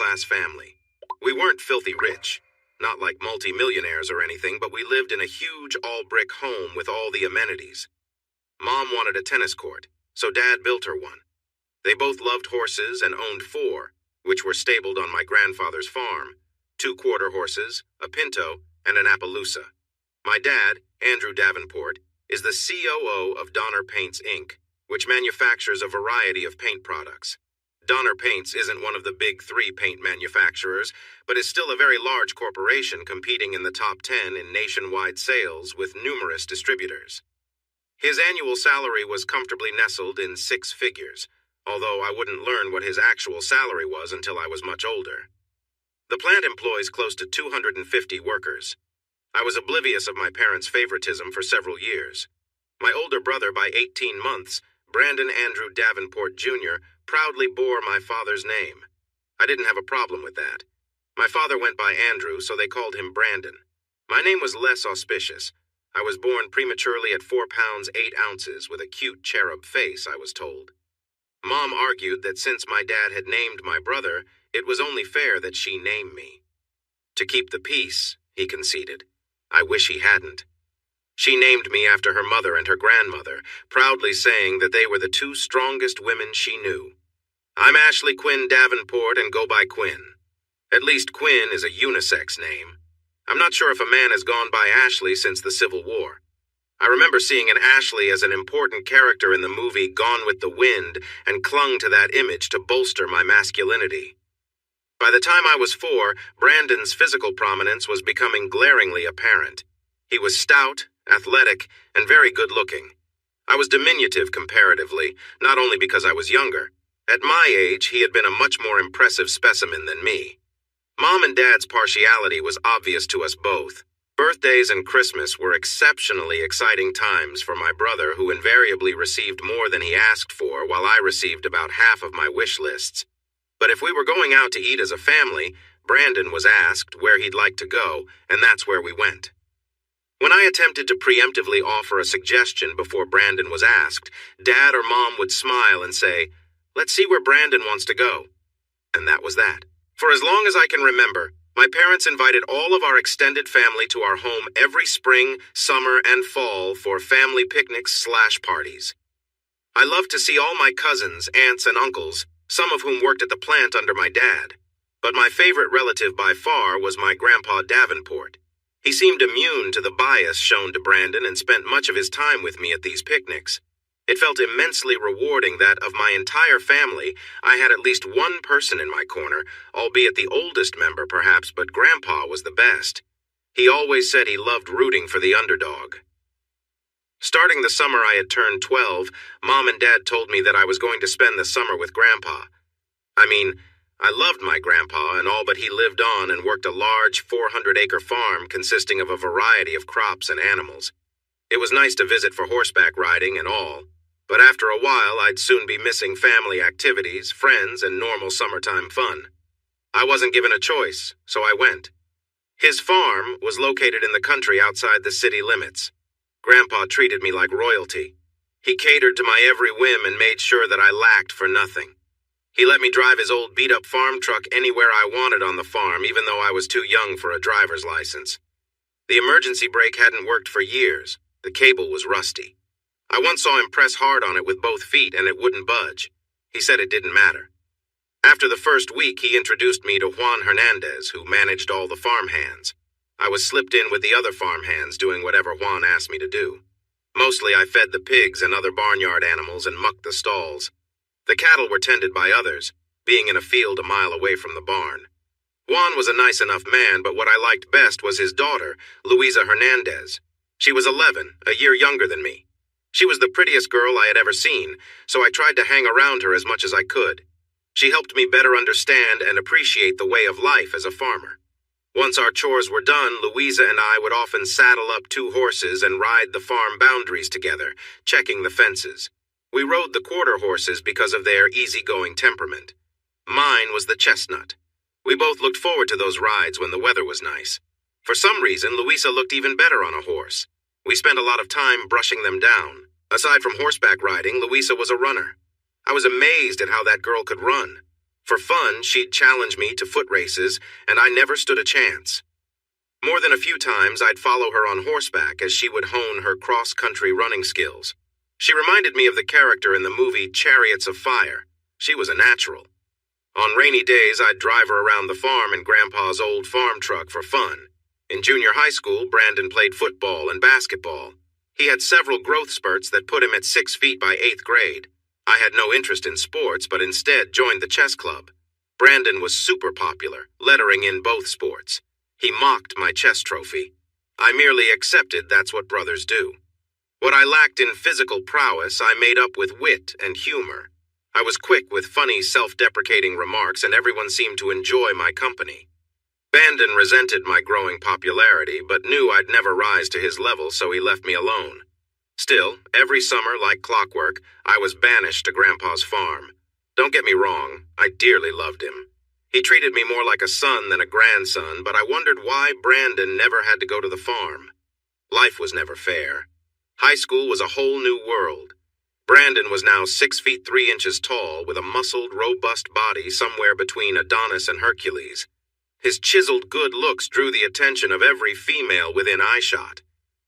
middle-class family. We weren't filthy rich, not like multi-millionaires or anything, but we lived in a huge all-brick home with all the amenities. Mom wanted a tennis court, so Dad built her one. They both loved horses and owned 4, which were stabled on my grandfather's farm, 2 quarter horses, a pinto, and an Appaloosa. My dad, Andrew Davenport, is the COO of Donner Paints, Inc., which manufactures a variety of paint products. Donner Paints isn't one of the big 3 paint manufacturers, but is still a very large corporation competing in the top 10 in nationwide sales with numerous distributors. His annual salary was comfortably nestled in 6 figures, although I wouldn't learn what his actual salary was until I was much older. The plant employs close to 250 workers. I was oblivious of my parents' favoritism for several years. My older brother by 18 months, Brandon Andrew Davenport Jr., proudly bore my father's name. I didn't have a problem with that. My father went by Andrew, so they called him Brandon. My name was less auspicious. I was born prematurely at 4 pounds 8 ounces with a cute cherub face, I was told. Mom argued that since my dad had named my brother, it was only fair that she name me. To keep the peace, he conceded. I wish he hadn't. She named me after her mother and her grandmother, proudly saying that they were the 2 strongest women she knew. I'm Ashley Quinn Davenport and go by Quinn. At least Quinn is a unisex name. I'm not sure if a man has gone by Ashley since the Civil War. I remember seeing an Ashley as an important character in the movie Gone with the Wind and clung to that image to bolster my masculinity. By the time I was 4, Brandon's physical prominence was becoming glaringly apparent. He was stout, athletic, and very good-looking. I was diminutive comparatively, not only because I was younger. At my age, he had been a much more impressive specimen than me. Mom and Dad's partiality was obvious to us both. Birthdays and Christmas were exceptionally exciting times for my brother, who invariably received more than he asked for, while I received about half of my wish lists. But if we were going out to eat as a family, Brandon was asked where he'd like to go, and that's where we went. When I attempted to preemptively offer a suggestion before Brandon was asked, Dad or Mom would smile and say, "Let's see where Brandon wants to go." And that was that. For as long as I can remember, my parents invited all of our extended family to our home every spring, summer, and fall for family picnics/parties. I loved to see all my cousins, aunts, and uncles, some of whom worked at the plant under my dad. But my favorite relative by far was my Grandpa Davenport. He seemed immune to the bias shown to Brandon and spent much of his time with me at these picnics. It felt immensely rewarding that, of my entire family, I had at least one person in my corner, albeit the oldest member perhaps, but Grandpa was the best. He always said he loved rooting for the underdog. Starting the summer I had turned 12, Mom and Dad told me that I was going to spend the summer with Grandpa. I loved my grandpa and all, but he lived on and worked a large 400-acre farm consisting of a variety of crops and animals. It was nice to visit for horseback riding and all, but after a while I'd soon be missing family activities, friends, and normal summertime fun. I wasn't given a choice, so I went. His farm was located in the country outside the city limits. Grandpa treated me like royalty. He catered to my every whim and made sure that I lacked for nothing. He let me drive his old beat-up farm truck anywhere I wanted on the farm, even though I was too young for a driver's license. The emergency brake hadn't worked for years. The cable was rusty. I once saw him press hard on it with both feet and it wouldn't budge. He said it didn't matter. After the first week, he introduced me to Juan Hernandez, who managed all the farmhands. I was slipped in with the other farmhands, doing whatever Juan asked me to do. Mostly I fed the pigs and other barnyard animals and mucked the stalls. The cattle were tended by others, being in a field a mile away from the barn. Juan was a nice enough man, but what I liked best was his daughter, Luisa Hernandez. She was 11, a year younger than me. She was the prettiest girl I had ever seen, so I tried to hang around her as much as I could. She helped me better understand and appreciate the way of life as a farmer. Once our chores were done, Luisa and I would often saddle up 2 horses and ride the farm boundaries together, checking the fences. We rode the quarter horses because of their easygoing temperament. Mine was the chestnut. We both looked forward to those rides when the weather was nice. For some reason, Luisa looked even better on a horse. We spent a lot of time brushing them down. Aside from horseback riding, Luisa was a runner. I was amazed at how that girl could run. For fun, she'd challenge me to foot races, and I never stood a chance. More than a few times, I'd follow her on horseback as she would hone her cross-country running skills. She reminded me of the character in the movie Chariots of Fire. She was a natural. On rainy days, I'd drive her around the farm in Grandpa's old farm truck for fun. In junior high school, Brandon played football and basketball. He had several growth spurts that put him at 6 feet by 8th grade. I had no interest in sports, but instead joined the chess club. Brandon was super popular, lettering in both sports. He mocked my chess trophy. I merely accepted that's what brothers do. What I lacked in physical prowess, I made up with wit and humor. I was quick with funny, self-deprecating remarks, and everyone seemed to enjoy my company. Brandon resented my growing popularity, but knew I'd never rise to his level, so he left me alone. Still, every summer, like clockwork, I was banished to Grandpa's farm. Don't get me wrong, I dearly loved him. He treated me more like a son than a grandson, but I wondered why Brandon never had to go to the farm. Life was never fair. High school was a whole new world. Brandon was now 6 feet 3 inches tall, with a muscled, robust body somewhere between Adonis and Hercules. His chiseled good looks drew the attention of every female within eyeshot.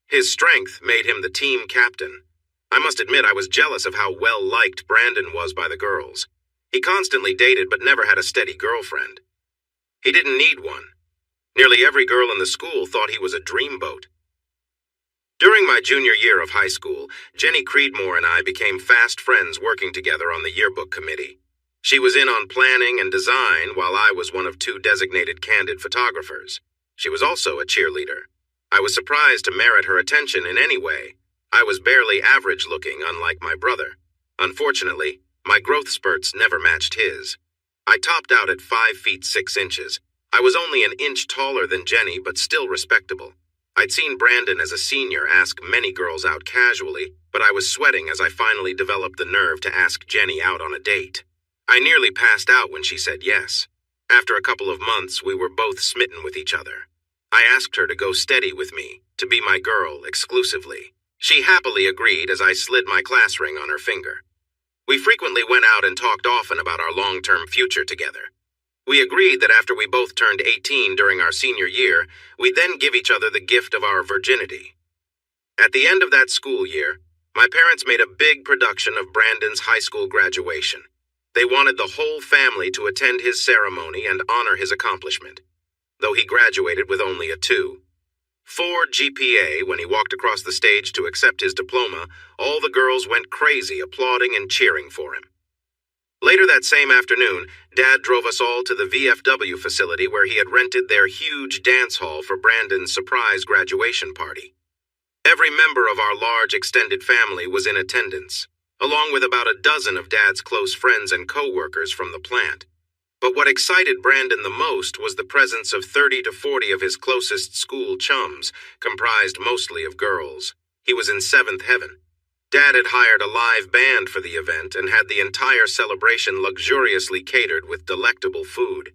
His strength made him the team captain. I must admit I was jealous of how well-liked Brandon was by the girls. He constantly dated but never had a steady girlfriend. He didn't need one. Nearly every girl in the school thought he was a dreamboat. During my junior year of high school, Jenny Creedmoor and I became fast friends working together on the yearbook committee. She was in on planning and design while I was one of 2 designated candid photographers. She was also a cheerleader. I was surprised to merit her attention in any way. I was barely average looking, unlike my brother. Unfortunately, my growth spurts never matched his. I topped out at 5 feet 6 inches. I was only an inch taller than Jenny, but still respectable. I'd seen Brandon as a senior ask many girls out casually, but I was sweating as I finally developed the nerve to ask Jenny out on a date. I nearly passed out when she said yes. After a couple of months, we were both smitten with each other. I asked her to go steady with me, to be my girl exclusively. She happily agreed as I slid my class ring on her finger. We frequently went out and talked often about our long-term future together. We agreed that after we both turned 18 during our senior year, we'd then give each other the gift of our virginity. At the end of that school year, my parents made a big production of Brandon's high school graduation. They wanted the whole family to attend his ceremony and honor his accomplishment, though he graduated with only a 2.4 GPA when he walked across the stage to accept his diploma. All the girls went crazy, applauding and cheering for him. Later that same afternoon, Dad drove us all to the VFW facility where he had rented their huge dance hall for Brandon's surprise graduation party. Every member of our large extended family was in attendance, along with about a dozen of Dad's close friends and co-workers from the plant. But what excited Brandon the most was the presence of 30 to 40 of his closest school chums, comprised mostly of girls. He was in 7th heaven. Dad had hired a live band for the event and had the entire celebration luxuriously catered with delectable food.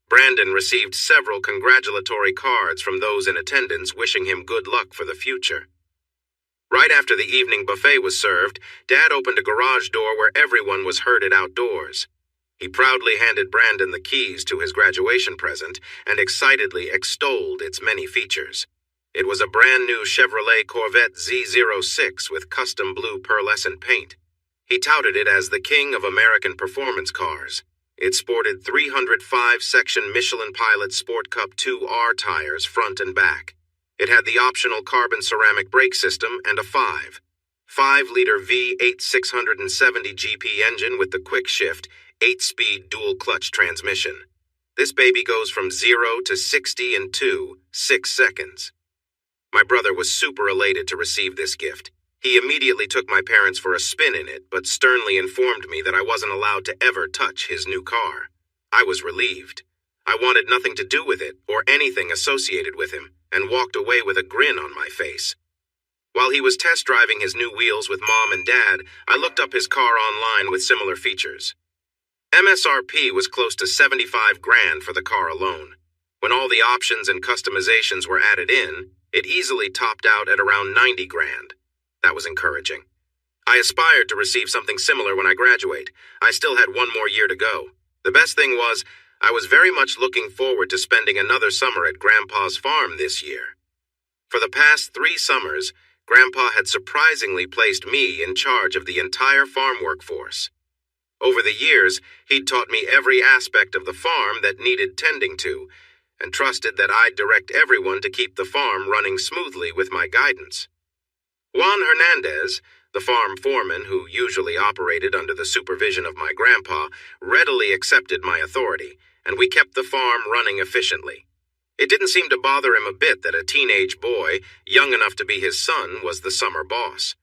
Brandon received several congratulatory cards from those in attendance wishing him good luck for the future. Right after the evening buffet was served, Dad opened a garage door where everyone was herded outdoors. He proudly handed Brandon the keys to his graduation present and excitedly extolled its many features. It was a brand new Chevrolet Corvette Z06 with custom blue pearlescent paint. He touted it as the king of American performance cars. It sported 305-section Michelin Pilot Sport Cup 2R tires front and back. It had the optional carbon ceramic brake system and a 5.5-liter V8 670 GP engine with the quick shift, 8-speed dual-clutch transmission. This baby goes from 0 to 60 in 2.6 seconds. My brother was super elated to receive this gift. He immediately took my parents for a spin in it, but sternly informed me that I wasn't allowed to ever touch his new car. I was relieved. I wanted nothing to do with it or anything associated with him, and walked away with a grin on my face. While he was test driving his new wheels with Mom and Dad, I looked up his car online with similar features. MSRP was close to $75,000 for the car alone. When all the options and customizations were added in, it easily topped out at around $90,000. That was encouraging. I aspired to receive something similar when I graduate. I still had one more year to go. The best thing was, I was very much looking forward to spending another summer at Grandpa's farm this year. For the past 3 summers, Grandpa had surprisingly placed me in charge of the entire farm workforce. Over the years, he'd taught me every aspect of the farm that needed tending to, and trusted that I'd direct everyone to keep the farm running smoothly with my guidance. Juan Hernandez, the farm foreman who usually operated under the supervision of my grandpa, readily accepted my authority, and we kept the farm running efficiently. It didn't seem to bother him a bit that a teenage boy, young enough to be his son, was the summer boss.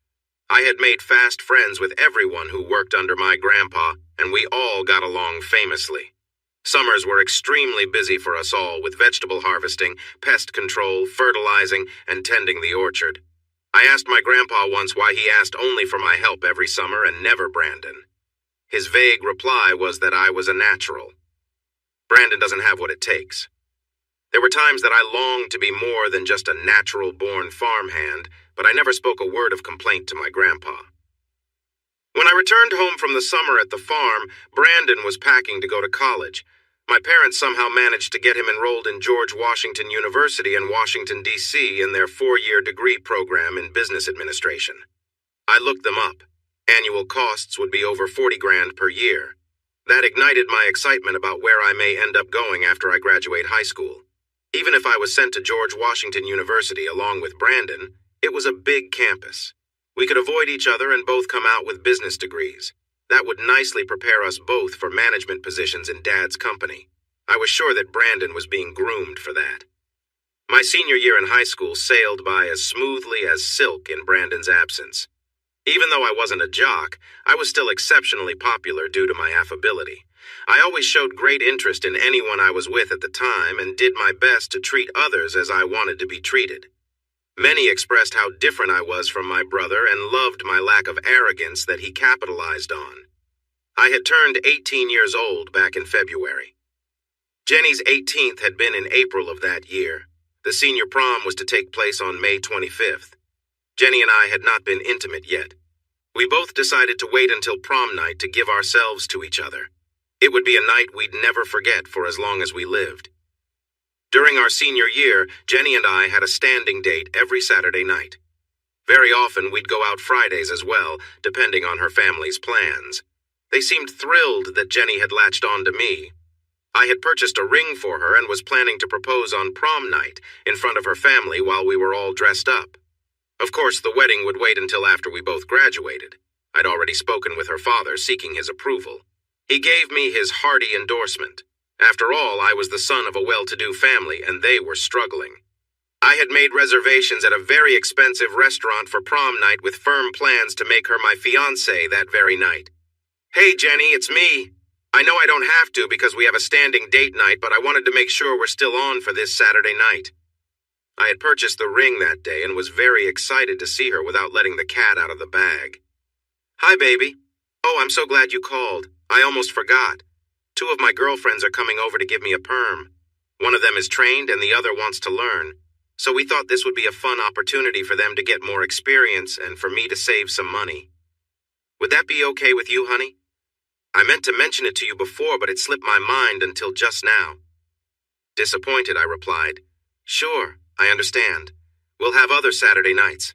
I had made fast friends with everyone who worked under my grandpa, and we all got along famously. Summers were extremely busy for us all with vegetable harvesting, pest control, fertilizing, and tending the orchard. I asked my grandpa once why he asked only for my help every summer and never Brandon. His vague reply was that I was a natural. Brandon doesn't have what it takes. There were times that I longed to be more than just a natural-born farmhand, but I never spoke a word of complaint to my grandpa. When I returned home from the summer at the farm, Brandon was packing to go to college. My parents somehow managed to get him enrolled in George Washington University in Washington, D.C. in their 4-year degree program in business administration. I looked them up. Annual costs would be over $40,000 per year. That ignited my excitement about where I may end up going after I graduate high school. Even if I was sent to George Washington University along with Brandon, it was a big campus. We could avoid each other and both come out with business degrees. That would nicely prepare us both for management positions in Dad's company. I was sure that Brandon was being groomed for that. My senior year in high school sailed by as smoothly as silk in Brandon's absence. Even though I wasn't a jock, I was still exceptionally popular due to my affability. I always showed great interest in anyone I was with at the time and did my best to treat others as I wanted to be treated. Many expressed how different I was from my brother and loved my lack of arrogance that he capitalized on. I had turned 18 years old back in February. Jenny's 18th had been in April of that year. The senior prom was to take place on May 25th. Jenny and I had not been intimate yet. We both decided to wait until prom night to give ourselves to each other. It would be a night we'd never forget for as long as we lived. During our senior year, Jenny and I had a standing date every Saturday night. Very often we'd go out Fridays as well, depending on her family's plans. They seemed thrilled that Jenny had latched on to me. I had purchased a ring for her and was planning to propose on prom night in front of her family while we were all dressed up. Of course, the wedding would wait until after we both graduated. I'd already spoken with her father, seeking his approval. He gave me his hearty endorsement. After all, I was the son of a well-to-do family, and they were struggling. I had made reservations at a very expensive restaurant for prom night with firm plans to make her my fiancée that very night. "Hey, Jenny, it's me. I know I don't have to because we have a standing date night, but I wanted to make sure we're still on for this Saturday night." I had purchased the ring that day and was very excited to see her without letting the cat out of the bag. "Hi, baby. Oh, I'm so glad you called. I almost forgot. 2 of my girlfriends are coming over to give me a perm. One of them is trained and the other wants to learn. So we thought this would be a fun opportunity for them to get more experience and for me to save some money. Would that be okay with you, honey? I meant to mention it to you before, but it slipped my mind until just now." Disappointed, I replied, "Sure, I understand. We'll have other Saturday nights.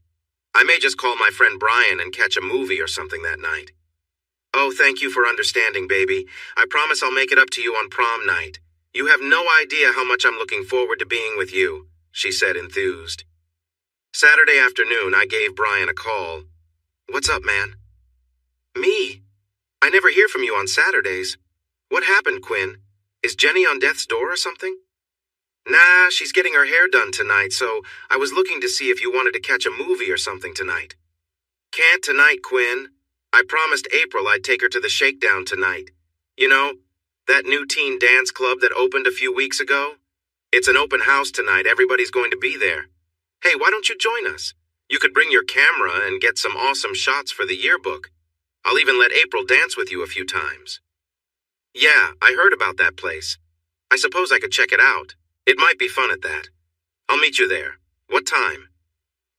I may just call my friend Brian and catch a movie or something that night." "Oh, thank you for understanding, baby. I promise I'll make it up to you on prom night. You have no idea how much I'm looking forward to being with you," she said, enthused. Saturday afternoon, I gave Brian a call. "What's up, man?" "Me? I never hear from you on Saturdays. What happened, Quinn? Is Jenny on death's door or something?" "Nah, she's getting her hair done tonight, so I was looking to see if you wanted to catch a movie or something tonight." "Can't tonight, Quinn. I promised April I'd take her to the Shakedown tonight. You know, that new teen dance club that opened a few weeks ago? It's an open house tonight. Everybody's going to be there. Hey, why don't you join us? You could bring your camera and get some awesome shots for the yearbook. I'll even let April dance with you a few times." "Yeah, I heard about that place. I suppose I could check it out. It might be fun at that. I'll meet you there. What time?"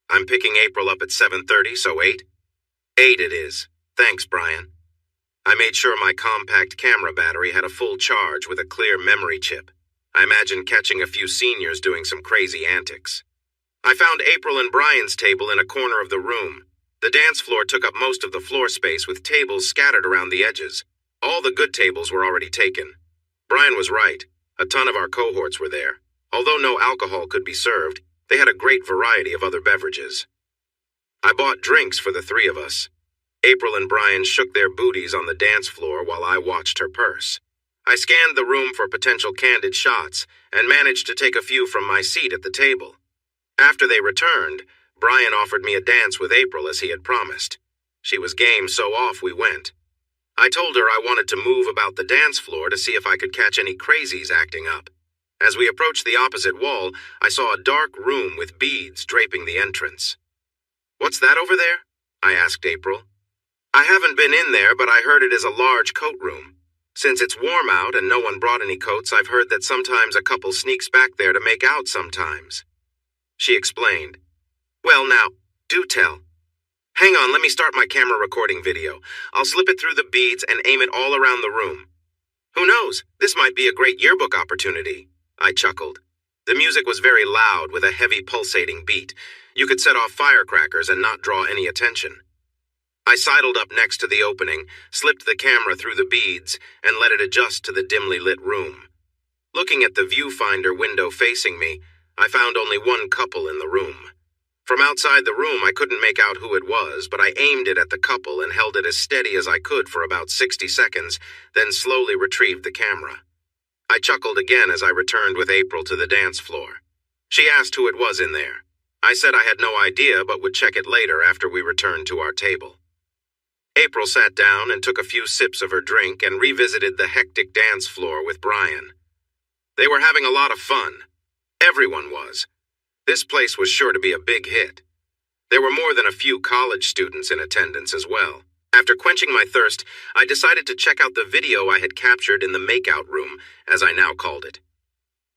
"I'm picking April up at 7:30, so 8? 8 it is. Thanks, Brian." I made sure my compact camera battery had a full charge with a clear memory chip. I imagined catching a few seniors doing some crazy antics. I found April and Brian's table in a corner of the room. The dance floor took up most of the floor space with tables scattered around the edges. All the good tables were already taken. Brian was right. A ton of our cohorts were there. Although no alcohol could be served, they had a great variety of other beverages. I bought drinks for the three of us. April and Brian shook their booties on the dance floor while I watched her purse. I scanned the room for potential candid shots and managed to take a few from my seat at the table. After they returned, Brian offered me a dance with April as he had promised. She was game, so off we went. I told her I wanted to move about the dance floor to see if I could catch any crazies acting up. As we approached the opposite wall, I saw a dark room with beads draping the entrance. "What's that over there?" I asked April. "I haven't been in there, but I heard it is a large coat room. Since it's warm out and no one brought any coats, I've heard that sometimes a couple sneaks back there to make out sometimes." She explained. "Well now, do tell. Hang on, let me start my camera recording video. I'll slip it through the beads and aim it all around the room. Who knows, this might be a great yearbook opportunity." I chuckled. The music was very loud with a heavy pulsating beat. You could set off firecrackers and not draw any attention. I sidled up next to the opening, slipped the camera through the beads, and let it adjust to the dimly lit room. Looking at the viewfinder window facing me, I found only one couple in the room. From outside the room, I couldn't make out who it was, but I aimed it at the couple and held it as steady as I could for about 60 seconds, then slowly retrieved the camera. I chuckled again as I returned with April to the dance floor. She asked who it was in there. I said I had no idea, but would check it later after we returned to our table. April sat down and took a few sips of her drink and revisited the hectic dance floor with Brian. They were having a lot of fun. Everyone was. This place was sure to be a big hit. There were more than a few college students in attendance as well. After quenching my thirst, I decided to check out the video I had captured in the makeout room, as I now called it.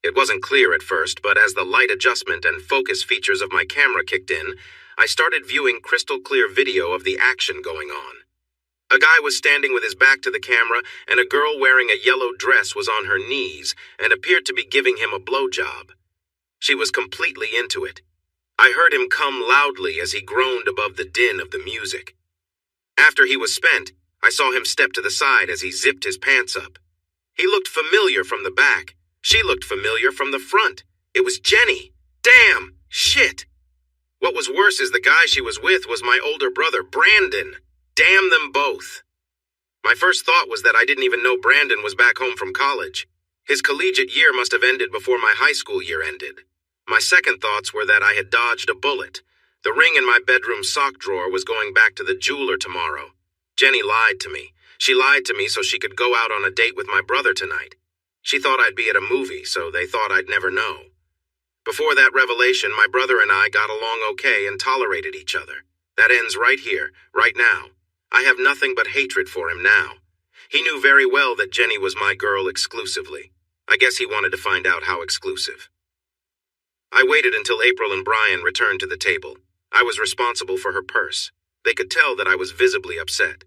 It wasn't clear at first, but as the light adjustment and focus features of my camera kicked in, I started viewing crystal clear video of the action going on. A guy was standing with his back to the camera, and a girl wearing a yellow dress was on her knees and appeared to be giving him a blowjob. She was completely into it. I heard him come loudly as he groaned above the din of the music. After he was spent, I saw him step to the side as he zipped his pants up. He looked familiar from the back. She looked familiar from the front. It was Jenny. Damn! Shit! What was worse is the guy she was with was my older brother, Brandon. Damn them both. My first thought was that I didn't even know Brandon was back home from college. His collegiate year must have ended before my high school year ended. My second thoughts were that I had dodged a bullet. The ring in my bedroom sock drawer was going back to the jeweler tomorrow. Jenny lied to me. She lied to me so she could go out on a date with my brother tonight. She thought I'd be at a movie, so they thought I'd never know. Before that revelation, my brother and I got along okay and tolerated each other. That ends right here, right now. I have nothing but hatred for him now. He knew very well that Jenny was my girl exclusively. I guess he wanted to find out how exclusive. I waited until April and Brian returned to the table. I was responsible for her purse. They could tell that I was visibly upset.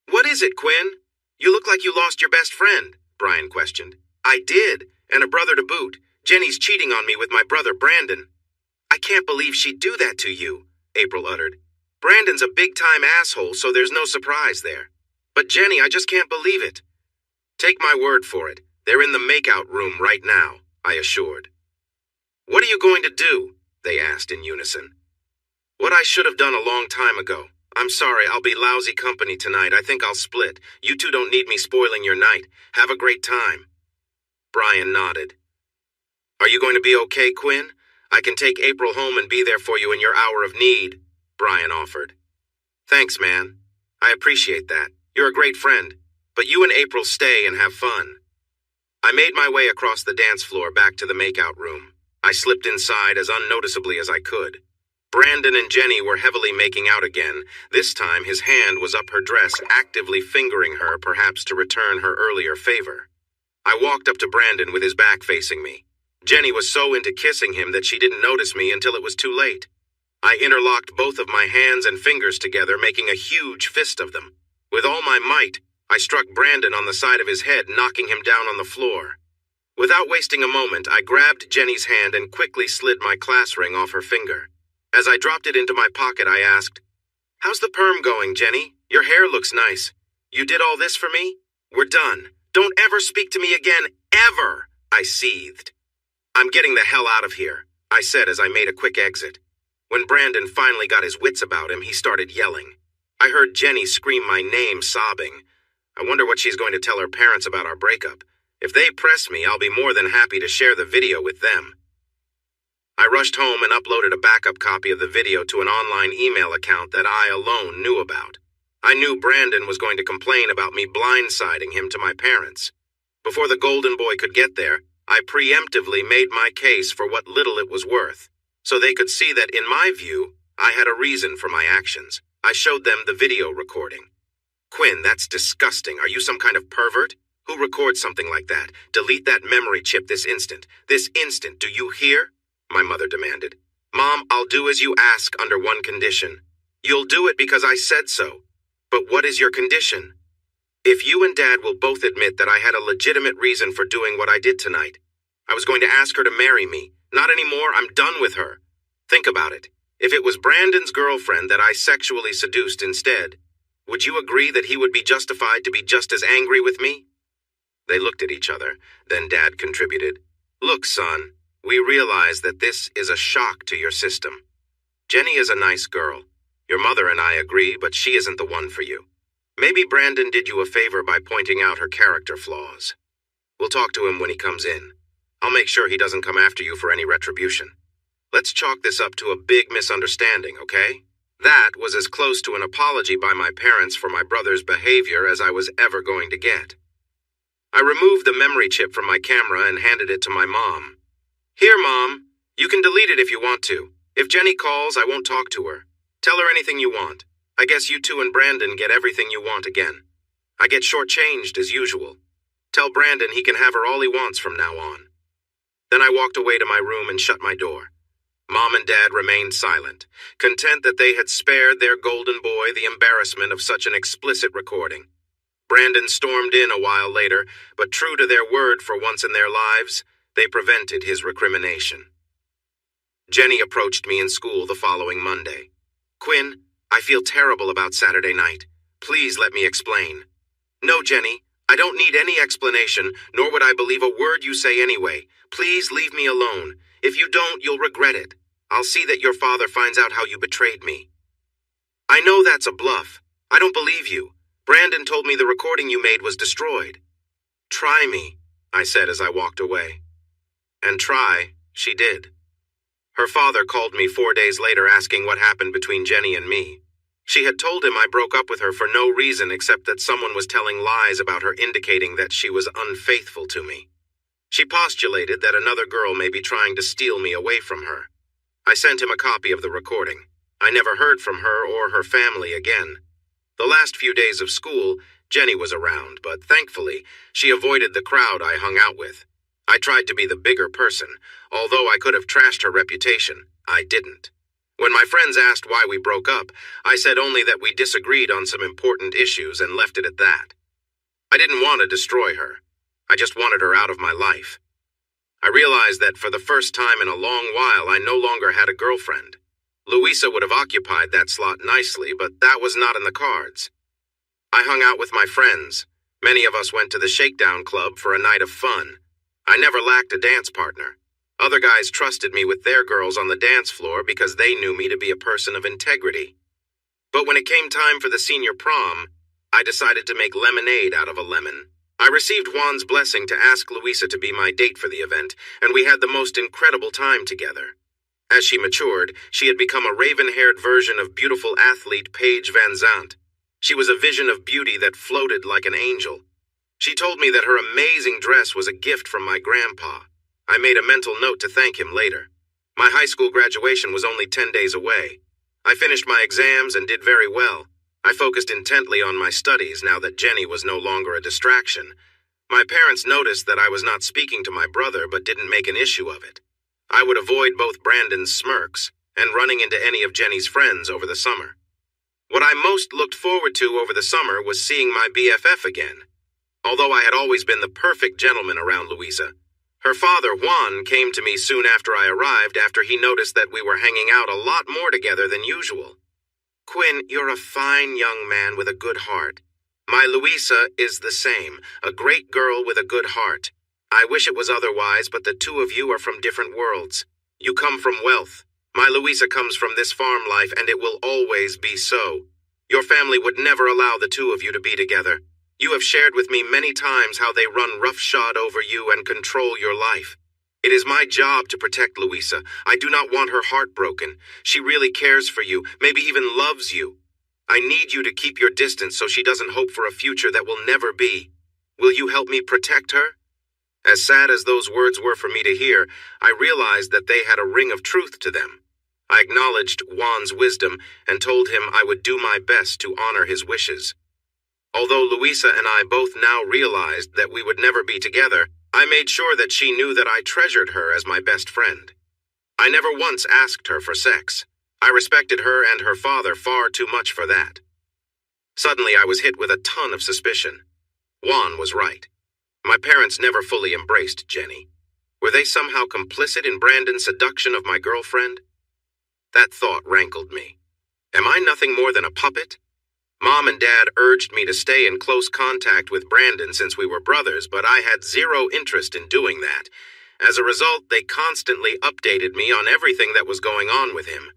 "What is it, Quinn? You look like you lost your best friend," Brian questioned. "I did, and a brother to boot. Jenny's cheating on me with my brother, Brandon." "I can't believe she'd do that to you," April uttered. "Brandon's a big-time asshole, so there's no surprise there. But Jenny, I just can't believe it." "Take my word for it. They're in the makeout room right now," I assured. "What are you going to do?" they asked in unison. "What I should have done a long time ago. I'm sorry, I'll be lousy company tonight. I think I'll split. You two don't need me spoiling your night. Have a great time." Brian nodded. "Are you going to be okay, Quinn? I can take April home and be there for you in your hour of need," Brian offered. "Thanks, man. I appreciate that. You're a great friend. But you and April stay and have fun." I made my way across the dance floor back to the makeout room. I slipped inside as unnoticeably as I could. Brandon and Jenny were heavily making out again. This time his hand was up her dress, actively fingering her, perhaps to return her earlier favor. I walked up to Brandon with his back facing me. Jenny was so into kissing him that she didn't notice me until it was too late. I interlocked both of my hands and fingers together, making a huge fist of them. With all my might, I struck Brandon on the side of his head, knocking him down on the floor. Without wasting a moment, I grabbed Jenny's hand and quickly slid my class ring off her finger. As I dropped it into my pocket, I asked, "How's the perm going, Jenny? Your hair looks nice. You did all this for me? We're done. Don't ever speak to me again, ever," I seethed. "I'm getting the hell out of here," I said as I made a quick exit. When Brandon finally got his wits about him, he started yelling. I heard Jenny scream my name, sobbing. I wonder what she's going to tell her parents about our breakup. If they press me, I'll be more than happy to share the video with them. I rushed home and uploaded a backup copy of the video to an online email account that I alone knew about. I knew Brandon was going to complain about me blindsiding him to my parents. Before the golden boy could get there, I preemptively made my case for what little it was worth, so they could see that, in my view, I had a reason for my actions. I showed them the video recording. "Quinn, that's disgusting. Are you some kind of pervert? Who records something like that? Delete that memory chip this instant. This instant, do you hear?" my mother demanded. "Mom, I'll do as you ask under one condition. You'll do it because I said so. But what is your condition?" "If you and Dad will both admit that I had a legitimate reason for doing what I did tonight. I was going to ask her to marry me. Not anymore, I'm done with her. Think about it. If it was Brandon's girlfriend that I sexually seduced instead, would you agree that he would be justified to be just as angry with me?" They looked at each other. Then Dad contributed, "Look, son, we realize that this is a shock to your system. Jenny is a nice girl. Your mother and I agree, but she isn't the one for you. Maybe Brandon did you a favor by pointing out her character flaws. We'll talk to him when he comes in. I'll make sure he doesn't come after you for any retribution. Let's chalk this up to a big misunderstanding, okay?" That was as close to an apology by my parents for my brother's behavior as I was ever going to get. I removed the memory chip from my camera and handed it to my mom. "Here, Mom. You can delete it if you want to. If Jenny calls, I won't talk to her. Tell her anything you want. I guess you two and Brandon get everything you want again. I get shortchanged as usual. Tell Brandon he can have her all he wants from now on." Then I walked away to my room and shut my door. Mom and Dad remained silent, content that they had spared their golden boy the embarrassment of such an explicit recording. Brandon stormed in a while later, but true to their word for once in their lives, they prevented his recrimination. Jenny approached me in school the following Monday. "Quinn, I feel terrible about Saturday night. Please let me explain." "No, Jenny, I don't need any explanation, nor would I believe a word you say anyway. Please leave me alone. If you don't, you'll regret it. I'll see that your father finds out how you betrayed me." "I know that's a bluff. I don't believe you. Brandon told me the recording you made was destroyed." "Try me," I said as I walked away. And try, she did. Her father called me 4 days later asking what happened between Jenny and me. She had told him I broke up with her for no reason except that someone was telling lies about her, indicating that she was unfaithful to me. She postulated that another girl may be trying to steal me away from her. I sent him a copy of the recording. I never heard from her or her family again. The last few days of school, Jenny was around, but thankfully, she avoided the crowd I hung out with. I tried to be the bigger person. Although I could have trashed her reputation, I didn't. When my friends asked why we broke up, I said only that we disagreed on some important issues and left it at that. I didn't want to destroy her. I just wanted her out of my life. I realized that for the first time in a long while, I no longer had a girlfriend. Louisa would have occupied that slot nicely, but that was not in the cards. I hung out with my friends. Many of us went to the Shakedown Club for a night of fun. I never lacked a dance partner. Other guys trusted me with their girls on the dance floor because they knew me to be a person of integrity. But when it came time for the senior prom, I decided to make lemonade out of a lemon. I received Juan's blessing to ask Louisa to be my date for the event, and we had the most incredible time together. As she matured, she had become a raven-haired version of beautiful athlete Paige Van Zandt. She was a vision of beauty that floated like an angel. She told me that her amazing dress was a gift from my grandpa. I made a mental note to thank him later. My high school graduation was only 10 days away. I finished my exams and did very well. I focused intently on my studies now that Jenny was no longer a distraction. My parents noticed that I was not speaking to my brother but didn't make an issue of it. I would avoid both Brandon's smirks and running into any of Jenny's friends over the summer. What I most looked forward to over the summer was seeing my BFF again. Although I had always been the perfect gentleman around Louisa, her father, Juan, came to me soon after I arrived after he noticed that we were hanging out a lot more together than usual. "Quinn, you're a fine young man with a good heart. My Louisa is the same, a great girl with a good heart. I wish it was otherwise, but the two of you are from different worlds. You come from wealth. My Louisa comes from this farm life, and it will always be so. Your family would never allow the two of you to be together. You have shared with me many times how they run roughshod over you and control your life. It is my job to protect Louisa. I do not want her heart broken. She really cares for you, maybe even loves you. I need you to keep your distance so she doesn't hope for a future that will never be. Will you help me protect her?" As sad as those words were for me to hear, I realized that they had a ring of truth to them. I acknowledged Juan's wisdom and told him I would do my best to honor his wishes. Although Louisa and I both now realized that we would never be together, I made sure that she knew that I treasured her as my best friend. I never once asked her for sex. I respected her and her father far too much for that. Suddenly, I was hit with a ton of suspicion. Juan was right. My parents never fully embraced Jenny. Were they somehow complicit in Brandon's seduction of my girlfriend? That thought rankled me. Am I nothing more than a puppet? Mom and Dad urged me to stay in close contact with Brandon since we were brothers, but I had zero interest in doing that. As a result, they constantly updated me on everything that was going on with him.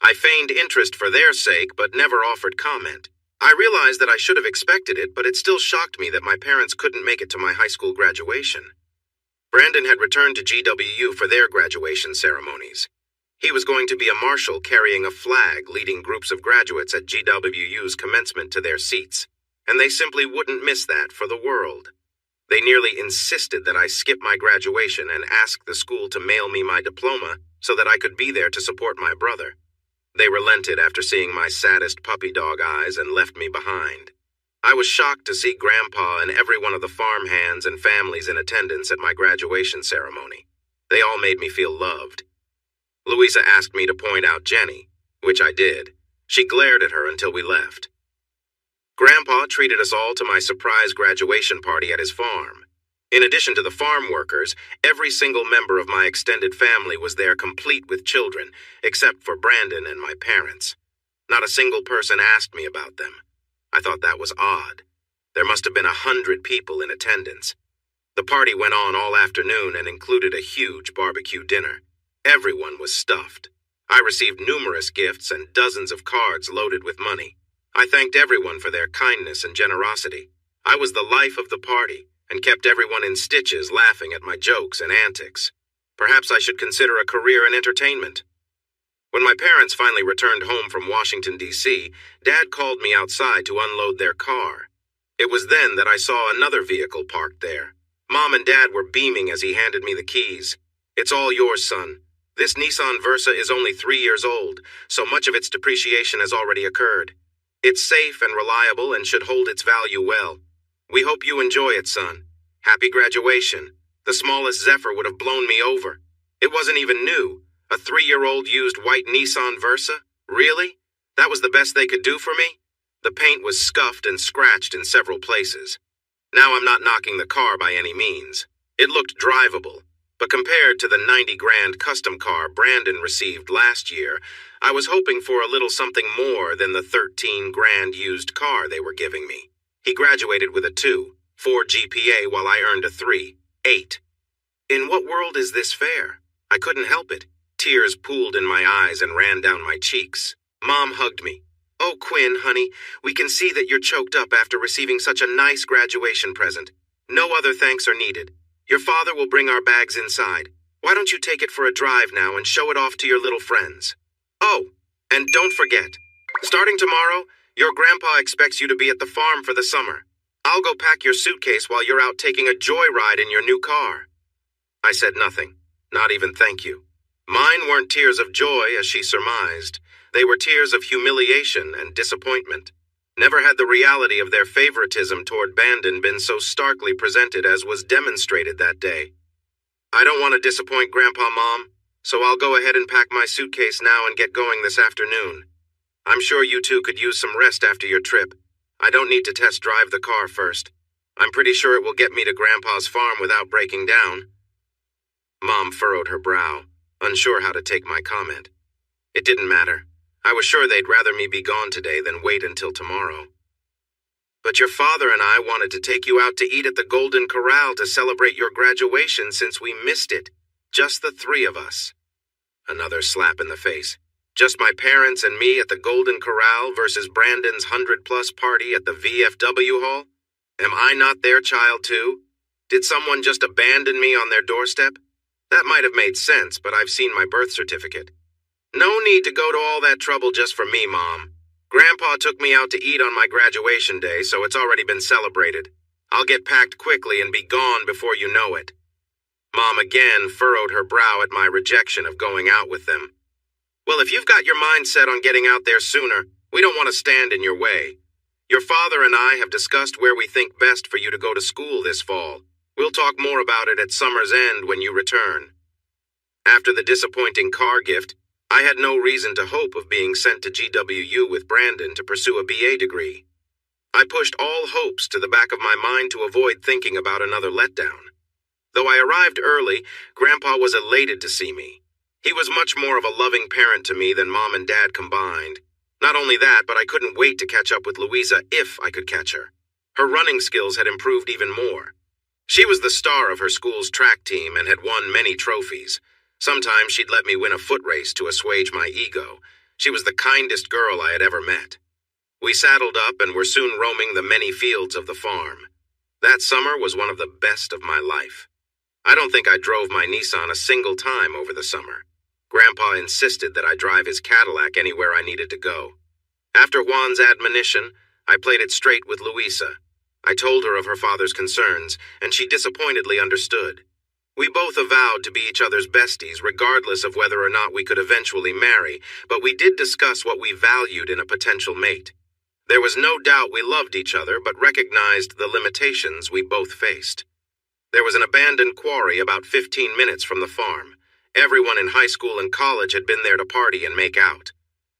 I feigned interest for their sake, but never offered comment. I realized that I should have expected it, but it still shocked me that my parents couldn't make it to my high school graduation. Brandon had returned to GWU for their graduation ceremonies. He was going to be a marshal carrying a flag leading groups of graduates at GWU's commencement to their seats, and they simply wouldn't miss that for the world. They nearly insisted that I skip my graduation and ask the school to mail me my diploma so that I could be there to support my brother. They relented after seeing my saddest puppy dog eyes and left me behind. I was shocked to see Grandpa and every one of the farm hands and families in attendance at my graduation ceremony. They all made me feel loved. Louisa asked me to point out Jenny, which I did. She glared at her until we left. Grandpa treated us all to my surprise graduation party at his farm. In addition to the farm workers, every single member of my extended family was there complete with children, except for Brandon and my parents. Not a single person asked me about them. I thought that was odd. There must have been 100 people in attendance. The party went on all afternoon and included a huge barbecue dinner. Everyone was stuffed. I received numerous gifts and dozens of cards loaded with money. I thanked everyone for their kindness and generosity. I was the life of the party and kept everyone in stitches laughing at my jokes and antics. Perhaps I should consider a career in entertainment. When my parents finally returned home from Washington, D.C., Dad called me outside to unload their car. It was then that I saw another vehicle parked there. Mom and Dad were beaming as he handed me the keys. "It's all yours, son. This Nissan Versa is only 3 years old, so much of its depreciation has already occurred. It's safe and reliable and should hold its value well. We hope you enjoy it, son. Happy graduation. The smallest Zephyr would have blown me over. It wasn't even new. A 3-year-old used white Nissan Versa? Really? That was the best they could do for me?" The paint was scuffed and scratched in several places. Now I'm not knocking the car by any means. It looked drivable, but compared to the 90 grand custom car Brandon received last year, I was hoping for a little something more than the 13 grand used car they were giving me. He graduated with a 2.4 GPA while I earned a 3.8. In what world is this fair? I couldn't help it. Tears pooled in my eyes and ran down my cheeks. Mom hugged me. "Oh, Quinn, honey, we can see that you're choked up after receiving such a nice graduation present. No other thanks are needed. Your father will bring our bags inside. Why don't you take it for a drive now and show it off to your little friends? Oh, and don't forget, starting tomorrow, your grandpa expects you to be at the farm for the summer. I'll go pack your suitcase while you're out taking a joyride in your new car." I said nothing, not even thank you. Mine weren't tears of joy, as she surmised. They were tears of humiliation and disappointment. Never had the reality of their favoritism toward Brandon been so starkly presented as was demonstrated that day. "I don't want to disappoint Grandpa, Mom, so I'll go ahead and pack my suitcase now and get going this afternoon." I'm sure you two could use some rest after your trip. I don't need to test drive the car first. I'm pretty sure it will get me to Grandpa's farm without breaking down. Mom furrowed her brow, unsure how to take my comment. It didn't matter. I was sure they'd rather me be gone today than wait until tomorrow. But your father and I wanted to take you out to eat at the Golden Corral to celebrate your graduation since we missed it. Just the three of us. Another slap in the face. Just my parents and me at the Golden Corral versus Brandon's 100-plus party at the VFW hall? Am I not their child too? Did someone just abandon me on their doorstep? That might have made sense, but I've seen my birth certificate. No need to go to all that trouble just for me, Mom. Grandpa took me out to eat on my graduation day, so it's already been celebrated. I'll get packed quickly and be gone before you know it. Mom again furrowed her brow at my rejection of going out with them. Well, if you've got your mind set on getting out there sooner, we don't want to stand in your way. Your father and I have discussed where we think best for you to go to school this fall. We'll talk more about it at summer's end when you return. After the disappointing car gift, I had no reason to hope of being sent to GWU with Brandon to pursue a BA degree. I pushed all hopes to the back of my mind to avoid thinking about another letdown. Though I arrived early, Grandpa was elated to see me. He was much more of a loving parent to me than Mom and Dad combined. Not only that, but I couldn't wait to catch up with Louisa if I could catch her. Her running skills had improved even more. She was the star of her school's track team and had won many trophies. Sometimes she'd let me win a foot race to assuage my ego. She was the kindest girl I had ever met. We saddled up and were soon roaming the many fields of the farm. That summer was one of the best of my life. I don't think I drove my Nissan a single time over the summer. Grandpa insisted that I drive his Cadillac anywhere I needed to go. After Juan's admonition, I played it straight with Louisa. I told her of her father's concerns, and she disappointedly understood. We both avowed to be each other's besties, regardless of whether or not we could eventually marry, but we did discuss what we valued in a potential mate. There was no doubt we loved each other, but recognized the limitations we both faced. There was an abandoned quarry about 15 minutes from the farm. Everyone in high school and college had been there to party and make out.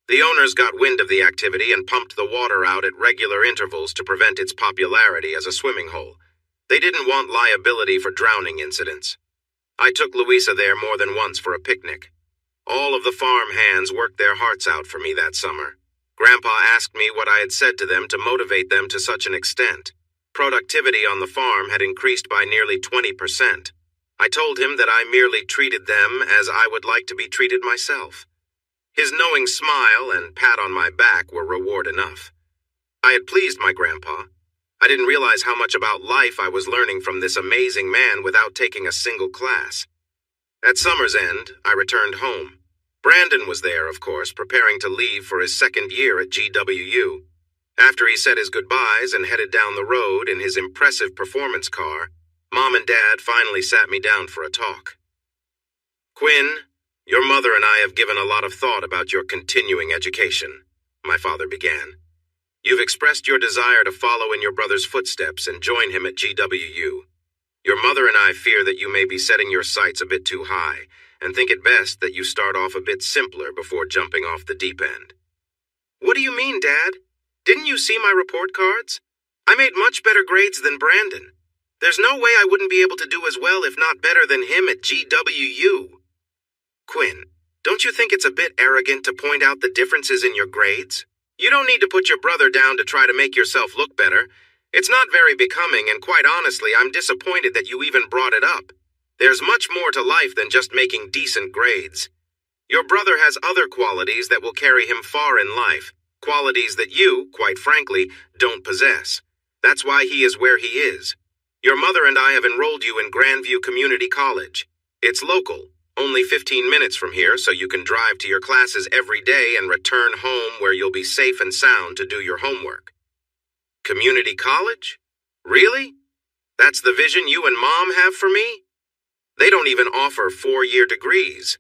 The owners got wind of the activity and pumped the water out at regular intervals to prevent its popularity as a swimming hole. They didn't want liability for drowning incidents. I took Louisa there more than once for a picnic. All of the farm hands worked their hearts out for me that summer. Grandpa asked me what I had said to them to motivate them to such an extent. Productivity on the farm had increased by nearly 20%. I told him that I merely treated them as I would like to be treated myself. His knowing smile and pat on my back were reward enough. I had pleased my grandpa. I didn't realize how much about life I was learning from this amazing man without taking a single class. At summer's end, I returned home. Brandon was there, of course, preparing to leave for his second year at GWU. After he said his goodbyes and headed down the road in his impressive performance car, Mom and Dad finally sat me down for a talk. Quinn, your mother and I have given a lot of thought about your continuing education, my father began. You've expressed your desire to follow in your brother's footsteps and join him at GWU. Your mother and I fear that you may be setting your sights a bit too high, and think it best that you start off a bit simpler before jumping off the deep end. What do you mean, Dad? Didn't you see my report cards? I made much better grades than Brandon. There's no way I wouldn't be able to do as well, if not better than him at GWU. Quinn, don't you think it's a bit arrogant to point out the differences in your grades? You don't need to put your brother down to try to make yourself look better. It's not very becoming, and quite honestly, I'm disappointed that you even brought it up. There's much more to life than just making decent grades. Your brother has other qualities that will carry him far in life, qualities that you, quite frankly, don't possess. That's why he is where he is. Your mother and I have enrolled you in Grandview Community College. It's local, only 15 minutes from here, so you can drive to your classes every day and return home where you'll be safe and sound to do your homework. Community college? Really? That's the vision you and Mom have for me? They don't even offer 4-year degrees.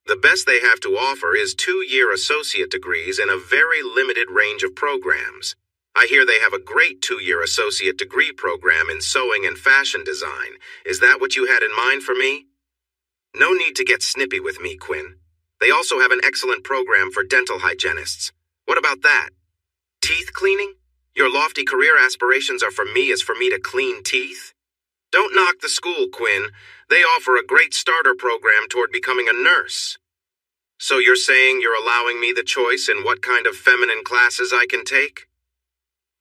The best they have to offer is 2-year associate degrees in a very limited range of programs. I hear they have a great 2-year associate degree program in sewing and fashion design. Is that what you had in mind for me? No need to get snippy with me, Quinn. They also have an excellent program for dental hygienists. What about that? Teeth cleaning? Your lofty career aspirations are for me as for me to clean teeth? Don't knock the school, Quinn. They offer a great starter program toward becoming a nurse. So you're saying you're allowing me the choice in what kind of feminine classes I can take?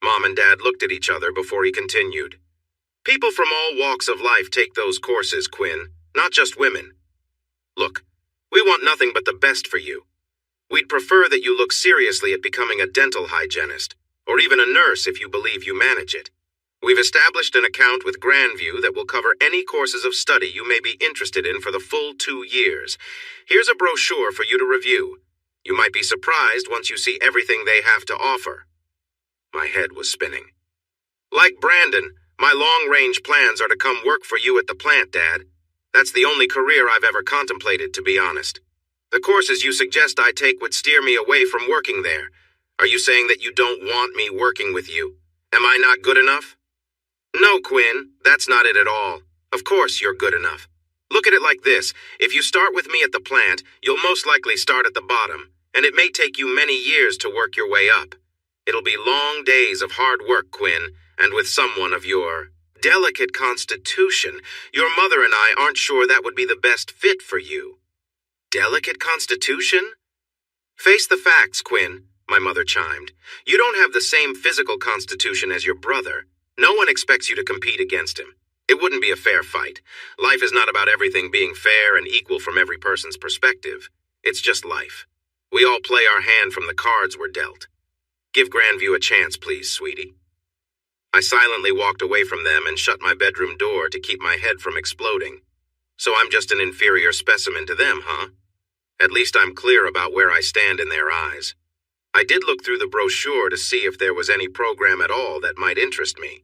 Mom and Dad looked at each other before he continued. People from all walks of life take those courses, Quinn, not just women. Look, we want nothing but the best for you. We'd prefer that you look seriously at becoming a dental hygienist, or even a nurse if you believe you manage it. We've established an account with Grandview that will cover any courses of study you may be interested in for the full 2 years. Here's a brochure for you to review. You might be surprised once you see everything they have to offer. My head was spinning. Like Brandon, my long-range plans are to come work for you at the plant, Dad. That's the only career I've ever contemplated, to be honest. The courses you suggest I take would steer me away from working there. Are you saying that you don't want me working with you? Am I not good enough? No, Quinn, that's not it at all. Of course you're good enough. Look at it like this. If you start with me at the plant, you'll most likely start at the bottom, and it may take you many years to work your way up. It'll be long days of hard work, Quinn, and with someone of your delicate constitution, your mother and I aren't sure that would be the best fit for you. Delicate constitution? Face the facts, Quinn, my mother chimed. You don't have the same physical constitution as your brother. No one expects you to compete against him. It wouldn't be a fair fight. Life is not about everything being fair and equal from every person's perspective. It's just life. We all play our hand from the cards we're dealt. Give Grandview a chance, please, sweetie. I silently walked away from them and shut my bedroom door to keep my head from exploding. So I'm just an inferior specimen to them, huh? At least I'm clear about where I stand in their eyes. I did look through the brochure to see if there was any program at all that might interest me.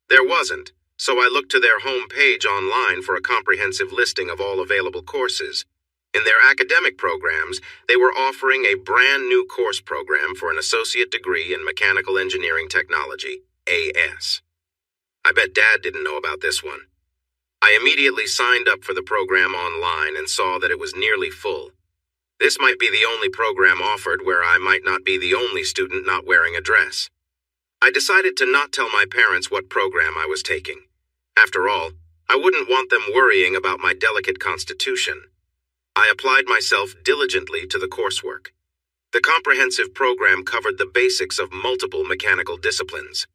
There wasn't, so I looked to their home page online for a comprehensive listing of all available courses. In their academic programs, they were offering a brand new course program for an associate degree in mechanical engineering technology, AS. I bet Dad didn't know about this one. I immediately signed up for the program online and saw that it was nearly full. This might be the only program offered where I might not be the only student not wearing a dress. I decided to not tell my parents what program I was taking. After all, I wouldn't want them worrying about my delicate constitution. I applied myself diligently to the coursework. The comprehensive program covered the basics of multiple mechanical disciplines.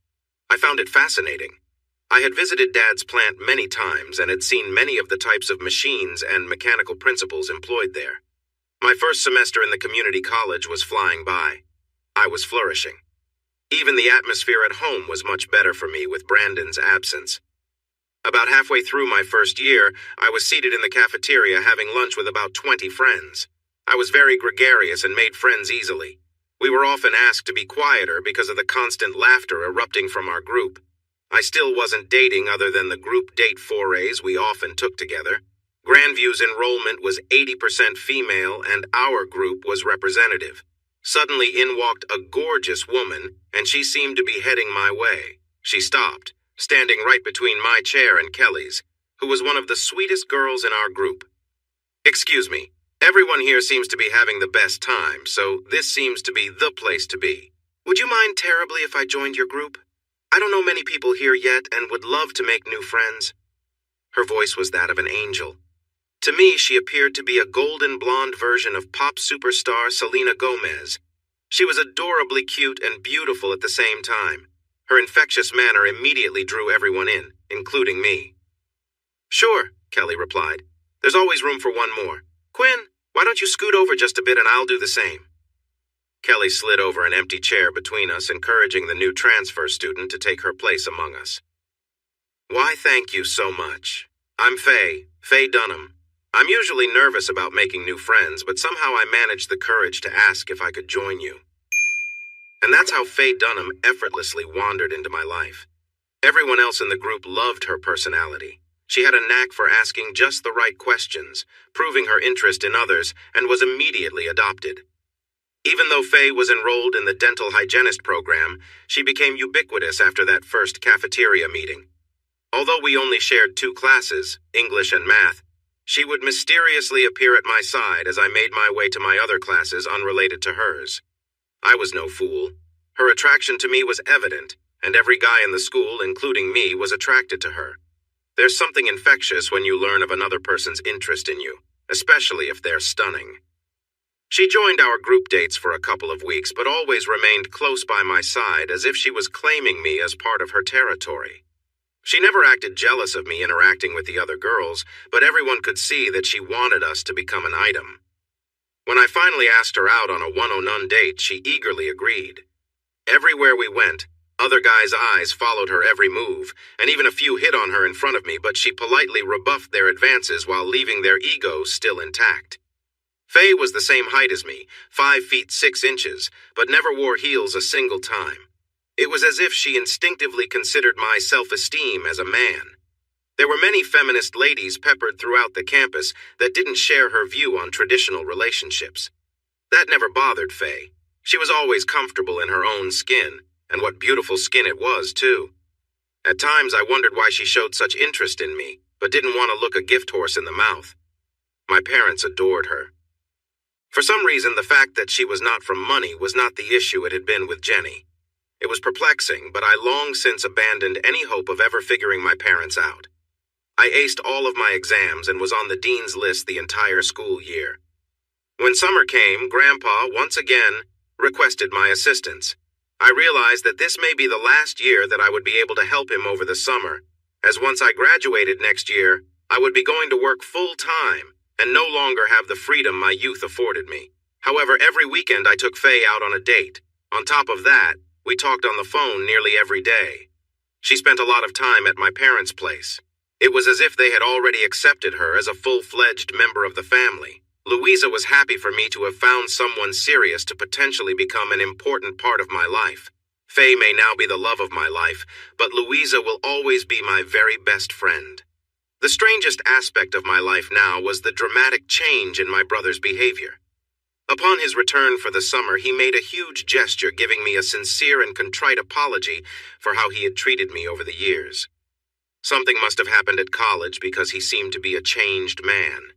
I found it fascinating. I had visited Dad's plant many times and had seen many of the types of machines and mechanical principles employed there. My first semester in the community college was flying by. I was flourishing. Even the atmosphere at home was much better for me with Brandon's absence. About halfway through my first year, I was seated in the cafeteria having lunch with about 20 friends. I was very gregarious and made friends easily. We were often asked to be quieter because of the constant laughter erupting from our group. I still wasn't dating other than the group date forays we often took together. Grandview's enrollment was 80% female and our group was representative. Suddenly in walked a gorgeous woman, and she seemed to be heading my way. She stopped, standing right between my chair and Kelly's, who was one of the sweetest girls in our group. Excuse me, everyone here seems to be having the best time, so this seems to be the place to be. Would you mind terribly if I joined your group? I don't know many people here yet and would love to make new friends. Her voice was that of an angel. To me, she appeared to be a golden blonde version of pop superstar Selena Gomez. She was adorably cute and beautiful at the same time. Her infectious manner immediately drew everyone in, including me. Sure, Kelly replied. There's always room for one more. Quinn, why don't you scoot over just a bit and I'll do the same. Kelly slid over an empty chair between us, encouraging the new transfer student to take her place among us. Why, thank you so much. I'm Faye Dunham. I'm usually nervous about making new friends, but somehow I managed the courage to ask if I could join you. And that's how Faye Dunham effortlessly wandered into my life. Everyone else in the group loved her personality. She had a knack for asking just the right questions, proving her interest in others, and was immediately adopted. Even though Faye was enrolled in the dental hygienist program, she became ubiquitous after that first cafeteria meeting. Although we only shared 2 classes, English and math, she would mysteriously appear at my side as I made my way to my other classes unrelated to hers. I was no fool. Her attraction to me was evident, and every guy in the school, including me, was attracted to her. There's something infectious when you learn of another person's interest in you, especially if they're stunning. She joined our group dates for a couple of weeks, but always remained close by my side as if she was claiming me as part of her territory. She never acted jealous of me interacting with the other girls, but everyone could see that she wanted us to become an item. When I finally asked her out on a one-on-one date, she eagerly agreed. Everywhere we went, other guys' eyes followed her every move, and even a few hit on her in front of me, but she politely rebuffed their advances while leaving their egos still intact. Faye was the same height as me, 5 feet 6 inches, but never wore heels a single time. It was as if she instinctively considered my self-esteem as a man. There were many feminist ladies peppered throughout the campus that didn't share her view on traditional relationships. That never bothered Faye. She was always comfortable in her own skin, and what beautiful skin it was, too. At times I wondered why she showed such interest in me, but didn't want to look a gift horse in the mouth. My parents adored her. For some reason, the fact that she was not from money was not the issue it had been with Jenny. It was perplexing, but I long since abandoned any hope of ever figuring my parents out. I aced all of my exams and was on the dean's list the entire school year. When summer came, Grandpa, once again, requested my assistance. I realized that this may be the last year that I would be able to help him over the summer, as once I graduated next year, I would be going to work full-time and no longer have the freedom my youth afforded me. However, every weekend I took Faye out on a date. On top of that, we talked on the phone nearly every day. She spent a lot of time at my parents' place. It was as if they had already accepted her as a full-fledged member of the family. Louisa was happy for me to have found someone serious to potentially become an important part of my life. Faye may now be the love of my life, but Louisa will always be my very best friend. The strangest aspect of my life now was the dramatic change in my brother's behavior. Upon his return for the summer, he made a huge gesture, giving me a sincere and contrite apology for how he had treated me over the years. Something must have happened at college because he seemed to be a changed man.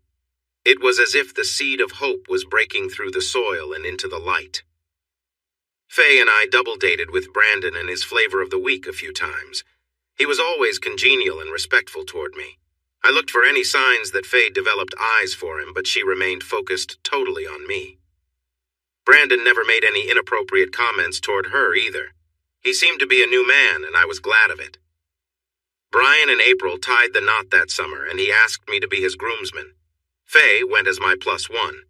It was as if the seed of hope was breaking through the soil and into the light. Faye and I double-dated with Brandon and his flavor of the week a few times. He was always congenial and respectful toward me. I looked for any signs that Faye developed eyes for him, but she remained focused totally on me. Brandon never made any inappropriate comments toward her either. He seemed to be a new man, and I was glad of it. Brian and April tied the knot that summer, and he asked me to be his groomsman. Faye went as my +1.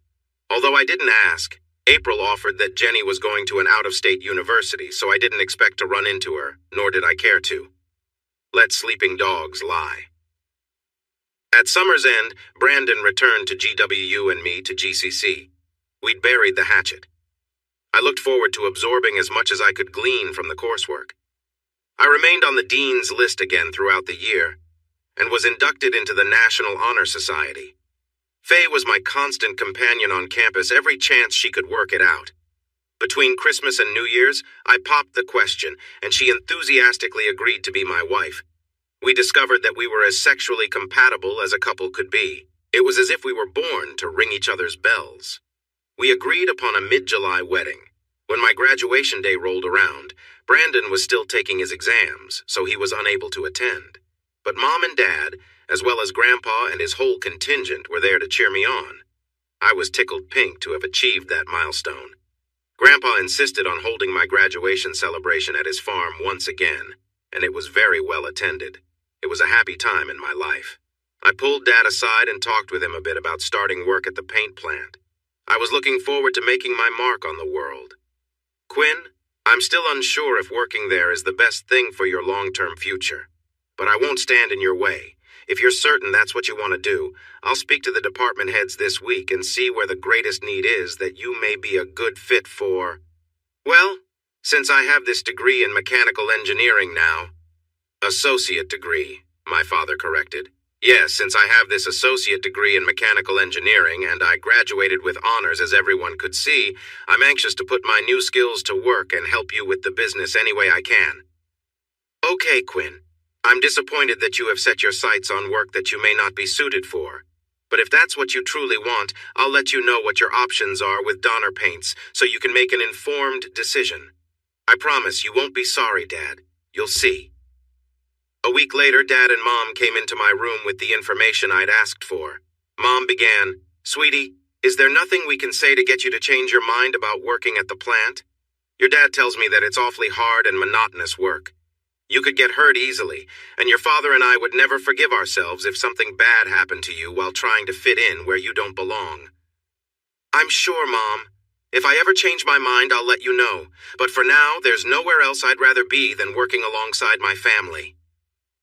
Although I didn't ask, April offered that Jenny was going to an out-of-state university, so I didn't expect to run into her, nor did I care to. Let sleeping dogs lie. At summer's end, Brandon returned to GWU and me to GCC. We'd buried the hatchet. I looked forward to absorbing as much as I could glean from the coursework. I remained on the dean's list again throughout the year, and was inducted into the National Honor Society. Faye was my constant companion on campus every chance she could work it out. Between Christmas and New Year's, I popped the question, and she enthusiastically agreed to be my wife. We discovered that we were as sexually compatible as a couple could be. It was as if we were born to ring each other's bells. We agreed upon a mid-July wedding. When my graduation day rolled around, Brandon was still taking his exams, so he was unable to attend. But Mom and Dad, as well as Grandpa and his whole contingent, were there to cheer me on. I was tickled pink to have achieved that milestone. Grandpa insisted on holding my graduation celebration at his farm once again, and it was very well attended. It was a happy time in my life. I pulled Dad aside and talked with him a bit about starting work at the paint plant. I was looking forward to making my mark on the world. Quinn, I'm still unsure if working there is the best thing for your long-term future, but I won't stand in your way. If you're certain that's what you want to do, I'll speak to the department heads this week and see where the greatest need is that you may be a good fit for. Well, since I have this degree in mechanical engineering now. Associate degree, my father corrected. Yes, since I have this associate degree in mechanical engineering and I graduated with honors as everyone could see, I'm anxious to put my new skills to work and help you with the business any way I can. Okay, Quinn. I'm disappointed that you have set your sights on work that you may not be suited for. But if that's what you truly want, I'll let you know what your options are with Donner Paints so you can make an informed decision. I promise you won't be sorry, Dad. You'll see. A week later, Dad and Mom came into my room with the information I'd asked for. Mom began, "Sweetie, is there nothing we can say to get you to change your mind about working at the plant? Your dad tells me that it's awfully hard and monotonous work. You could get hurt easily, and your father and I would never forgive ourselves if something bad happened to you while trying to fit in where you don't belong." "I'm sure, Mom. If I ever change my mind, I'll let you know. But for now, there's nowhere else I'd rather be than working alongside my family."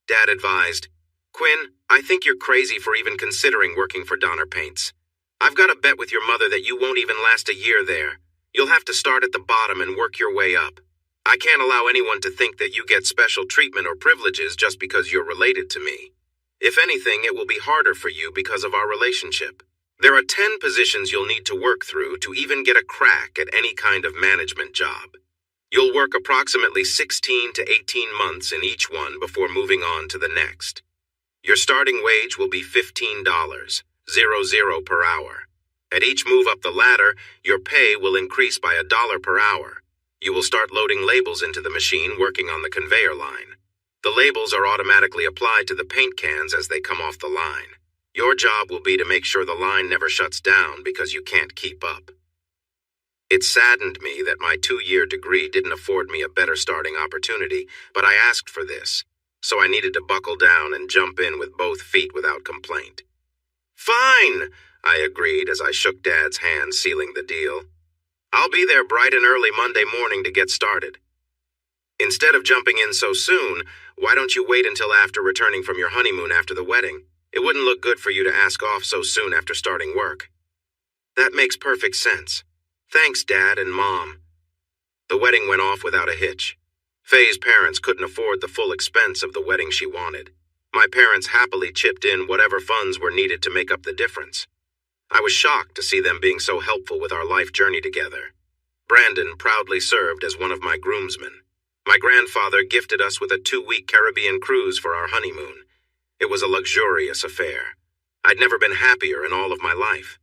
Dad advised, "Quinn, I think you're crazy for even considering working for Donner Paints. I've got a bet with your mother that you won't even last a year there. You'll have to start at the bottom and work your way up. I can't allow anyone to think that you get special treatment or privileges just because you're related to me. If anything, it will be harder for you because of our relationship. There are 10 positions you'll need to work through to even get a crack at any kind of management job. You'll work approximately 16 to 18 months in each one before moving on to the next. Your starting wage will be $15, 00 per hour. At each move up the ladder, your pay will increase by $1 per hour. You will start loading labels into the machine working on the conveyor line. The labels are automatically applied to the paint cans as they come off the line. Your job will be to make sure the line never shuts down because you can't keep up. It saddened me that my 2-year degree didn't afford me a better starting opportunity, but I asked for this, so I needed to buckle down and jump in with both feet without complaint. "Fine," I agreed as I shook Dad's hand, sealing the deal. "I'll be there bright and early Monday morning to get started." "Instead of jumping in so soon, why don't you wait until after returning from your honeymoon after the wedding? It wouldn't look good for you to ask off so soon after starting work." "That makes perfect sense. Thanks, Dad and Mom." The wedding went off without a hitch. Faye's parents couldn't afford the full expense of the wedding she wanted. My parents happily chipped in whatever funds were needed to make up the difference. I was shocked to see them being so helpful with our life journey together. Brandon proudly served as one of my groomsmen. My grandfather gifted us with a 2-week Caribbean cruise for our honeymoon. It was a luxurious affair. I'd never been happier in all of my life.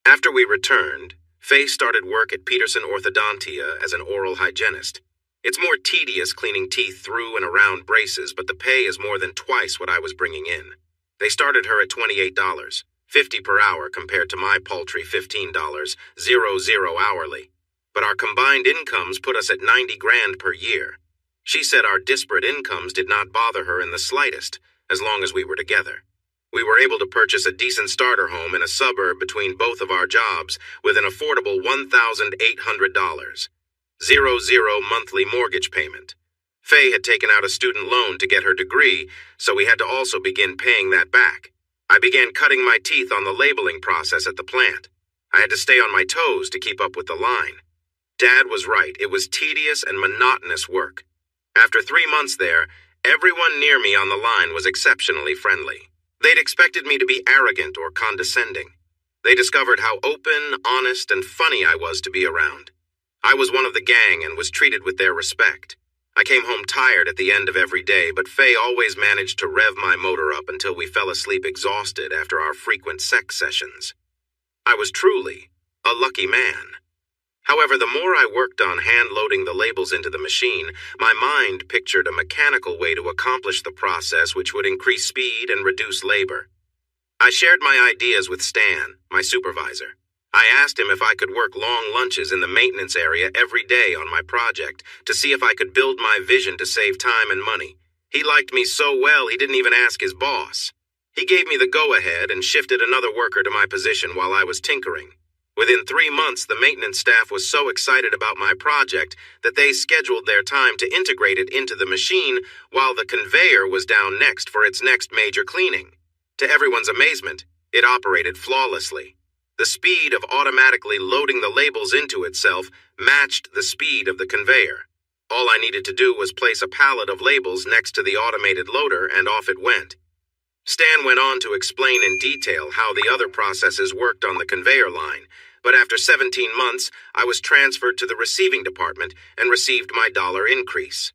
After we returned, Faye started work at Peterson Orthodontia as an oral hygienist. It's more tedious cleaning teeth through and around braces, but the pay is more than twice what I was bringing in. They started her at $28, $50 per hour compared to my paltry $15, 00 hourly. But our combined incomes put us at $90 grand per year. She said our disparate incomes did not bother her in the slightest, as long as we were together. We were able to purchase a decent starter home in a suburb between both of our jobs with an affordable $1,800, 00 monthly mortgage payment. Faye had taken out a student loan to get her degree, so we had to also begin paying that back. I began cutting my teeth on the labeling process at the plant. I had to stay on my toes to keep up with the line. Dad was right. It was tedious and monotonous work. After 3 months there, everyone near me on the line was exceptionally friendly. They'd expected me to be arrogant or condescending. They discovered how open, honest, and funny I was to be around. I was one of the gang and was treated with their respect. I came home tired at the end of every day, but Faye always managed to rev my motor up until we fell asleep exhausted after our frequent sex sessions. I was truly a lucky man. However, the more I worked on hand-loading the labels into the machine, my mind pictured a mechanical way to accomplish the process which would increase speed and reduce labor. I shared my ideas with Stan, my supervisor. I asked him if I could work long lunches in the maintenance area every day on my project to see if I could build my vision to save time and money. He liked me so well he didn't even ask his boss. He gave me the go-ahead and shifted another worker to my position while I was tinkering. Within 3 months, the maintenance staff was so excited about my project that they scheduled their time to integrate it into the machine while the conveyor was down next for its next major cleaning. To everyone's amazement, it operated flawlessly. The speed of automatically loading the labels into itself matched the speed of the conveyor. All I needed to do was place a pallet of labels next to the automated loader and off it went. Stan went on to explain in detail how the other processes worked on the conveyor line, but after 17 months, I was transferred to the receiving department and received my dollar increase.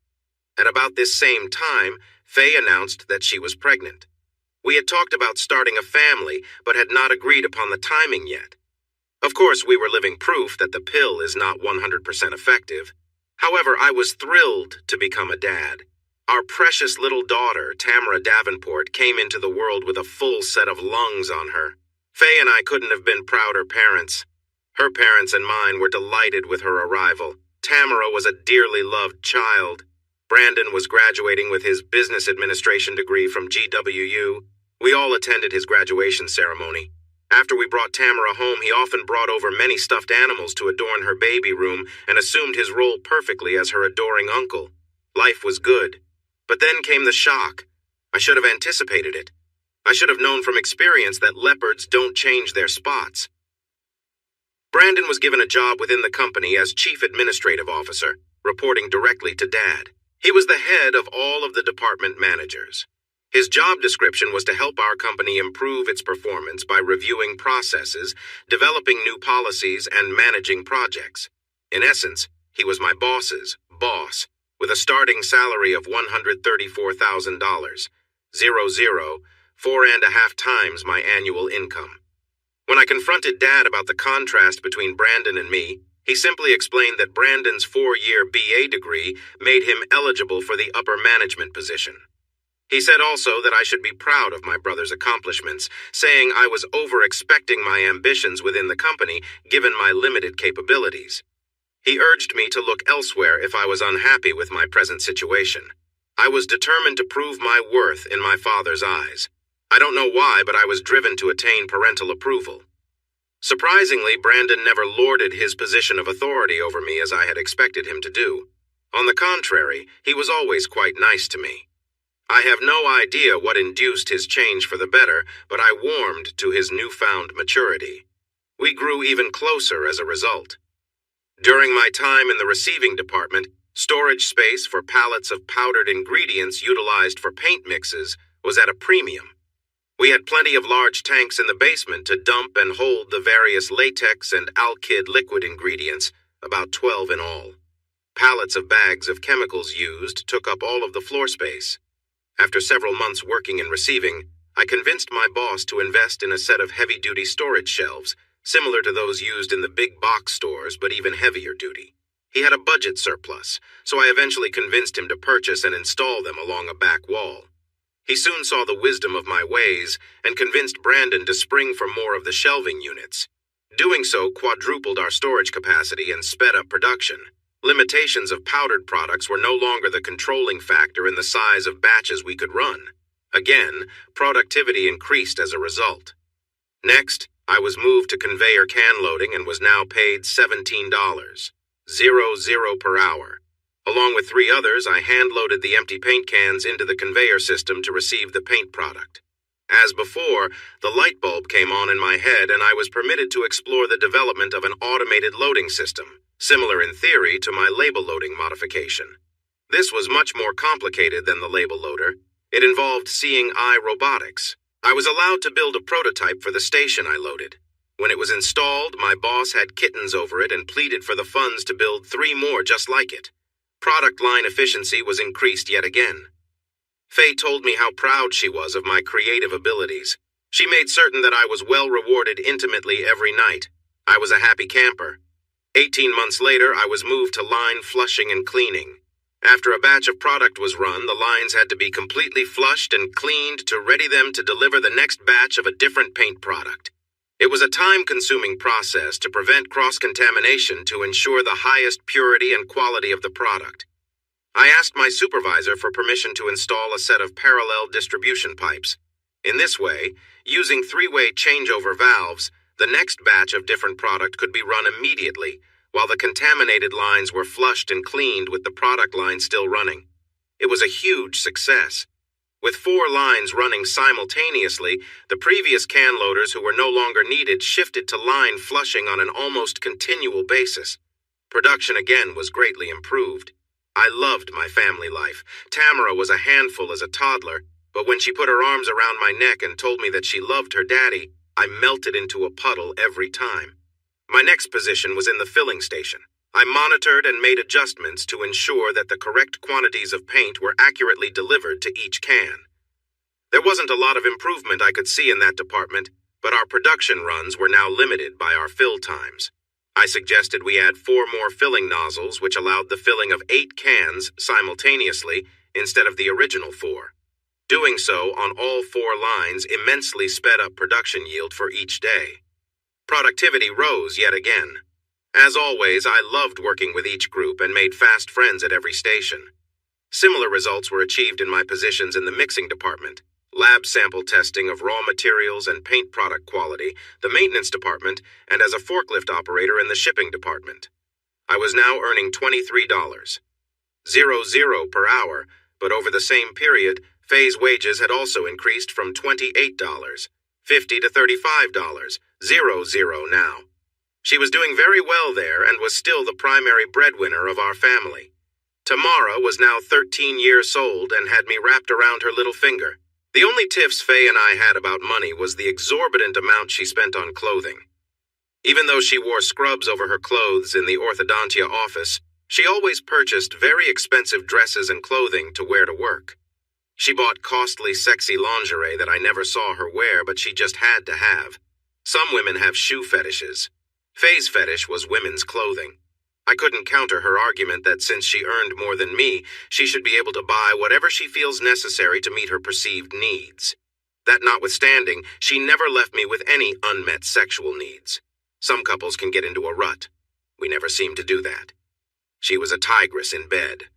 At about this same time, Faye announced that she was pregnant. We had talked about starting a family, but had not agreed upon the timing yet. Of course, we were living proof that the pill is not 100% effective. However, I was thrilled to become a dad. Our precious little daughter, Tamara Davenport, came into the world with a full set of lungs on her. Faye and I couldn't have been prouder parents. Her parents and mine were delighted with her arrival. Tamara was a dearly loved child. Brandon was graduating with his business administration degree from GWU. We all attended his graduation ceremony. After we brought Tamara home, he often brought over many stuffed animals to adorn her baby room and assumed his role perfectly as her adoring uncle. Life was good. But then came the shock. I should have anticipated it. I should have known from experience that leopards don't change their spots. Brandon was given a job within the company as Chief Administrative Officer, reporting directly to Dad. He was the head of all of the department managers. His job description was to help our company improve its performance by reviewing processes, developing new policies, and managing projects. In essence, he was my boss's boss, with a starting salary of $134,000, 4.5 times my annual income. When I confronted Dad about the contrast between Brandon and me, he simply explained that Brandon's 4-year BA degree made him eligible for the upper management position. He said also that I should be proud of my brother's accomplishments, saying I was over-expecting my ambitions within the company given my limited capabilities. He urged me to look elsewhere if I was unhappy with my present situation. I was determined to prove my worth in my father's eyes. I don't know why, but I was driven to attain parental approval. Surprisingly, Brandon never lorded his position of authority over me as I had expected him to do. On the contrary, he was always quite nice to me. I have no idea what induced his change for the better, but I warmed to his newfound maturity. We grew even closer as a result. During my time in the receiving department, storage space for pallets of powdered ingredients utilized for paint mixes was at a premium. We had plenty of large tanks in the basement to dump and hold the various latex and alkyd liquid ingredients, about 12 in all. Pallets of bags of chemicals used took up all of the floor space. After several months working in receiving, I convinced my boss to invest in a set of heavy-duty storage shelves, similar to those used in the big box stores but even heavier duty. He had a budget surplus, so I eventually convinced him to purchase and install them along a back wall. He soon saw the wisdom of my ways and convinced Brandon to spring for more of the shelving units. Doing so quadrupled our storage capacity and sped up production. Limitations of powdered products were no longer the controlling factor in the size of batches we could run. Again, productivity increased as a result. Next, I was moved to conveyor can loading and was now paid $17, 00 per hour. Along with 3 others, I hand-loaded the empty paint cans into the conveyor system to receive the paint product. As before, the light bulb came on in my head and I was permitted to explore the development of an automated loading system, similar in theory to my label loading modification. This was much more complicated than the label loader. It involved seeing eye robotics. I was allowed to build a prototype for the station I loaded. When it was installed, my boss had kittens over it and pleaded for the funds to build 3 more just like it. Product line efficiency was increased yet again. Faye told me how proud she was of my creative abilities. She made certain that I was well rewarded intimately every night. I was a happy camper. 18 months later, I was moved to line flushing and cleaning. After a batch of product was run, the lines had to be completely flushed and cleaned to ready them to deliver the next batch of a different paint product. It was a time-consuming process to prevent cross-contamination to ensure the highest purity and quality of the product. I asked my supervisor for permission to install a set of parallel distribution pipes. In this way, using 3-way changeover valves, the next batch of different product could be run immediately, while the contaminated lines were flushed and cleaned with the product line still running. It was a huge success. With 4 lines running simultaneously, the previous can loaders who were no longer needed shifted to line flushing on an almost continual basis. Production again was greatly improved. I loved my family life. Tamara was a handful as a toddler, but when she put her arms around my neck and told me that she loved her daddy, I melted into a puddle every time. My next position was in the filling station. I monitored and made adjustments to ensure that the correct quantities of paint were accurately delivered to each can. There wasn't a lot of improvement I could see in that department, but our production runs were now limited by our fill times. I suggested we add 4 more filling nozzles, which allowed the filling of 8 cans simultaneously instead of the original 4. Doing so on all 4 lines immensely sped up production yield for each day. Productivity rose yet again. As always, I loved working with each group and made fast friends at every station. Similar results were achieved in my positions in the mixing department, lab sample testing of raw materials and paint product quality, the maintenance department, and as a forklift operator in the shipping department. I was now earning $23.00 per hour, but over the same period, Faye's wages had also increased from $28.50 to $35.00 now. She was doing very well there and was still the primary breadwinner of our family. Tamara was now 13 years old and had me wrapped around her little finger. The only tiffs Faye and I had about money was the exorbitant amount she spent on clothing. Even though she wore scrubs over her clothes in the orthodontia office, she always purchased very expensive dresses and clothing to wear to work. She bought costly, sexy lingerie that I never saw her wear, but she just had to have. Some women have shoe fetishes. Faye's fetish was women's clothing. I couldn't counter her argument that since she earned more than me, she should be able to buy whatever she feels necessary to meet her perceived needs. That notwithstanding, she never left me with any unmet sexual needs. Some couples can get into a rut. We never seemed to do that. She was a tigress in bed.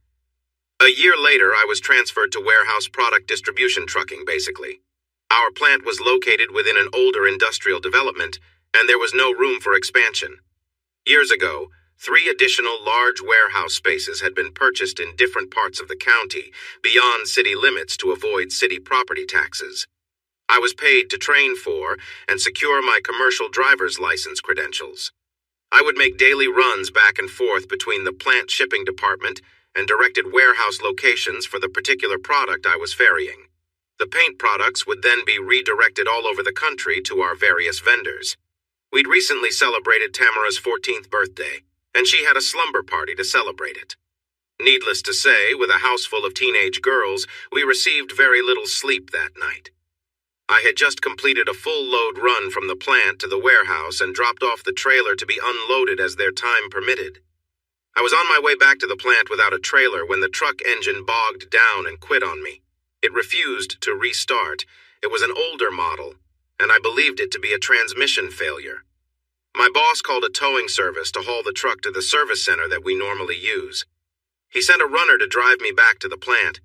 A year later, I was transferred to warehouse product distribution trucking, basically. Our plant was located within an older industrial development, and there was no room for expansion. Years ago, 3 additional large warehouse spaces had been purchased in different parts of the county, beyond city limits to avoid city property taxes. I was paid to train for and secure my commercial driver's license credentials. I would make daily runs back and forth between the plant shipping department and directed warehouse locations for the particular product I was ferrying. The paint products would then be redirected all over the country to our various vendors. We'd recently celebrated Tamara's 14th birthday, and she had a slumber party to celebrate it. Needless to say, with a house full of teenage girls, we received very little sleep that night. I had just completed a full load run from the plant to the warehouse and dropped off the trailer to be unloaded as their time permitted. I was on my way back to the plant without a trailer when the truck engine bogged down and quit on me. It refused to restart. It was an older model, and I believed it to be a transmission failure. My boss called a towing service to haul the truck to the service center that we normally use. He sent a runner to drive me back to the plant.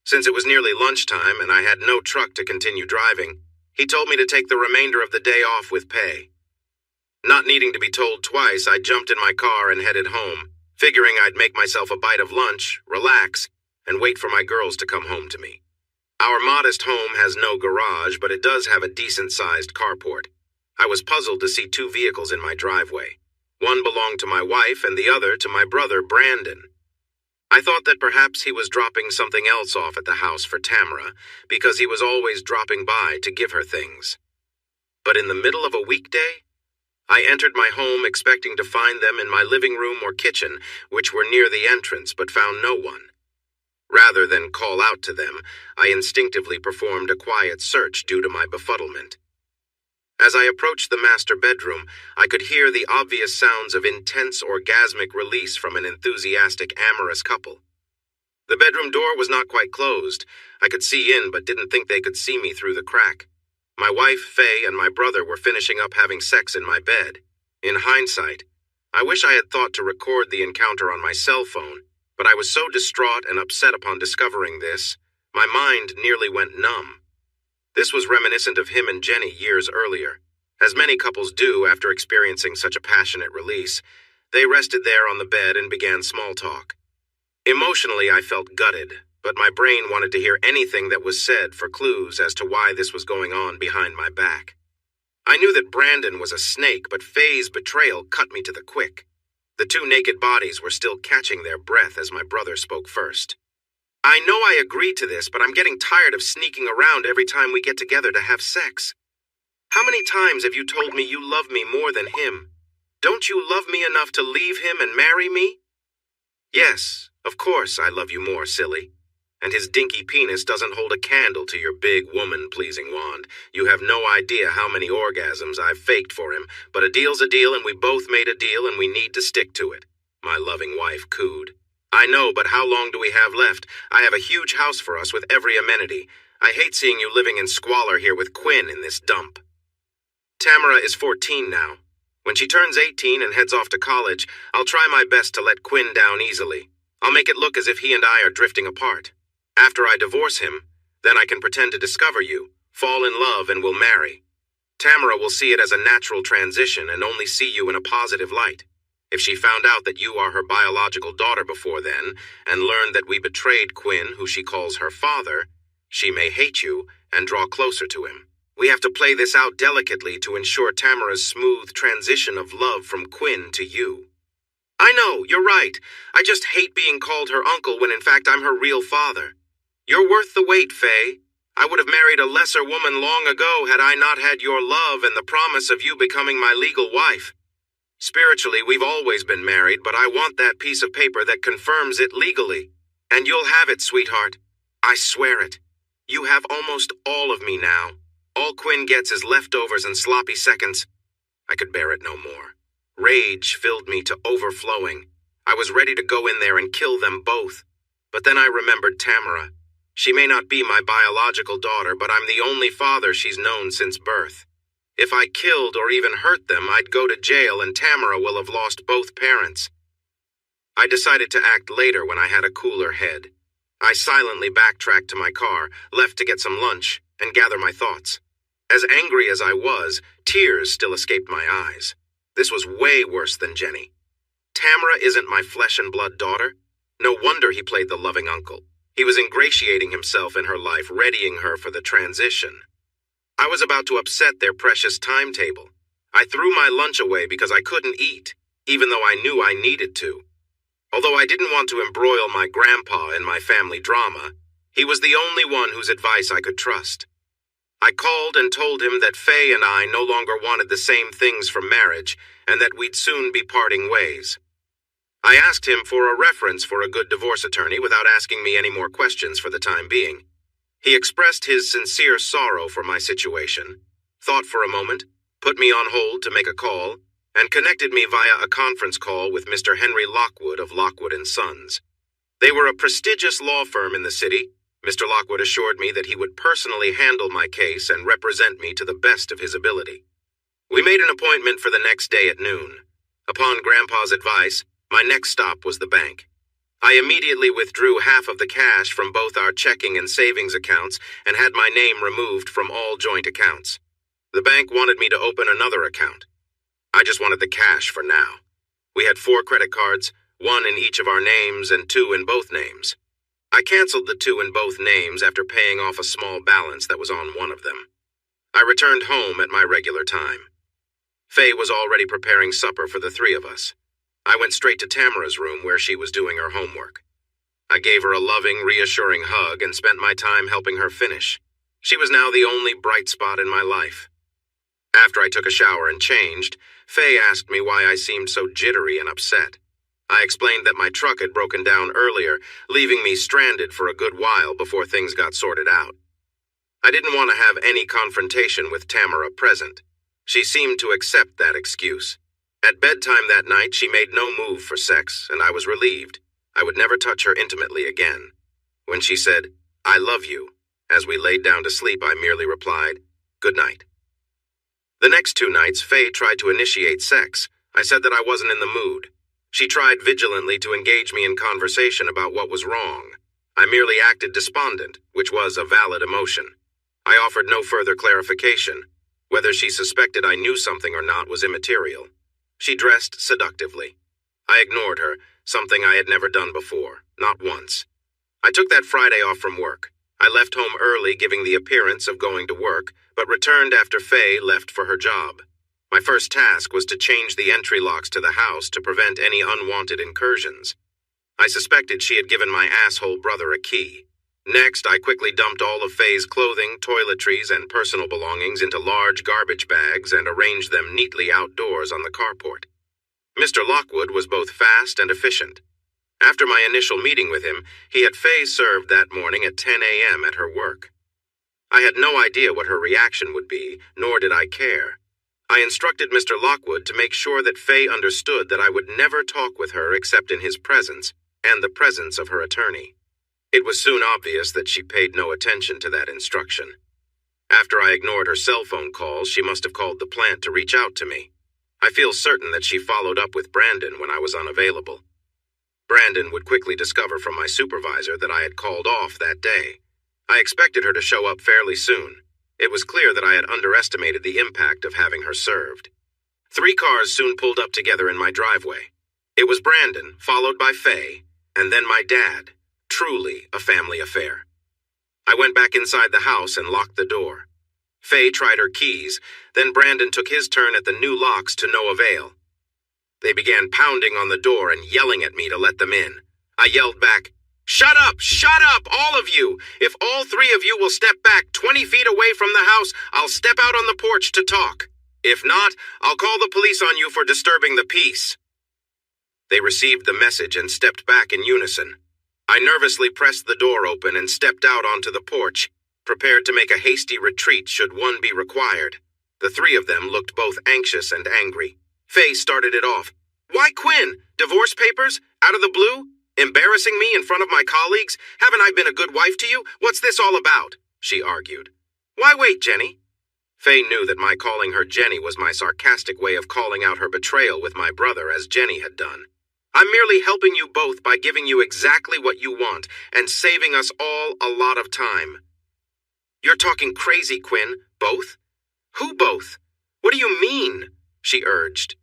Since it was nearly lunchtime and I had no truck to continue driving, he told me to take the remainder of the day off with pay. Not needing to be told twice, I jumped in my car and headed home, figuring I'd make myself a bite of lunch, relax, and wait for my girls to come home to me. Our modest home has no garage, but it does have a decent-sized carport. I was puzzled to see 2 vehicles in my driveway. One belonged to my wife and the other to my brother, Brandon. I thought that perhaps he was dropping something else off at the house for Tamara, because he was always dropping by to give her things. But in the middle of a weekday, I entered my home expecting to find them in my living room or kitchen, which were near the entrance, but found no one. Rather than call out to them, I instinctively performed a quiet search due to my befuddlement. As I approached the master bedroom, I could hear the obvious sounds of intense orgasmic release from an enthusiastic amorous couple. The bedroom door was not quite closed. I could see in, but didn't think they could see me through the crack. My wife, Faye, and my brother were finishing up having sex in my bed. In hindsight, I wish I had thought to record the encounter on my cell phone, but I was so distraught and upset upon discovering this, my mind nearly went numb. This was reminiscent of him and Jenny years earlier. As many couples do after experiencing such a passionate release, they rested there on the bed and began small talk. Emotionally, I felt gutted, but my brain wanted to hear anything that was said for clues as to why this was going on behind my back. I knew that Brandon was a snake, but Faye's betrayal cut me to the quick. The 2 naked bodies were still catching their breath as my brother spoke first. I know I agreed to this, but I'm getting tired of sneaking around every time we get together to have sex. How many times have you told me you love me more than him? Don't you love me enough to leave him and marry me? Yes, of course I love you more, silly. And his dinky penis doesn't hold a candle to your big woman-pleasing wand. You have no idea how many orgasms I've faked for him, but a deal's a deal and we both made a deal and we need to stick to it. My loving wife cooed. I know, but how long do we have left? I have a huge house for us with every amenity. I hate seeing you living in squalor here with Quinn in this dump. Tamara is 14 now. When she turns 18 and heads off to college, I'll try my best to let Quinn down easily. I'll make it look as if he and I are drifting apart. After I divorce him, then I can pretend to discover you, fall in love, and we'll marry. Tamara will see it as a natural transition and only see you in a positive light. If she found out that you are her biological daughter before then, and learned that we betrayed Quinn, who she calls her father, she may hate you and draw closer to him. We have to play this out delicately to ensure Tamara's smooth transition of love from Quinn to you. I know, you're right. I just hate being called her uncle when in fact I'm her real father. You're worth the wait, Faye. I would have married a lesser woman long ago had I not had your love and the promise of you becoming my legal wife. Spiritually, we've always been married, but I want that piece of paper that confirms it legally. And you'll have it, sweetheart. I swear it. You have almost all of me now. All Quinn gets is leftovers and sloppy seconds. I could bear it no more. Rage filled me to overflowing. I was ready to go in there and kill them both. But then I remembered Tamara. She may not be my biological daughter, but I'm the only father she's known since birth. If I killed or even hurt them, I'd go to jail and Tamara will have lost both parents. I decided to act later when I had a cooler head. I silently backtracked to my car, left to get some lunch, and gather my thoughts. As angry as I was, tears still escaped my eyes. This was way worse than Jenny. Tamara isn't my flesh and blood daughter. No wonder he played the loving uncle. He was ingratiating himself in her life, readying her for the transition. I was about to upset their precious timetable. I threw my lunch away because I couldn't eat, even though I knew I needed to. Although I didn't want to embroil my grandpa in my family drama, he was the only one whose advice I could trust. I called and told him that Faye and I no longer wanted the same things from marriage and that we'd soon be parting ways. I asked him for a reference for a good divorce attorney without asking me any more questions for the time being. He expressed his sincere sorrow for my situation, thought for a moment, put me on hold to make a call, and connected me via a conference call with Mr. Henry Lockwood of Lockwood & Sons. They were a prestigious law firm in the city. Mr. Lockwood assured me that he would personally handle my case and represent me to the best of his ability. We made an appointment for the next day at noon. Upon Grandpa's advice, my next stop was the bank. I immediately withdrew half of the cash from both our checking and savings accounts and had my name removed from all joint accounts. The bank wanted me to open another account. I just wanted the cash for now. We had 4 credit cards, 1 in each of our names and 2 in both names. I canceled the 2 in both names after paying off a small balance that was on one of them. I returned home at my regular time. Faye was already preparing supper for the 3 of us. I went straight to Tamara's room where she was doing her homework. I gave her a loving, reassuring hug and spent my time helping her finish. She was now the only bright spot in my life. After I took a shower and changed, Faye asked me why I seemed so jittery and upset. I explained that my truck had broken down earlier, leaving me stranded for a good while before things got sorted out. I didn't want to have any confrontation with Tamara present. She seemed to accept that excuse. At bedtime that night, she made no move for sex, and I was relieved. I would never touch her intimately again. When she said, "I love you," as we laid down to sleep, I merely replied, "Good night." The next 2 nights, Faye tried to initiate sex. I said that I wasn't in the mood. She tried vigilantly to engage me in conversation about what was wrong. I merely acted despondent, which was a valid emotion. I offered no further clarification. Whether she suspected I knew something or not was immaterial. She dressed seductively. I ignored her, something I had never done before, not once. I took that Friday off from work. I left home early, giving the appearance of going to work, but returned after Faye left for her job. My first task was to change the entry locks to the house to prevent any unwanted incursions. I suspected she had given my asshole brother a key. Next, I quickly dumped all of Faye's clothing, toiletries, and personal belongings into large garbage bags and arranged them neatly outdoors on the carport. Mr. Lockwood was both fast and efficient. After my initial meeting with him, he had Faye served that morning at 10 a.m. at her work. I had no idea what her reaction would be, nor did I care. I instructed Mr. Lockwood to make sure that Faye understood that I would never talk with her except in his presence, and the presence of her attorney. It was soon obvious that she paid no attention to that instruction. After I ignored her cell phone calls, she must have called the plant to reach out to me. I feel certain that she followed up with Brandon when I was unavailable. Brandon would quickly discover from my supervisor that I had called off that day. I expected her to show up fairly soon. It was clear that I had underestimated the impact of having her served. 3 cars soon pulled up together in my driveway. It was Brandon, followed by Faye, and then my dad. Truly a family affair. I went back inside the house and locked the door. Faye tried her keys, then Brandon took his turn at the new locks to no avail. They began pounding on the door and yelling at me to let them in. I yelled back, "Shut up, all of you! If all 3 of you will step back 20 feet away from the house, I'll step out on the porch to talk. If not, I'll call the police on you for disturbing the peace." They received the message and stepped back in unison. I nervously pressed the door open and stepped out onto the porch, prepared to make a hasty retreat should one be required. The 3 of them looked both anxious and angry. Faye started it off. "Why, Quinn? Divorce papers? Out of the blue? Embarrassing me in front of my colleagues? Haven't I been a good wife to you? What's this all about?" she argued. "Why wait, Jenny?" Faye knew that my calling her Jenny was my sarcastic way of calling out her betrayal with my brother as Jenny had done. "I'm merely helping you both by giving you exactly what you want and saving us all a lot of time." "You're talking crazy, Quinn. Both? Who both? What do you mean?" she urged.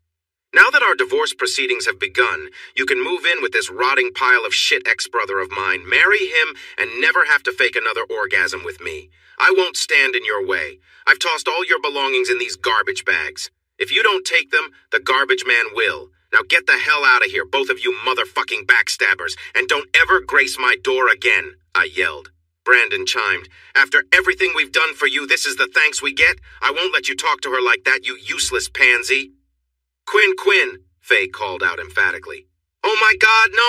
"Now that our divorce proceedings have begun, you can move in with this rotting pile of shit ex-brother of mine, marry him, and never have to fake another orgasm with me. I won't stand in your way. I've tossed all your belongings in these garbage bags. If you don't take them, the garbage man will. Now get the hell out of here, both of you motherfucking backstabbers, and don't ever grace my door again," I yelled. Brandon chimed, "After everything we've done for you, this is the thanks we get? I won't let you talk to her like that, you useless pansy." Quinn, Faye called out emphatically. "Oh my God, no.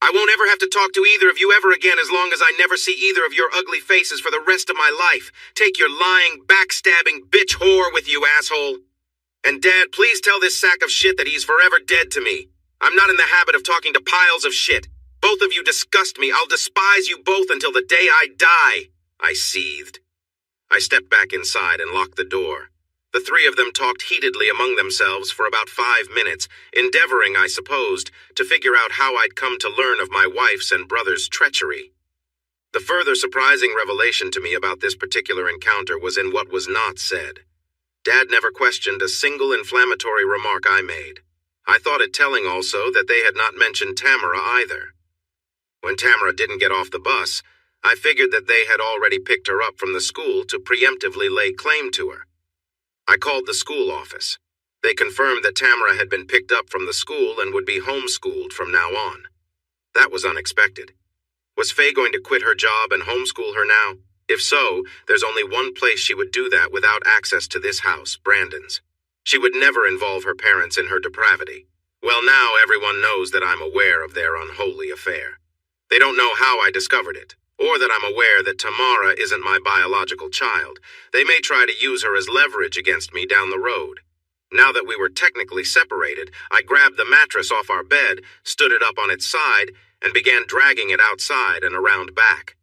I won't ever have to talk to either of you ever again as long as I never see either of your ugly faces for the rest of my life. Take your lying, backstabbing bitch whore with you, asshole. And Dad, please tell this sack of shit that he's forever dead to me. I'm not in the habit of talking to piles of shit. Both of you disgust me. I'll despise you both until the day I die," I seethed. I stepped back inside and locked the door. The 3 of them talked heatedly among themselves for about 5 minutes, endeavoring, I supposed, to figure out how I'd come to learn of my wife's and brother's treachery. The further surprising revelation to me about this particular encounter was in what was not said. Dad never questioned a single inflammatory remark I made. I thought it telling also that they had not mentioned Tamara either. When Tamara didn't get off the bus, I figured that they had already picked her up from the school to preemptively lay claim to her. I called the school office. They confirmed that Tamara had been picked up from the school and would be homeschooled from now on. That was unexpected. Was Faye going to quit her job and homeschool her now? If so, there's only one place she would do that without access to this house, Brandon's. She would never involve her parents in her depravity. Well, now everyone knows that I'm aware of their unholy affair. They don't know how I discovered it, or that I'm aware that Tamara isn't my biological child. They may try to use her as leverage against me down the road. Now that we were technically separated, I grabbed the mattress off our bed, stood it up on its side, and began dragging it outside and around back.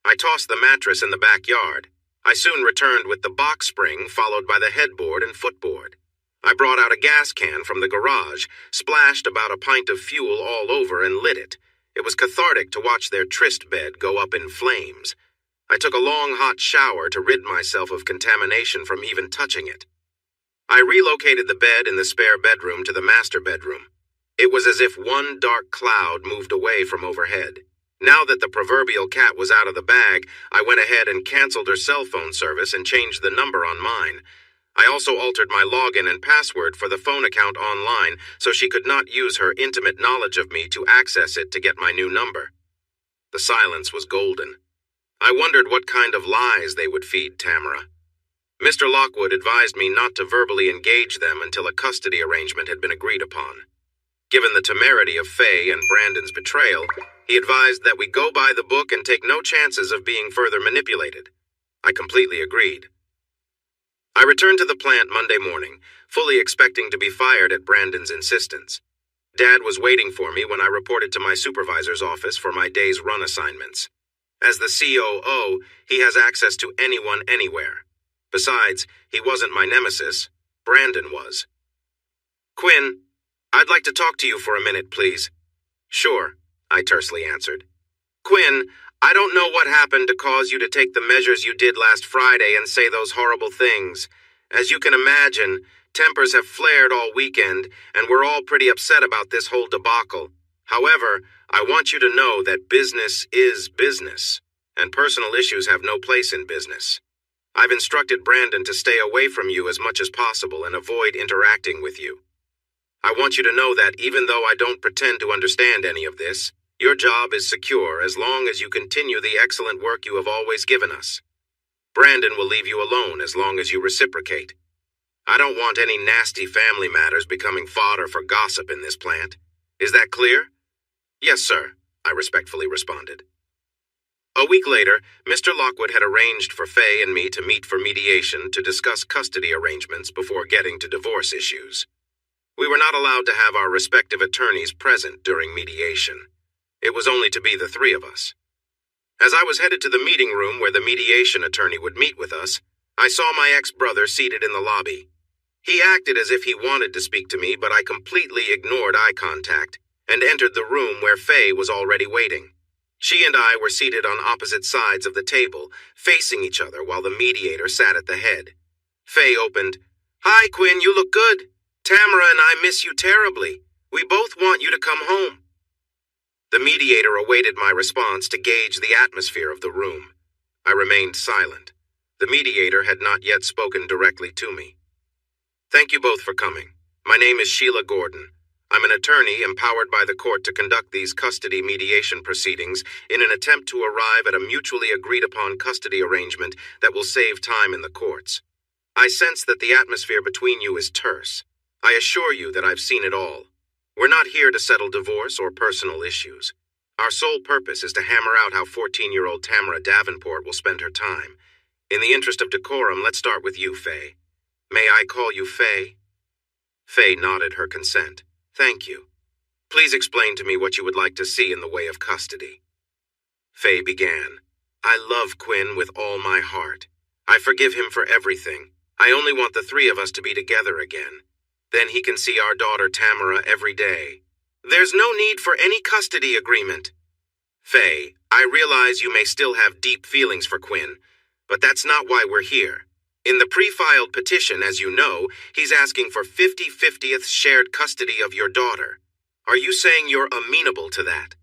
I tossed the mattress in the backyard. I soon returned with the box spring, followed by the headboard and footboard. I brought out a gas can from the garage, splashed about a pint of fuel all over, and lit it. It was cathartic to watch their tryst bed go up in flames. I took a long hot shower to rid myself of contamination from even touching it. I relocated the bed in the spare bedroom to the master bedroom. It was as if one dark cloud moved away from overhead. Now that the proverbial cat was out of the bag, I went ahead and canceled her cell phone service and changed the number on mine. I also altered my login and password for the phone account online so she could not use her intimate knowledge of me to access it to get my new number. The silence was golden. I wondered what kind of lies they would feed Tamara. Mr. Lockwood advised me not to verbally engage them until a custody arrangement had been agreed upon. Given the temerity of Faye and Brandon's betrayal, he advised that we go by the book and take no chances of being further manipulated. I completely agreed. I returned to the plant Monday morning, fully expecting to be fired at Brandon's insistence. Dad was waiting for me when I reported to my supervisor's office for my day's run assignments. As the COO, he has access to anyone anywhere. Besides, he wasn't my nemesis. Brandon was. "Quinn, I'd like to talk to you for a minute, please." "Sure," I tersely answered. "Quinn, I don't know what happened to cause you to take the measures you did last Friday and say those horrible things. As you can imagine, tempers have flared all weekend, and we're all pretty upset about this whole debacle. However, I want you to know that business is business, and personal issues have no place in business. I've instructed Brandon to stay away from you as much as possible and avoid interacting with you. I want you to know that even though I don't pretend to understand any of this, your job is secure as long as you continue the excellent work you have always given us. Brandon will leave you alone as long as you reciprocate. I don't want any nasty family matters becoming fodder for gossip in this plant. Is that clear?" "Yes, sir," I respectfully responded. A week later, Mr. Lockwood had arranged for Faye and me to meet for mediation to discuss custody arrangements before getting to divorce issues. We were not allowed to have our respective attorneys present during mediation. It was only to be the three of us. As I was headed to the meeting room where the mediation attorney would meet with us, I saw my ex-brother seated in the lobby. He acted as if he wanted to speak to me, but I completely ignored eye contact and entered the room where Faye was already waiting. She and I were seated on opposite sides of the table, facing each other while the mediator sat at the head. Faye opened, "Hi, Quinn, you look good. Tamara and I miss you terribly. We both want you to come home." The mediator awaited my response to gauge the atmosphere of the room. I remained silent. The mediator had not yet spoken directly to me. "Thank you both for coming. My name is Sheila Gordon. I'm an attorney empowered by the court to conduct these custody mediation proceedings in an attempt to arrive at a mutually agreed-upon custody arrangement that will save time in the courts. I sense that the atmosphere between you is terse. I assure you that I've seen it all. We're not here to settle divorce or personal issues. Our sole purpose is to hammer out how 14-year-old Tamara Davenport will spend her time. In the interest of decorum, let's start with you, Faye. May I call you Faye?" Faye nodded her consent. "Thank you. Please explain to me what you would like to see in the way of custody." Faye began. "I love Quinn with all my heart. I forgive him for everything. I only want the three of us to be together again. Then he can see our daughter Tamara every day. There's no need for any custody agreement." "Faye, I realize you may still have deep feelings for Quinn, but that's not why we're here. In the pre-filed petition, as you know, he's asking for 50/50th shared custody of your daughter. Are you saying you're amenable to that?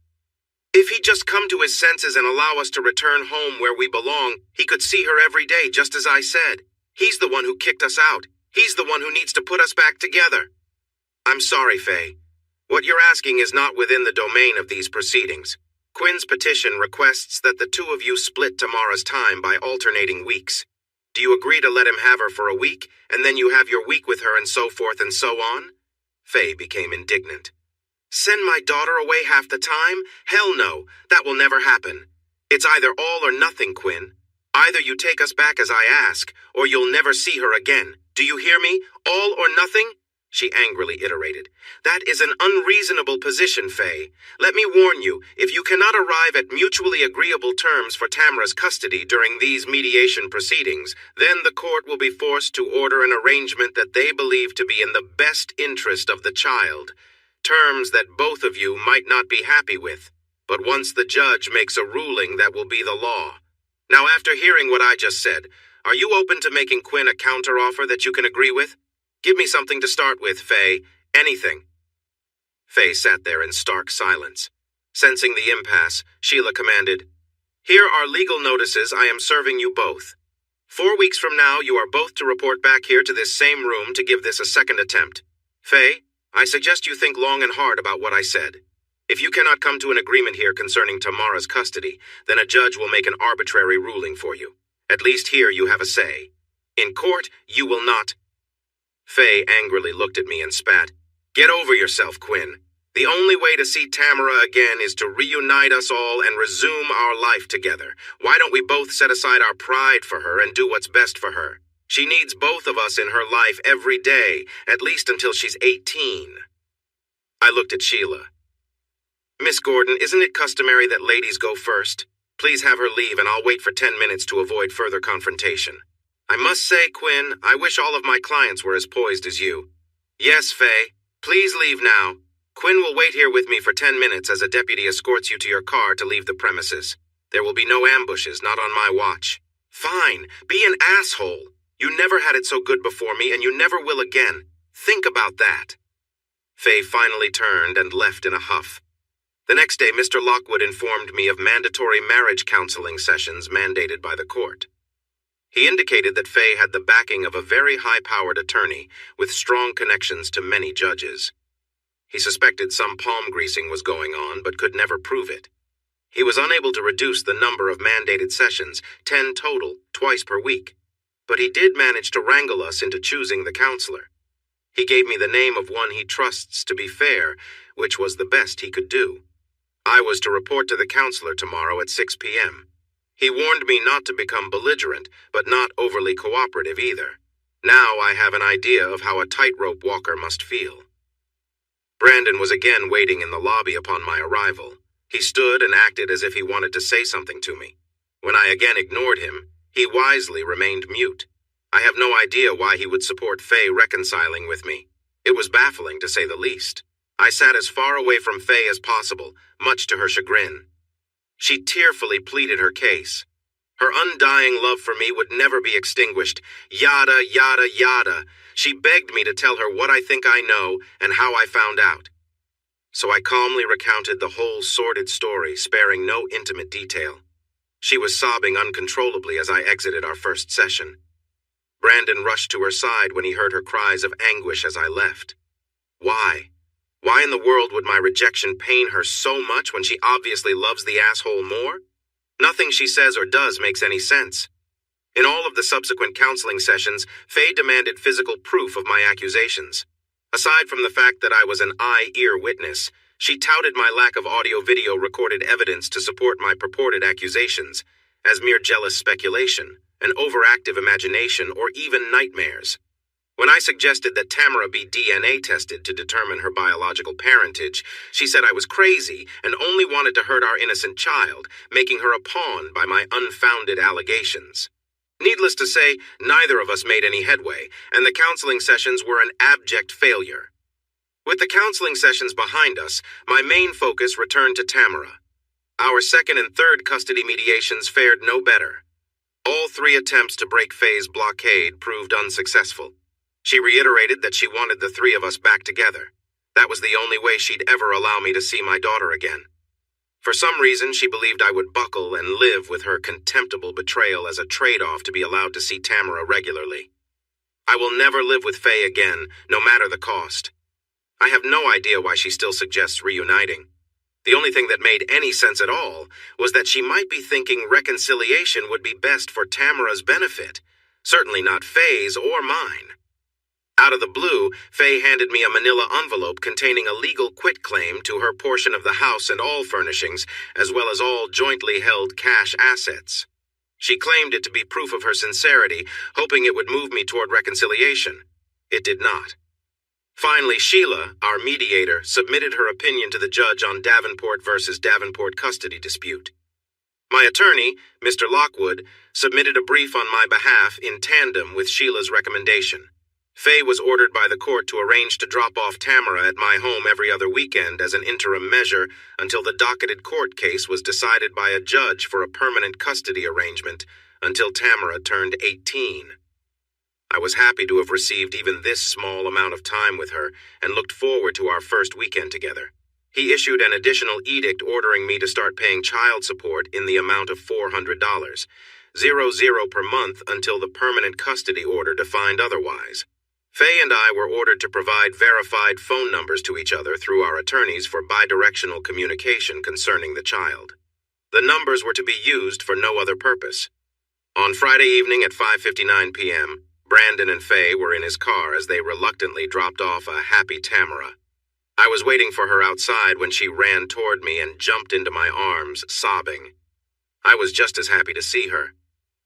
If he'd just come to his senses and allow us to return home where we belong, he could see her every day, just as I said. He's the one who kicked us out. He's the one who needs to put us back together." "I'm sorry, Faye. What you're asking is not within the domain of these proceedings. Quinn's petition requests that the two of you split Tamara's time by alternating weeks. Do you agree to let him have her for a week, and then you have your week with her and so forth and so on?" Faye became indignant. "Send my daughter away half the time? Hell no, that will never happen. It's either all or nothing, Quinn. Either you take us back as I ask, or you'll never see her again. Do you hear me? All or nothing?" She angrily iterated. "That is an unreasonable position, Faye. Let me warn you, if you cannot arrive at mutually agreeable terms for Tamara's custody during these mediation proceedings, then the court will be forced to order an arrangement that they believe to be in the best interest of the child. Terms that both of you might not be happy with. But once the judge makes a ruling, that will be the law. Now, after hearing what I just said, are you open to making Quinn a counteroffer that you can agree with? Give me something to start with, Faye. Anything." Faye sat there in stark silence. Sensing the impasse, Sheila commanded, "Here are legal notices I am serving you both. 4 weeks from now, you are both to report back here to this same room to give this a second attempt. Faye, I suggest you think long and hard about what I said. If you cannot come to an agreement here concerning Tamara's custody, then a judge will make an arbitrary ruling for you. At least here you have a say. In court, you will not." Faye angrily looked at me and spat. "Get over yourself, Quinn. The only way to see Tamara again is to reunite us all and resume our life together. Why don't we both set aside our pride for her and do what's best for her? She needs both of us in her life every day, at least until she's 18. I looked at Sheila. Miss Gordon, isn't it customary that ladies go first? Please have her leave and I'll wait for 10 minutes to avoid further confrontation. I must say, Quinn, I wish all of my clients were as poised as you. Yes, Faye. Please leave now. Quinn will wait here with me for 10 minutes as a deputy escorts you to your car to leave the premises. There will be no ambushes, not on my watch. Fine. Be an asshole. You never had it so good before me, and you never will again. Think about that. Faye finally turned and left in a huff. The next day, Mr. Lockwood informed me of mandatory marriage counseling sessions mandated by the court. He indicated that Faye had the backing of a very high-powered attorney with strong connections to many judges. He suspected some palm greasing was going on, but could never prove it. He was unable to reduce the number of mandated sessions, 10 total, twice per week. But he did manage to wrangle us into choosing the counselor. He gave me the name of one he trusts to be fair, which was the best he could do. I was to report to the counselor tomorrow at 6 p.m. He warned me not to become belligerent, but not overly cooperative either. Now I have an idea of how a tightrope walker must feel. Brandon was again waiting in the lobby upon my arrival. He stood and acted as if he wanted to say something to me. When I again ignored him, he wisely remained mute. I have no idea why he would support Faye reconciling with me. It was baffling, to say the least. I sat as far away from Faye as possible, much to her chagrin. She tearfully pleaded her case. Her undying love for me would never be extinguished. Yada, yada, yada. She begged me to tell her what I think I know and how I found out. So I calmly recounted the whole sordid story, sparing no intimate detail. She was sobbing uncontrollably as I exited our first session. Brandon rushed to her side when he heard her cries of anguish as I left. Why? Why in the world would my rejection pain her so much when she obviously loves the asshole more? Nothing she says or does makes any sense. In all of the subsequent counseling sessions, Faye demanded physical proof of my accusations. Aside from the fact that I was an eye-ear witness, she touted my lack of audio-video recorded evidence to support my purported accusations as mere jealous speculation, an overactive imagination, or even nightmares. When I suggested that Tamara be DNA tested to determine her biological parentage, she said I was crazy and only wanted to hurt our innocent child, making her a pawn by my unfounded allegations. Needless to say, neither of us made any headway, and the counseling sessions were an abject failure. With the counseling sessions behind us, my main focus returned to Tamara. Our second and third custody mediations fared no better. All 3 attempts to break Faye's blockade proved unsuccessful. She reiterated that she wanted the 3 of us back together. That was the only way she'd ever allow me to see my daughter again. For some reason, she believed I would buckle and live with her contemptible betrayal as a trade-off to be allowed to see Tamara regularly. I will never live with Faye again, no matter the cost. I have no idea why she still suggests reuniting. The only thing that made any sense at all was that she might be thinking reconciliation would be best for Tamara's benefit, certainly not Faye's or mine. Out of the blue, Faye handed me a manila envelope containing a legal quitclaim to her portion of the house and all furnishings, as well as all jointly held cash assets. She claimed it to be proof of her sincerity, hoping it would move me toward reconciliation. It did not. Finally, Sheila, our mediator, submitted her opinion to the judge on Davenport versus Davenport custody dispute. My attorney, Mr. Lockwood, submitted a brief on my behalf in tandem with Sheila's recommendation. Faye was ordered by the court to arrange to drop off Tamara at my home every other weekend as an interim measure until the docketed court case was decided by a judge for a permanent custody arrangement until Tamara turned 18. I was happy to have received even this small amount of time with her and looked forward to our first weekend together. He issued an additional edict ordering me to start paying child support in the amount of $400, $0 per month until the permanent custody order defined otherwise. Faye and I were ordered to provide verified phone numbers to each other through our attorneys for bidirectional communication concerning the child. The numbers were to be used for no other purpose. On Friday evening at 5:59 p.m., Brandon and Faye were in his car as they reluctantly dropped off a happy Tamara. I was waiting for her outside when she ran toward me and jumped into my arms, sobbing. I was just as happy to see her.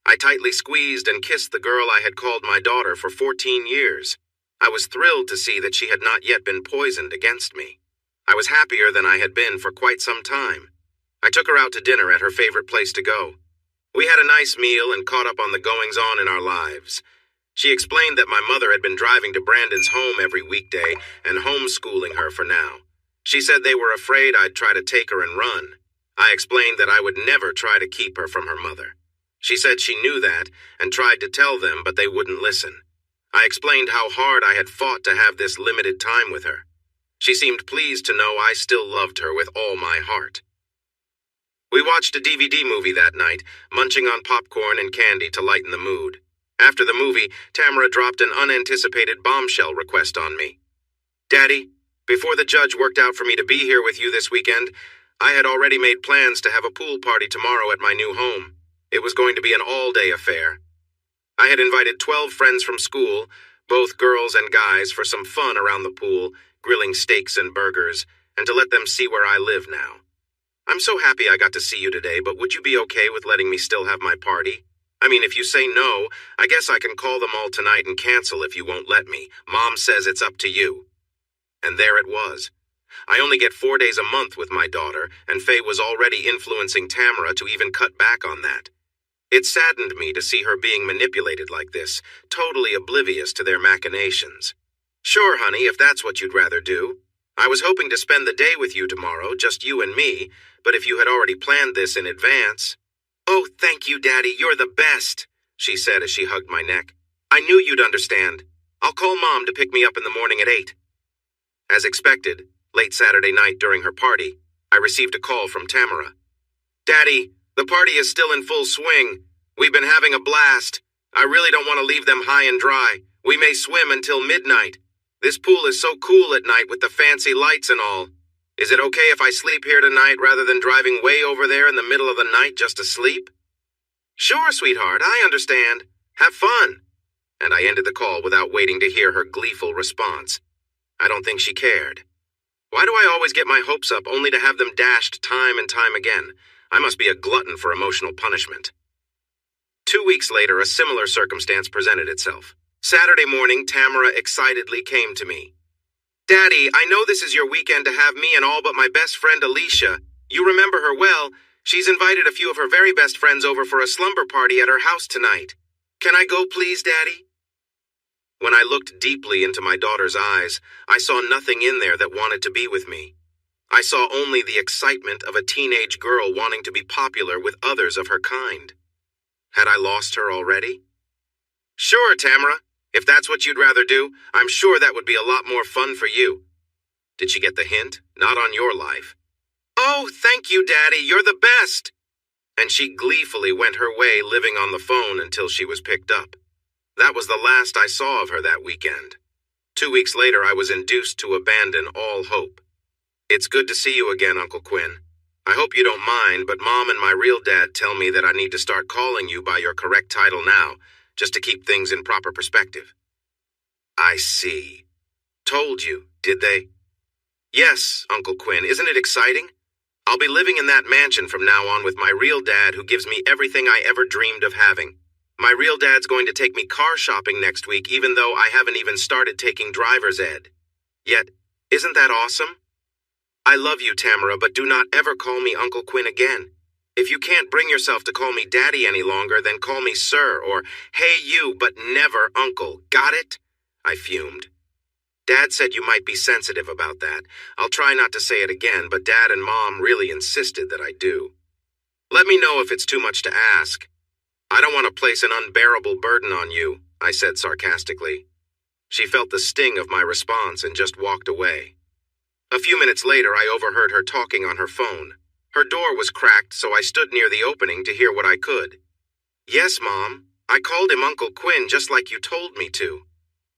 I tightly squeezed and kissed the girl I had called my daughter for 14 years. I was thrilled to see that she had not yet been poisoned against me. I was happier than I had been for quite some time. I took her out to dinner at her favorite place to go. We had a nice meal and caught up on the goings-on in our lives. She explained that my mother had been driving to Brandon's home every weekday and homeschooling her for now. She said they were afraid I'd try to take her and run. I explained that I would never try to keep her from her mother. She said she knew that and tried to tell them, but they wouldn't listen. I explained how hard I had fought to have this limited time with her. She seemed pleased to know I still loved her with all my heart. We watched a DVD movie that night, munching on popcorn and candy to lighten the mood. After the movie, Tamara dropped an unanticipated bombshell request on me. "Daddy, before the judge worked out for me to be here with you this weekend, I had already made plans to have a pool party tomorrow at my new home. It was going to be an all-day affair. I had invited 12 friends from school, both girls and guys, for some fun around the pool, grilling steaks and burgers, and to let them see where I live now. I'm so happy I got to see you today, but would you be okay with letting me still have my party? I mean, if you say no, I guess I can call them all tonight and cancel if you won't let me. Mom says it's up to you." And there it was. I only get 4 days a month with my daughter, and Faye was already influencing Tamara to even cut back on that. It saddened me to see her being manipulated like this, totally oblivious to their machinations. "Sure, honey, if that's what you'd rather do. I was hoping to spend the day with you tomorrow, just you and me, but if you had already planned this in advance—" "Oh, thank you, Daddy, you're the best," she said as she hugged my neck. "I knew you'd understand. I'll call Mom to pick me up in the morning at 8. As expected, late Saturday night during her party, I received a call from Tamara. "Daddy, the party is still in full swing. We've been having a blast. I really don't want to leave them high and dry. We may swim until midnight. This pool is so cool at night with the fancy lights and all. Is it okay if I sleep here tonight rather than driving way over there in the middle of the night just to sleep?" "Sure, sweetheart, I understand. Have fun." And I ended the call without waiting to hear her gleeful response. I don't think she cared. Why do I always get my hopes up only to have them dashed time and time again? I must be a glutton for emotional punishment. 2 weeks later, a similar circumstance presented itself. Saturday morning, Tamara excitedly came to me. "Daddy, I know this is your weekend to have me and all but my best friend Alicia. You remember her well. She's invited a few of her very best friends over for a slumber party at her house tonight. Can I go, please, Daddy?" When I looked deeply into my daughter's eyes, I saw nothing in there that wanted to be with me. I saw only the excitement of a teenage girl wanting to be popular with others of her kind. Had I lost her already? "Sure, Tamara. If that's what you'd rather do, I'm sure that would be a lot more fun for you." Did she get the hint? Not on your life. "Oh, thank you, Daddy. You're the best." And she gleefully went her way, living on the phone until she was picked up. That was the last I saw of her that weekend. 2 weeks later, I was induced to abandon all hope. "It's good to see you again, Uncle Quinn. I hope you don't mind, but Mom and my real dad tell me that I need to start calling you by your correct title now, just to keep things in proper perspective." "I see. Told you, did they?" "Yes, Uncle Quinn. Isn't it exciting? I'll be living in that mansion from now on with my real dad who gives me everything I ever dreamed of having. My real dad's going to take me car shopping next week, even though I haven't even started taking driver's ed. Yet, isn't that awesome? I love you, Tamara, but do not ever call me Uncle Quinn again. If you can't bring yourself to call me Daddy any longer, then call me Sir or Hey You, but never Uncle. Got it?" I fumed. "Dad said you might be sensitive about that. I'll try not to say it again, but Dad and Mom really insisted that I do. Let me know if it's too much to ask. I don't want to place an unbearable burden on you," I said sarcastically. She felt the sting of my response and just walked away. A few minutes later, I overheard her talking on her phone. Her door was cracked, so I stood near the opening to hear what I could. "Yes, Mom. I called him Uncle Quinn just like you told me to.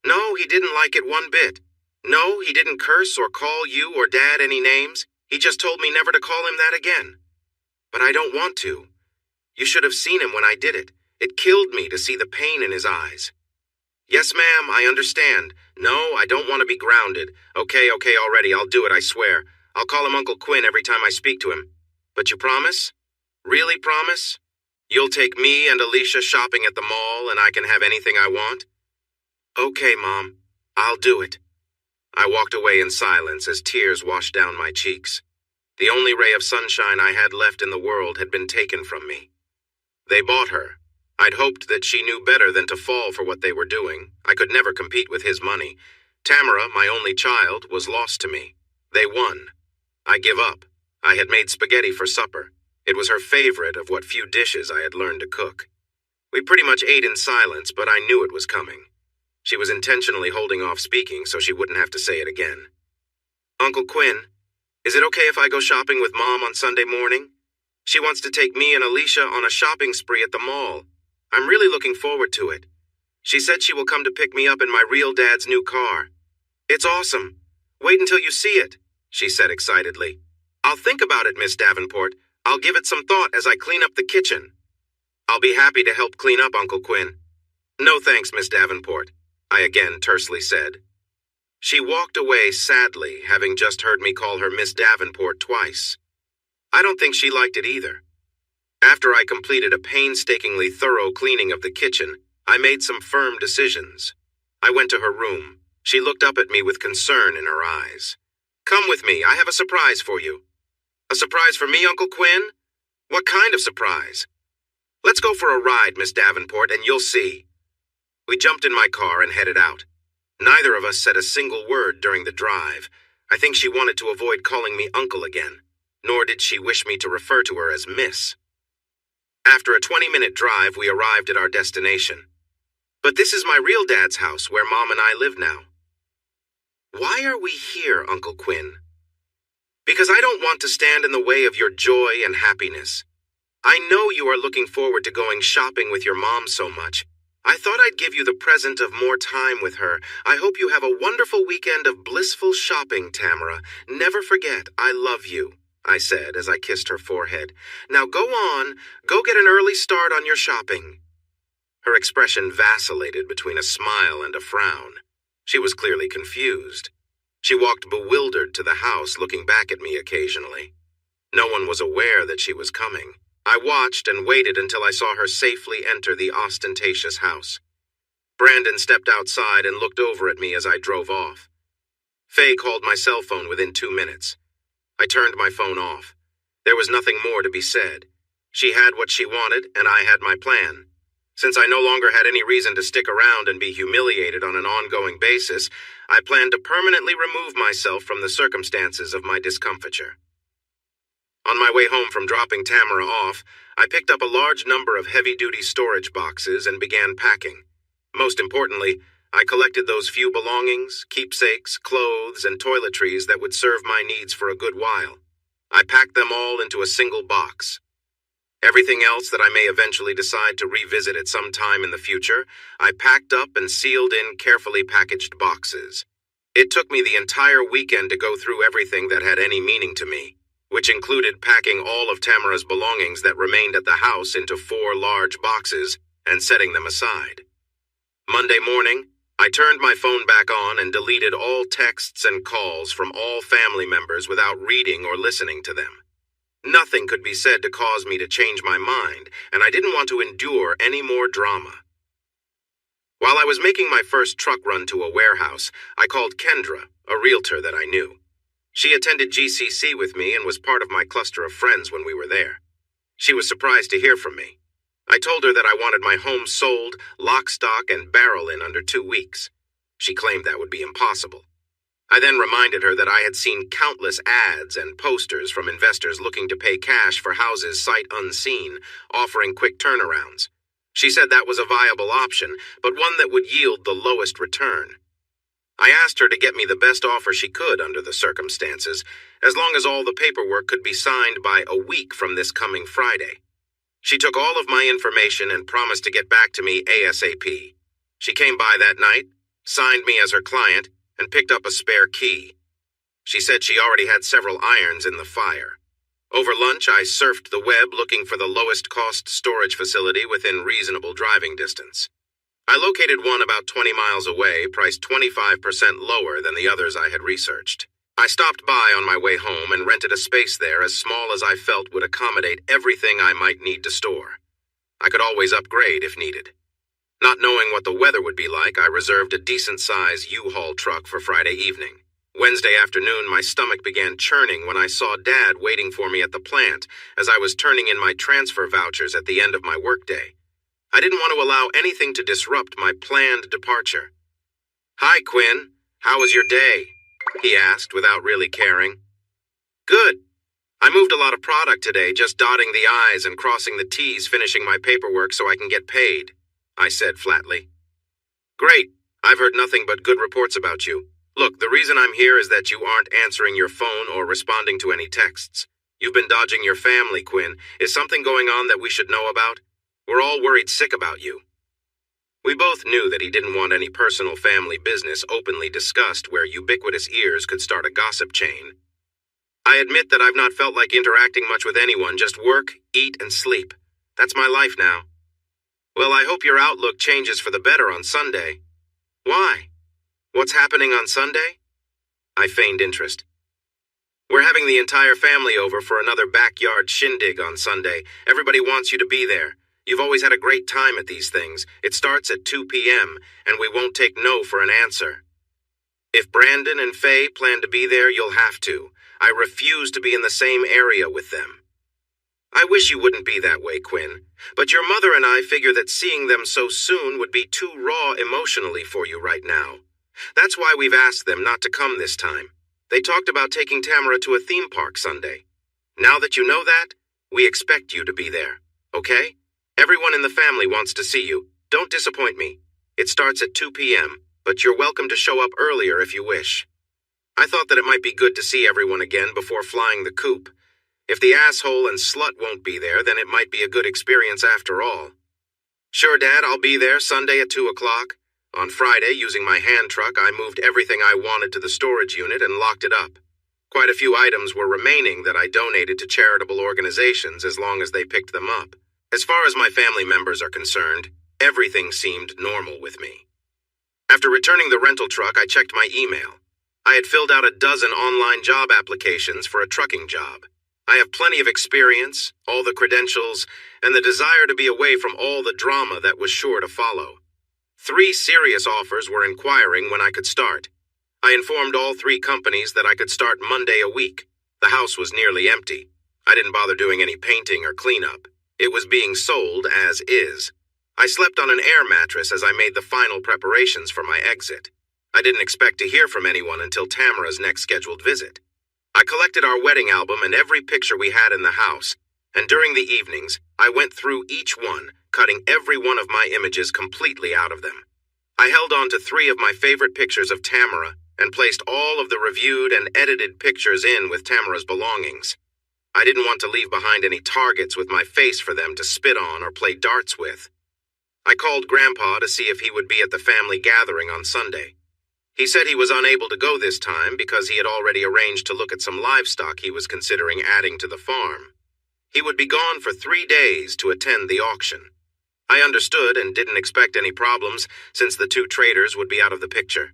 No, he didn't like it one bit. No, he didn't curse or call you or Dad any names. He just told me never to call him that again. But I don't want to. You should have seen him when I did it. It killed me to see the pain in his eyes. Yes, ma'am, I understand. No, I don't want to be grounded. Okay, already, I'll do it, I swear. I'll call him Uncle Quinn every time I speak to him. But you promise? Really promise? You'll take me and Alicia shopping at the mall and I can have anything I want? Okay, Mom. I'll do it. I walked away in silence as tears washed down my cheeks. The only ray of sunshine I had left in the world had been taken from me. They bought her. I'd hoped that she knew better than to fall for what they were doing. I could never compete with his money. Tamara, my only child, was lost to me. They won. I give up. I had made spaghetti for supper. It was her favorite of what few dishes I had learned to cook. We pretty much ate in silence, but I knew it was coming. She was intentionally holding off speaking so she wouldn't have to say it again. Uncle Quinn, is it okay if I go shopping with Mom on Sunday morning? She wants to take me and Alicia on a shopping spree at the mall. I'm really looking forward to it. She said she will come to pick me up in my real dad's new car. It's awesome. Wait until you see it, she said excitedly. I'll think about it, Miss Davenport. I'll give it some thought as I clean up the kitchen. I'll be happy to help clean up, Uncle Quinn. No thanks, Miss Davenport, I again tersely said. She walked away sadly, having just heard me call her Miss Davenport twice. I don't think she liked it either. After I completed a painstakingly thorough cleaning of the kitchen, I made some firm decisions. I went to her room. She looked up at me with concern in her eyes. Come with me, I have a surprise for you. A surprise for me, Uncle Quinn? What kind of surprise? Let's go for a ride, Miss Davenport, and you'll see. We jumped in my car and headed out. Neither of us said a single word during the drive. I think she wanted to avoid calling me Uncle again, nor did she wish me to refer to her as Miss. After a 20-minute drive, we arrived at our destination. But this is my real dad's house, where Mom and I live now. Why are we here, Uncle Quinn? Because I don't want to stand in the way of your joy and happiness. I know you are looking forward to going shopping with your mom so much. I thought I'd give you the present of more time with her. I hope you have a wonderful weekend of blissful shopping, Tamara. Never forget, I love you, I said as I kissed her forehead. Now go on, go get an early start on your shopping. Her expression vacillated between a smile and a frown. She was clearly confused. She walked bewildered to the house, looking back at me occasionally. No one was aware that she was coming. I watched and waited until I saw her safely enter the ostentatious house. Brandon stepped outside and looked over at me as I drove off. Faye called my cell phone within 2 minutes. I turned my phone off. There was nothing more to be said. She had what she wanted, and I had my plan. Since I no longer had any reason to stick around and be humiliated on an ongoing basis, I planned to permanently remove myself from the circumstances of my discomfiture. On my way home from dropping Tamara off, I picked up a large number of heavy-duty storage boxes and began packing. Most importantly, I collected those few belongings, keepsakes, clothes, and toiletries that would serve my needs for a good while. I packed them all into a single box. Everything else that I may eventually decide to revisit at some time in the future, I packed up and sealed in carefully packaged boxes. It took me the entire weekend to go through everything that had any meaning to me, which included packing all of Tamara's belongings that remained at the house into 4 large boxes and setting them aside. Monday morning, I turned my phone back on and deleted all texts and calls from all family members without reading or listening to them. Nothing could be said to cause me to change my mind, and I didn't want to endure any more drama. While I was making my first truck run to a warehouse, I called Kendra, a realtor that I knew. She attended GCC with me and was part of my cluster of friends when we were there. She was surprised to hear from me. I told her that I wanted my home sold, lock, stock, and barrel in under 2 weeks. She claimed that would be impossible. I then reminded her that I had seen countless ads and posters from investors looking to pay cash for houses sight unseen, offering quick turnarounds. She said that was a viable option, but one that would yield the lowest return. I asked her to get me the best offer she could under the circumstances, as long as all the paperwork could be signed by a week from this coming Friday. She took all of my information and promised to get back to me ASAP. She came by that night, signed me as her client, and picked up a spare key. She said she already had several irons in the fire. Over lunch, I surfed the web looking for the lowest-cost storage facility within reasonable driving distance. I located one about 20 miles away, priced 25% lower than the others I had researched. I stopped by on my way home and rented a space there as small as I felt would accommodate everything I might need to store. I could always upgrade if needed. Not knowing what the weather would be like, I reserved a decent-sized U-Haul truck for Friday evening. Wednesday afternoon, my stomach began churning when I saw Dad waiting for me at the plant as I was turning in my transfer vouchers at the end of my workday. I didn't want to allow anything to disrupt my planned departure. "Hi, Quinn. How was your day?" he asked without really caring. "Good. I moved a lot of product today, just dotting the I's and crossing the T's, finishing my paperwork so I can get paid," I said flatly. "Great. I've heard nothing but good reports about you. Look, the reason I'm here is that you aren't answering your phone or responding to any texts. You've been dodging your family, Quinn. Is something going on that we should know about? We're all worried sick about you." We both knew that he didn't want any personal family business openly discussed where ubiquitous ears could start a gossip chain. I admit that I've not felt like interacting much with anyone, just work, eat, and sleep. That's my life now. "Well, I hope your outlook changes for the better on Sunday." "Why? What's happening on Sunday?" I feigned interest. "We're having the entire family over for another backyard shindig on Sunday. Everybody wants you to be there. You've always had a great time at these things. It starts at 2 p.m., and we won't take no for an answer. If Brandon and Faye plan to be there, you'll have to. I refuse to be in the same area with them." "I wish you wouldn't be that way, Quinn. But your mother and I figure that seeing them so soon would be too raw emotionally for you right now. That's why we've asked them not to come this time. They talked about taking Tamara to a theme park Sunday. Now that you know that, we expect you to be there, okay? Everyone in the family wants to see you. Don't disappoint me. It starts at 2 p.m., but you're welcome to show up earlier if you wish." I thought that it might be good to see everyone again before flying the coop. If the asshole and slut won't be there, then it might be a good experience after all. "Sure, Dad, I'll be there Sunday at 2 o'clock. On Friday, using my hand truck, I moved everything I wanted to the storage unit and locked it up. Quite a few items were remaining that I donated to charitable organizations as long as they picked them up. As far as my family members are concerned, everything seemed normal with me. After returning the rental truck, I checked my email. I had filled out a dozen online job applications for a trucking job. I have plenty of experience, all the credentials, and the desire to be away from all the drama that was sure to follow. 3 serious offers were inquiring when I could start. I informed all 3 companies that I could start Monday a week. The house was nearly empty. I didn't bother doing any painting or cleanup. It was being sold as is. I slept on an air mattress as I made the final preparations for my exit. I didn't expect to hear from anyone until Tamara's next scheduled visit. I collected our wedding album and every picture we had in the house, and during the evenings, I went through each one, cutting every one of my images completely out of them. I held on to 3 of my favorite pictures of Tamara and placed all of the reviewed and edited pictures in with Tamara's belongings. I didn't want to leave behind any targets with my face for them to spit on or play darts with. I called Grandpa to see if he would be at the family gathering on Sunday. He said he was unable to go this time because he had already arranged to look at some livestock he was considering adding to the farm. He would be gone for 3 days to attend the auction. I understood and didn't expect any problems since the 2 traders would be out of the picture.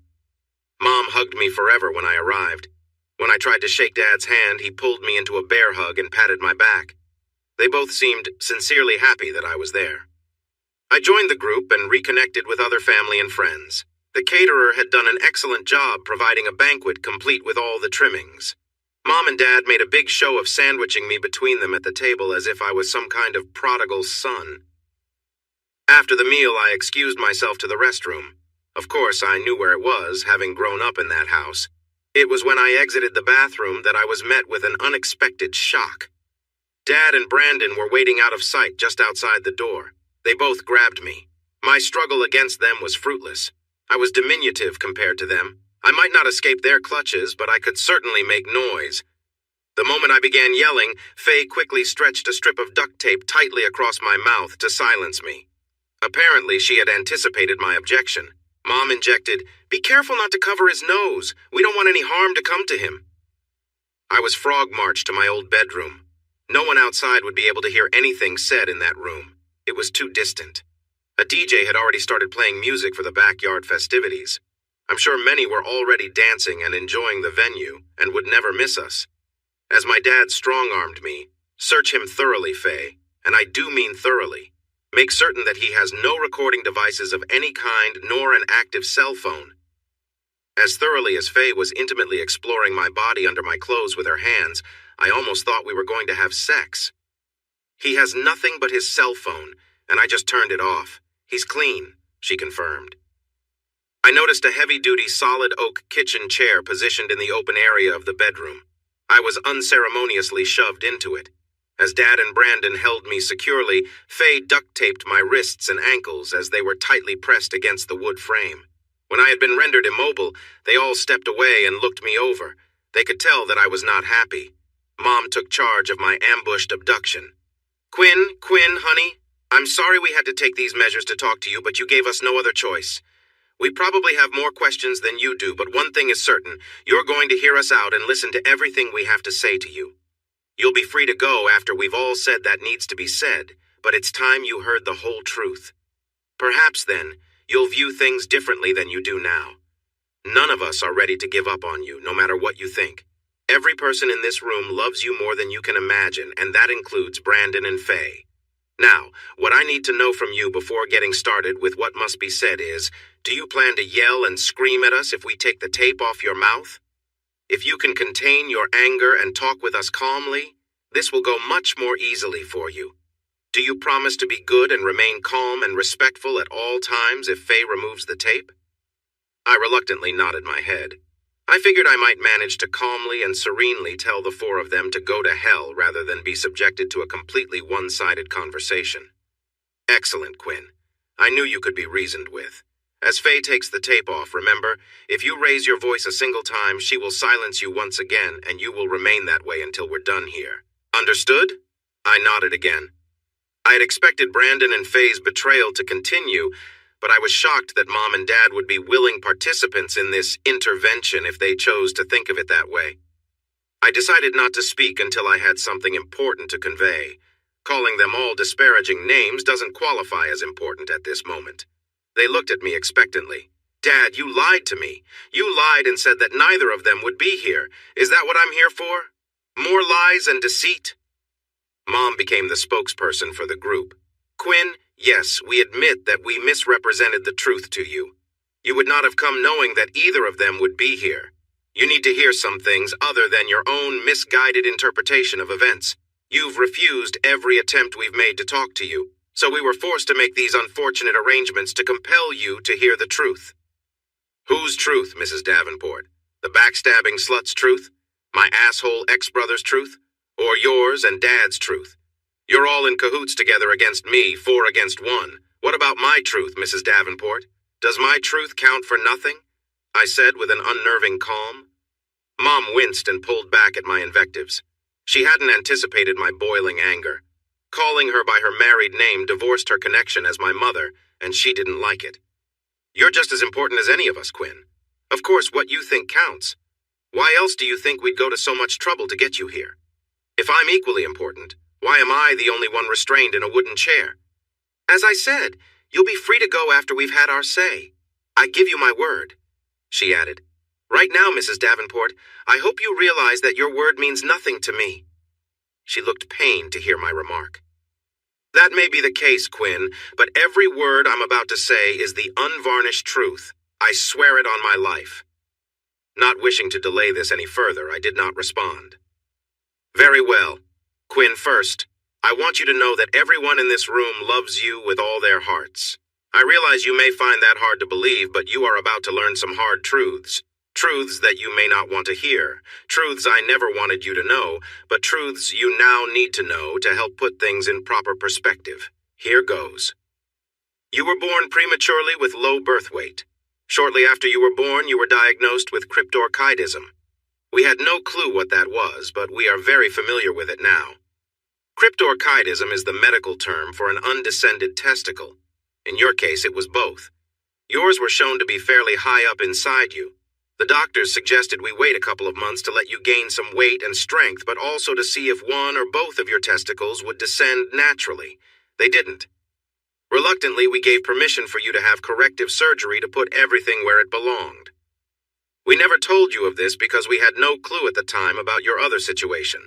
Mom hugged me forever when I arrived. When I tried to shake Dad's hand, he pulled me into a bear hug and patted my back. They both seemed sincerely happy that I was there. I joined the group and reconnected with other family and friends. The caterer had done an excellent job providing a banquet complete with all the trimmings. Mom and Dad made a big show of sandwiching me between them at the table as if I was some kind of prodigal son. After the meal, I excused myself to the restroom. Of course, I knew where it was, having grown up in that house. It was when I exited the bathroom that I was met with an unexpected shock. Dad and Brandon were waiting out of sight just outside the door. They both grabbed me. My struggle against them was fruitless. I was diminutive compared to them. I might not escape their clutches, but I could certainly make noise. The moment I began yelling, Faye quickly stretched a strip of duct tape tightly across my mouth to silence me. Apparently, she had anticipated my objection. Mom injected, "Be careful not to cover his nose. We don't want any harm to come to him." I was frog-marched to my old bedroom. No one outside would be able to hear anything said in that room. It was too distant. A DJ had already started playing music for the backyard festivities. I'm sure many were already dancing and enjoying the venue and would never miss us. As my dad strong-armed me, search him thoroughly, Faye, and I do mean thoroughly. Make certain that he has no recording devices of any kind nor an active cell phone. As thoroughly as Faye was intimately exploring my body under my clothes with her hands, I almost thought we were going to have sex. He has nothing but his cell phone, and I just turned it off. He's clean, she confirmed. I noticed a heavy-duty solid oak kitchen chair positioned in the open area of the bedroom. I was unceremoniously shoved into it. As Dad and Brandon held me securely, Faye duct-taped my wrists and ankles as they were tightly pressed against the wood frame. When I had been rendered immobile, they all stepped away and looked me over. They could tell that I was not happy. Mom took charge of my ambushed abduction. Quinn, honey, I'm sorry we had to take these measures to talk to you, but you gave us no other choice. We probably have more questions than you do, but one thing is certain. You're going to hear us out and listen to everything we have to say to you. You'll be free to go after we've all said that needs to be said, but it's time you heard the whole truth. Perhaps then, you'll view things differently than you do now. None of us are ready to give up on you, no matter what you think. Every person in this room loves you more than you can imagine, and that includes Brandon and Faye. Now, what I need to know from you before getting started with what must be said is, do you plan to yell and scream at us if we take the tape off your mouth? If you can contain your anger and talk with us calmly, this will go much more easily for you. Do you promise to be good and remain calm and respectful at all times if Faye removes the tape? I reluctantly nodded my head. I figured I might manage to calmly and serenely tell the four of them to go to hell rather than be subjected to a completely one-sided conversation. Excellent, Quinn. I knew you could be reasoned with. As Faye takes the tape off, remember, if you raise your voice a single time, she will silence you once again, and you will remain that way until we're done here. Understood? I nodded again. I had expected Brandon and Faye's betrayal to continue, but I was shocked that Mom and Dad would be willing participants in this intervention if they chose to think of it that way. I decided not to speak until I had something important to convey. Calling them all disparaging names doesn't qualify as important at this moment. They looked at me expectantly. Dad, you lied to me. You lied and said that neither of them would be here. Is that what I'm here for? More lies and deceit? Mom became the spokesperson for the group. Quinn, yes, we admit that we misrepresented the truth to you. You would not have come knowing that either of them would be here. You need to hear some things other than your own misguided interpretation of events. You've refused every attempt we've made to talk to you, so we were forced to make these unfortunate arrangements to compel you to hear the truth. Whose truth, Mrs. Davenport? The backstabbing slut's truth? My asshole ex-brother's truth? Or yours and Dad's truth? You're all in cahoots together against me, 4 against 1. What about my truth, Mrs. Davenport? Does my truth count for nothing? I said with an unnerving calm. Mom winced and pulled back at my invectives. She hadn't anticipated my boiling anger. Calling her by her married name divorced her connection as my mother, and she didn't like it. You're just as important as any of us, Quinn. Of course, what you think counts. Why else do you think we'd go to so much trouble to get you here? If I'm equally important, why am I the only one restrained in a wooden chair? As I said, you'll be free to go after we've had our say. I give you my word, she added. Right now, Mrs. Davenport, I hope you realize that your word means nothing to me. She looked pained to hear my remark. That may be the case, Quinn, but every word I'm about to say is the unvarnished truth. I swear it on my life. Not wishing to delay this any further, I did not respond. Very well. Quinn, first, I want you to know that everyone in this room loves you with all their hearts. I realize you may find that hard to believe, but you are about to learn some hard truths. Truths that you may not want to hear. Truths I never wanted you to know, but truths you now need to know to help put things in proper perspective. Here goes. You were born prematurely with low birth weight. Shortly after you were born, you were diagnosed with cryptorchidism. We had no clue what that was, but we are very familiar with it now. Cryptorchidism is the medical term for an undescended testicle. In your case, it was both. Yours were shown to be fairly high up inside you. The doctors suggested we wait a couple of months to let you gain some weight and strength, but also to see if one or both of your testicles would descend naturally. They didn't. Reluctantly, we gave permission for you to have corrective surgery to put everything where it belonged. We never told you of this because we had no clue at the time about your other situation.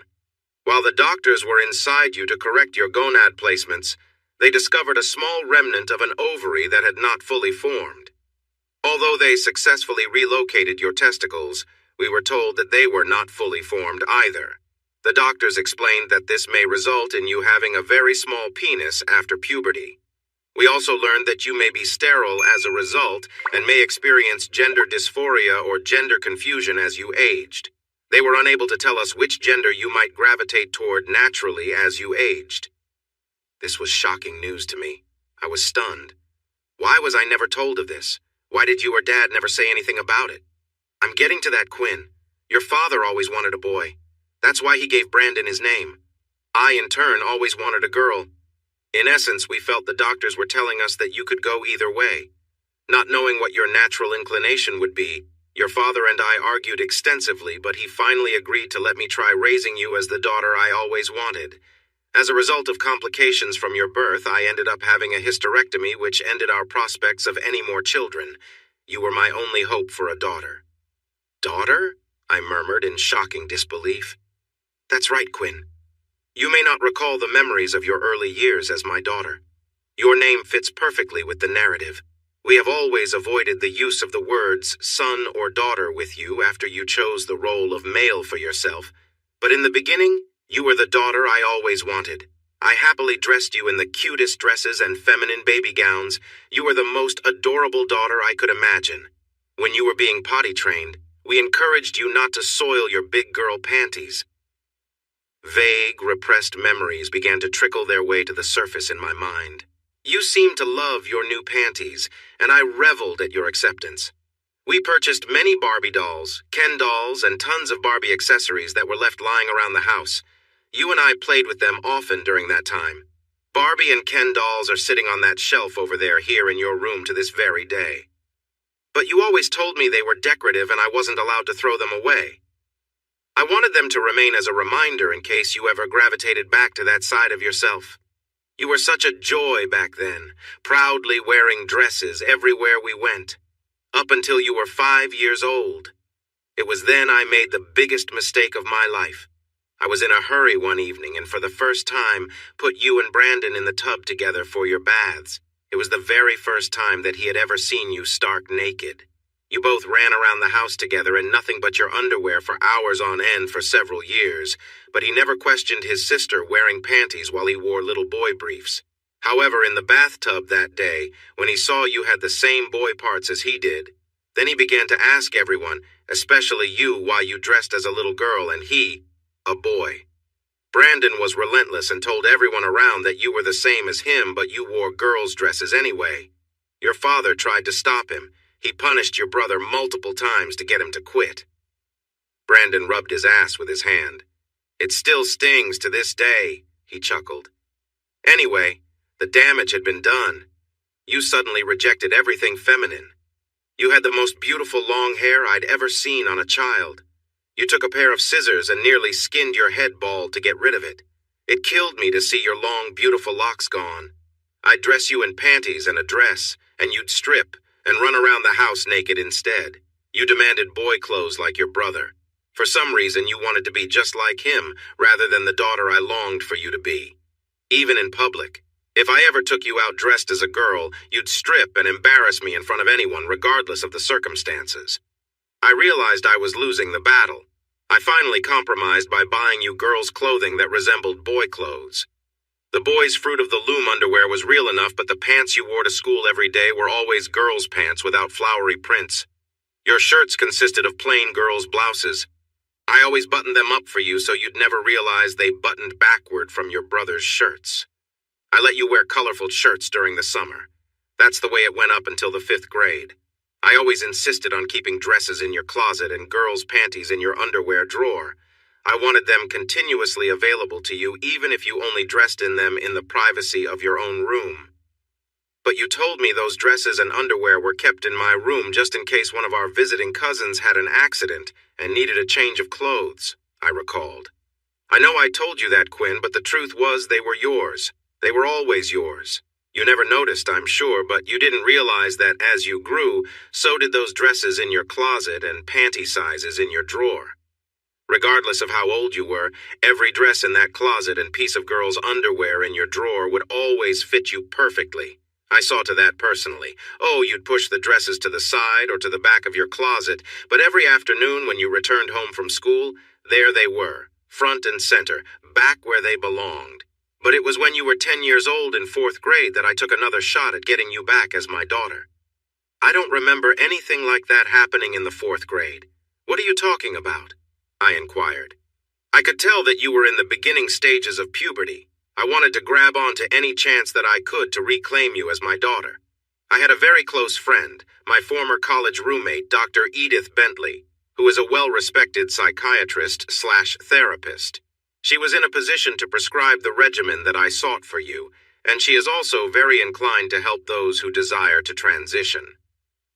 While the doctors were inside you to correct your gonad placements, they discovered a small remnant of an ovary that had not fully formed. Although they successfully relocated your testicles, we were told that they were not fully formed either. The doctors explained that this may result in you having a very small penis after puberty. We also learned that you may be sterile as a result and may experience gender dysphoria or gender confusion as you aged. They were unable to tell us which gender you might gravitate toward naturally as you aged. This was shocking news to me. I was stunned. Why was I never told of this? Why did you or Dad never say anything about it? I'm getting to that, Quinn. Your father always wanted a boy. That's why he gave Brandon his name. I, in turn, always wanted a girl. In essence, we felt the doctors were telling us that you could go either way. Not knowing what your natural inclination would be, your father and I argued extensively, but he finally agreed to let me try raising you as the daughter I always wanted. As a result of complications from your birth, I ended up having a hysterectomy, which ended our prospects of any more children. You were my only hope for a daughter. Daughter? I murmured in shocking disbelief. That's right, Quinn. You may not recall the memories of your early years as my daughter. Your name fits perfectly with the narrative. We have always avoided the use of the words son or daughter with you after you chose the role of male for yourself. But in the beginning, you were the daughter I always wanted. I happily dressed you in the cutest dresses and feminine baby gowns. You were the most adorable daughter I could imagine. When you were being potty trained, we encouraged you not to soil your big girl panties. Vague, repressed memories began to trickle their way to the surface in my mind. You seemed to love your new panties, and I reveled at your acceptance. We purchased many Barbie dolls, Ken dolls, and tons of Barbie accessories that were left lying around the house. You and I played with them often during that time. Barbie and Ken dolls are sitting on that shelf over there here in your room to this very day. But you always told me they were decorative and I wasn't allowed to throw them away. I wanted them to remain as a reminder in case you ever gravitated back to that side of yourself. You were such a joy back then, proudly wearing dresses everywhere we went, up until you were 5 years old. It was then I made the biggest mistake of my life. I was in a hurry one evening and for the first time put you and Brandon in the tub together for your baths. It was the very first time that he had ever seen you stark naked. You both ran around the house together in nothing but your underwear for hours on end for several years, but he never questioned his sister wearing panties while he wore little boy briefs. However, in the bathtub that day, when he saw you had the same boy parts as he did, then he began to ask everyone, especially you, why you dressed as a little girl and he, a boy. Brandon was relentless and told everyone around that you were the same as him, but you wore girls' dresses anyway. Your father tried to stop him. He punished your brother multiple times to get him to quit. Brandon rubbed his ass with his hand. It still stings to this day, he chuckled. Anyway, the damage had been done. You suddenly rejected everything feminine. You had the most beautiful long hair I'd ever seen on a child. You took a pair of scissors and nearly skinned your head bald to get rid of it. It killed me to see your long, beautiful locks gone. I'd dress you in panties and a dress, and you'd strip and run around the house naked instead. You demanded boy clothes like your brother. For some reason, you wanted to be just like him rather than the daughter I longed for you to be. Even in public, if I ever took you out dressed as a girl, you'd strip and embarrass me in front of anyone regardless of the circumstances. I realized I was losing the battle. I finally compromised by buying you girls' clothing that resembled boy clothes. The boys' Fruit of the Loom underwear was real enough, but the pants you wore to school every day were always girls' pants without flowery prints. Your shirts consisted of plain girls' blouses. I always buttoned them up for you so you'd never realize they buttoned backward from your brother's shirts. I let you wear colorful shirts during the summer. That's the way it went up until the 5th grade. I always insisted on keeping dresses in your closet and girls' panties in your underwear drawer. I wanted them continuously available to you, even if you only dressed in them in the privacy of your own room. But you told me those dresses and underwear were kept in my room just in case one of our visiting cousins had an accident and needed a change of clothes, I recalled. I know I told you that, Quinn, but the truth was they were yours. They were always yours. You never noticed, I'm sure, but you didn't realize that as you grew, so did those dresses in your closet and panty sizes in your drawer. Regardless of how old you were, every dress in that closet and piece of girl's underwear in your drawer would always fit you perfectly. I saw to that personally. Oh, you'd push the dresses to the side or to the back of your closet, but every afternoon when you returned home from school, there they were, front and center, back where they belonged. But it was when you were 10 years old in 4th grade that I took another shot at getting you back as my daughter. I don't remember anything like that happening in the 4th grade. What are you talking about? I inquired. I could tell that you were in the beginning stages of puberty. I wanted to grab onto any chance that I could to reclaim you as my daughter. I had a very close friend, my former college roommate, Dr. Edith Bentley, who is a well-respected psychiatrist/therapist. She was in a position to prescribe the regimen that I sought for you, and she is also very inclined to help those who desire to transition.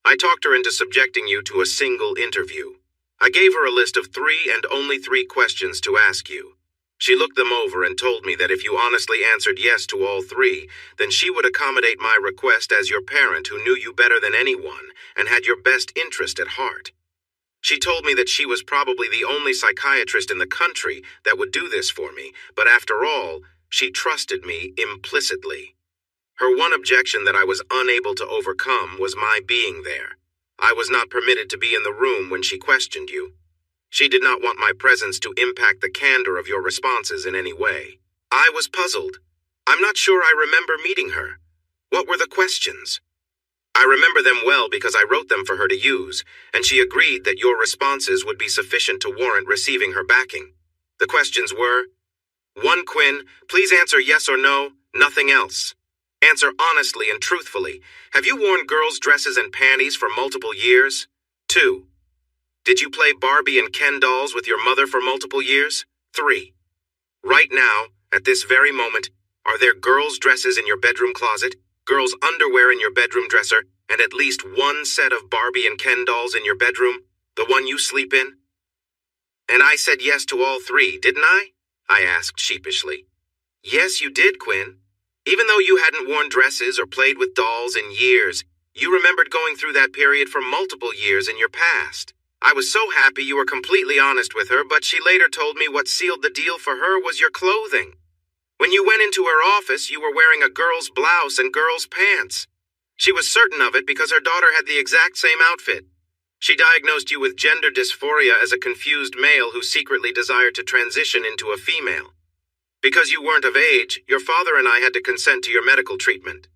I talked her into subjecting you to a single interview. I gave her a list of 3 and only 3 questions to ask you. She looked them over and told me that if you honestly answered yes to all 3, then she would accommodate my request as your parent who knew you better than anyone and had your best interest at heart. She told me that she was probably the only psychiatrist in the country that would do this for me, but after all, she trusted me implicitly. Her one objection that I was unable to overcome was my being there. I was not permitted to be in the room when she questioned you. She did not want my presence to impact the candor of your responses in any way. I was puzzled. I'm not sure I remember meeting her. What were the questions? I remember them well because I wrote them for her to use, and she agreed that your responses would be sufficient to warrant receiving her backing. The questions were: 1. Quinn, please answer yes or no, nothing else. Answer honestly and truthfully. Have you worn girls' dresses and panties for multiple years? 2. Did you play Barbie and Ken dolls with your mother for multiple years? 3. Right now, at this very moment, are there girls' dresses in your bedroom closet, girls' underwear in your bedroom dresser, and at least 1 set of Barbie and Ken dolls in your bedroom, the one you sleep in? And I said yes to all 3, didn't I? I asked sheepishly. Yes, you did, Quinn. Even though you hadn't worn dresses or played with dolls in years, you remembered going through that period for multiple years in your past. I was so happy you were completely honest with her, but she later told me what sealed the deal for her was your clothing. When you went into her office, you were wearing a girl's blouse and girl's pants. She was certain of it because her daughter had the exact same outfit. She diagnosed you with gender dysphoria as a confused male who secretly desired to transition into a female. Because you weren't of age, your father and I had to consent to your medical treatment.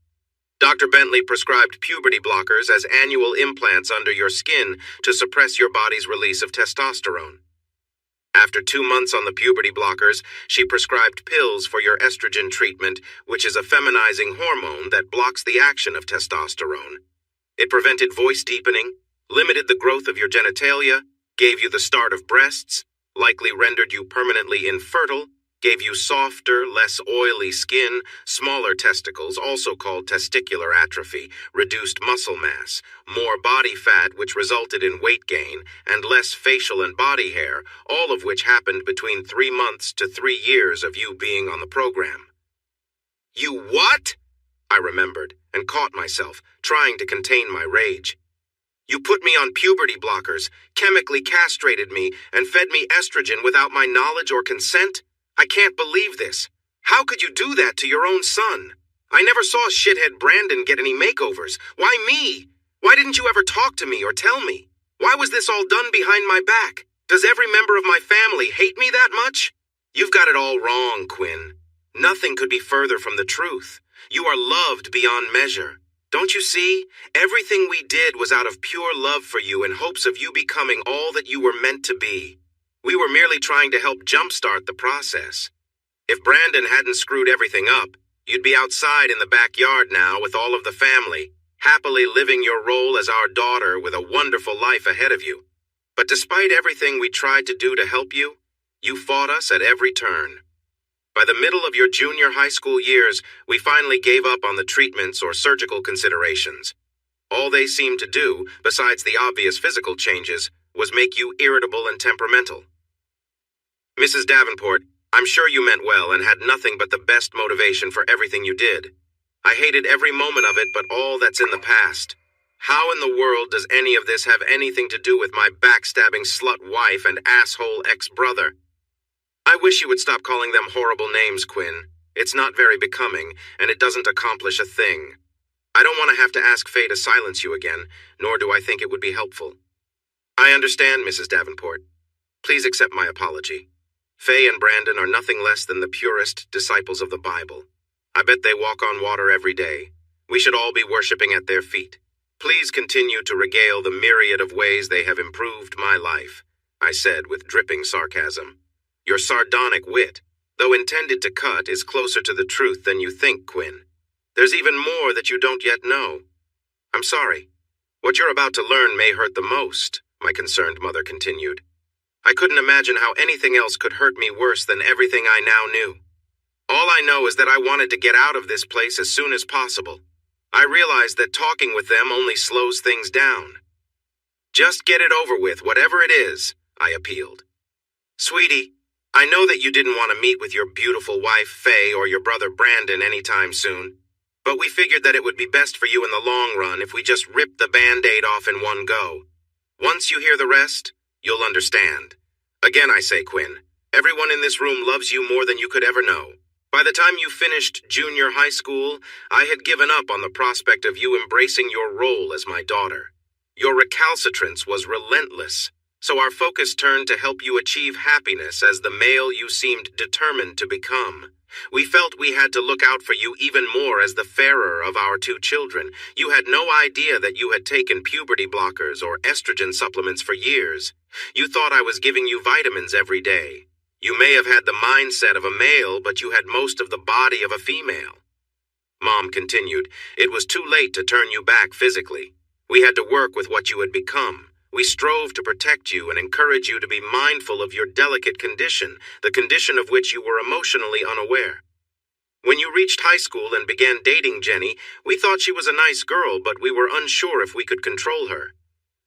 Dr. Bentley prescribed puberty blockers as annual implants under your skin to suppress your body's release of testosterone. After 2 months on the puberty blockers, she prescribed pills for your estrogen treatment, which is a feminizing hormone that blocks the action of testosterone. It prevented voice deepening, limited the growth of your genitalia, gave you the start of breasts, likely rendered you permanently infertile, gave you softer, less oily skin, smaller testicles, also called testicular atrophy, reduced muscle mass, more body fat which resulted in weight gain, and less facial and body hair, all of which happened between 3 months to 3 years of you being on the program. You what? I remembered, and caught myself, trying to contain my rage. You put me on puberty blockers, chemically castrated me, and fed me estrogen without my knowledge or consent? I can't believe this. How could you do that to your own son? I never saw shithead Brandon get any makeovers. Why me? Why didn't you ever talk to me or tell me? Why was this all done behind my back? Does every member of my family hate me that much? You've got it all wrong, Quinn. Nothing could be further from the truth. You are loved beyond measure. Don't you see? Everything we did was out of pure love for you in hopes of you becoming all that you were meant to be. We were merely trying to help jumpstart the process. If Brandon hadn't screwed everything up, you'd be outside in the backyard now with all of the family, happily living your role as our daughter with a wonderful life ahead of you. But despite everything we tried to do to help you, you fought us at every turn. By the middle of your junior high school years, we finally gave up on the treatments or surgical considerations. All they seemed to do, besides the obvious physical changes, was make you irritable and temperamental. Mrs. Davenport, I'm sure you meant well and had nothing but the best motivation for everything you did. I hated every moment of it, but all that's in the past. How in the world does any of this have anything to do with my backstabbing slut wife and asshole ex-brother? I wish you would stop calling them horrible names, Quinn. It's not very becoming, and it doesn't accomplish a thing. I don't want to have to ask Faye to silence you again, nor do I think it would be helpful. I understand, Mrs. Davenport. Please accept my apology. Faye and Brandon are nothing less than the purest disciples of the Bible. I bet they walk on water every day. We should all be worshiping at their feet. Please continue to regale the myriad of ways they have improved my life, I said with dripping sarcasm. Your sardonic wit, though intended to cut, is closer to the truth than you think, Quinn. There's even more that you don't yet know. I'm sorry. What you're about to learn may hurt the most, my concerned mother continued. I couldn't imagine how anything else could hurt me worse than everything I now knew. All I know is that I wanted to get out of this place as soon as possible. I realized that talking with them only slows things down. Just get it over with, whatever it is, I appealed. Sweetie, I know that you didn't want to meet with your beautiful wife, Faye, or your brother Brandon anytime soon, but we figured that it would be best for you in the long run if we just ripped the Band-Aid off in one go. Once you hear the rest, you'll understand. Again, I say, Quinn, everyone in this room loves you more than you could ever know. By the time you finished junior high school, I had given up on the prospect of you embracing your role as my daughter. Your recalcitrance was relentless, so our focus turned to help you achieve happiness as the male you seemed determined to become. We felt we had to look out for you even more as the fairer of our two children. You had no idea that you had taken puberty blockers or estrogen supplements for years. You thought I was giving you vitamins every day. You may have had the mindset of a male, but you had most of the body of a female. Mom continued, it was too late to turn you back physically. We had to work with what you had become. We strove to protect you and encourage you to be mindful of your delicate condition, the condition of which you were emotionally unaware. When you reached high school and began dating Jenny, we thought she was a nice girl, but we were unsure if we could control her.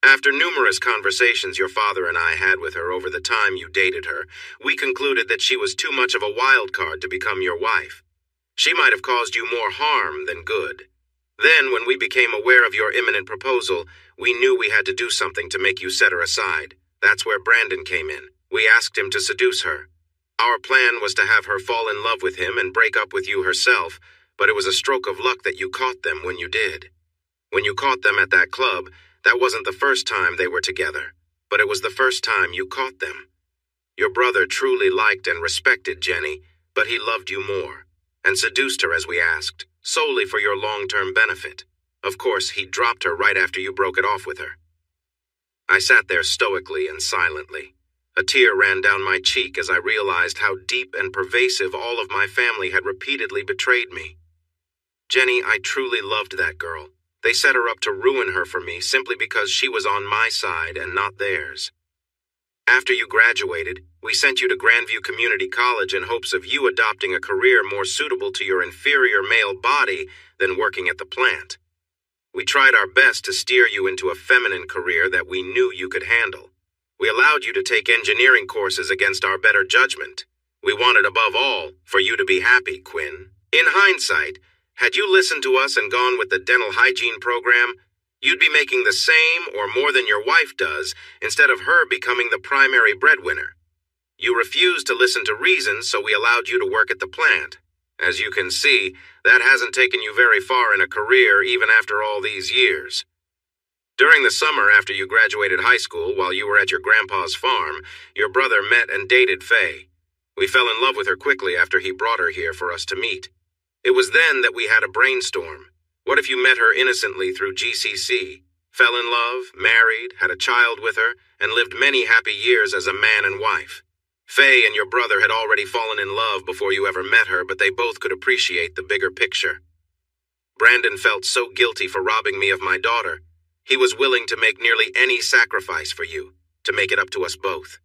After numerous conversations your father and I had with her over the time you dated her, we concluded that she was too much of a wild card to become your wife. She might have caused you more harm than good. Then, when we became aware of your imminent proposal, we knew we had to do something to make you set her aside. That's where Brandon came in. We asked him to seduce her. Our plan was to have her fall in love with him and break up with you herself, but it was a stroke of luck that you caught them when you did. When you caught them at that club, that wasn't the first time they were together, but it was the first time you caught them. Your brother truly liked and respected Jenny, but he loved you more, and seduced her as we asked, solely for your long-term benefit. Of course, he dropped her right after you broke it off with her. I sat there stoically and silently. A tear ran down my cheek as I realized how deep and pervasive all of my family had repeatedly betrayed me. Jenny, I truly loved that girl. They set her up to ruin her for me simply because she was on my side and not theirs. After you graduated, we sent you to Grandview Community College in hopes of you adopting a career more suitable to your inferior male body than working at the plant. We tried our best to steer you into a feminine career that we knew you could handle. We allowed you to take engineering courses against our better judgment. We wanted, above all, for you to be happy, Quinn. In hindsight, had you listened to us and gone with the dental hygiene program, you'd be making the same or more than your wife does instead of her becoming the primary breadwinner. You refused to listen to reason, so we allowed you to work at the plant. As you can see, that hasn't taken you very far in a career even after all these years. During the summer after you graduated high school, while you were at your grandpa's farm, your brother met and dated Faye. We fell in love with her quickly after he brought her here for us to meet. It was then that we had a brainstorm. What if you met her innocently through GCC, fell in love, married, had a child with her, and lived many happy years as a man and wife? Faye and your brother had already fallen in love before you ever met her, but they both could appreciate the bigger picture. Brandon felt so guilty for robbing me of my daughter. He was willing to make nearly any sacrifice for you, to make it up to us both.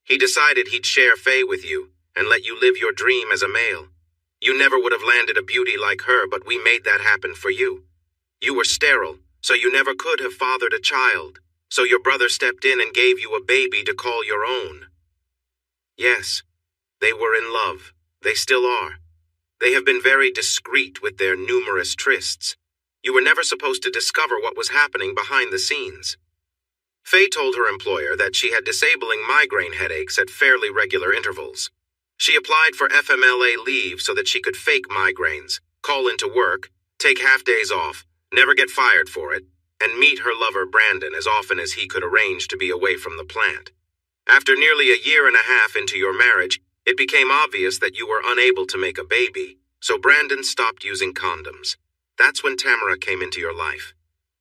He decided he'd share Faye with you and let you live your dream as a male. You never would have landed a beauty like her, but we made that happen for you. You were sterile, so you never could have fathered a child, so your brother stepped in and gave you a baby to call your own. Yes, they were in love. They still are. They have been very discreet with their numerous trysts. You were never supposed to discover what was happening behind the scenes. Faye told her employer that she had disabling migraine headaches at fairly regular intervals. She applied for FMLA leave so that she could fake migraines, call into work, take half-days off, never get fired for it, and meet her lover Brandon as often as he could arrange to be away from the plant. After nearly a year and a half into your marriage, it became obvious that you were unable to make a baby, so Brandon stopped using condoms. That's when Tamara came into your life.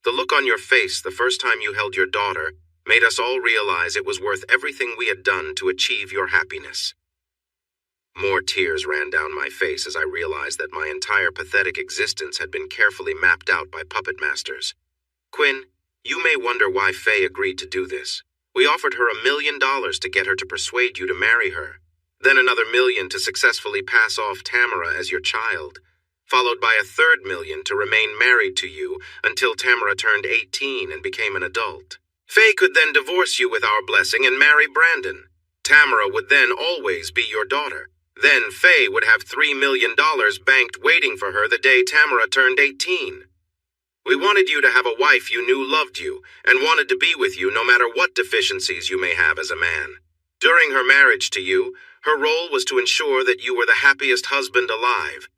The look on your face the first time you held your daughter made us all realize it was worth everything we had done to achieve your happiness. More tears ran down my face as I realized that my entire pathetic existence had been carefully mapped out by puppet masters. Quinn, you may wonder why Faye agreed to do this. We offered her $1 million to get her to persuade you to marry her, then another $1 million to successfully pass off Tamara as your child, followed by a third $1 million to remain married to you until Tamara turned 18 and became an adult. Faye could then divorce you with our blessing and marry Brandon. Tamara would then always be your daughter. Then Faye would have $3 million banked waiting for her the day Tamara turned 18. We wanted you to have a wife you knew loved you and wanted to be with you no matter what deficiencies you may have as a man. During her marriage to you, her role was to ensure that you were the happiest husband alive.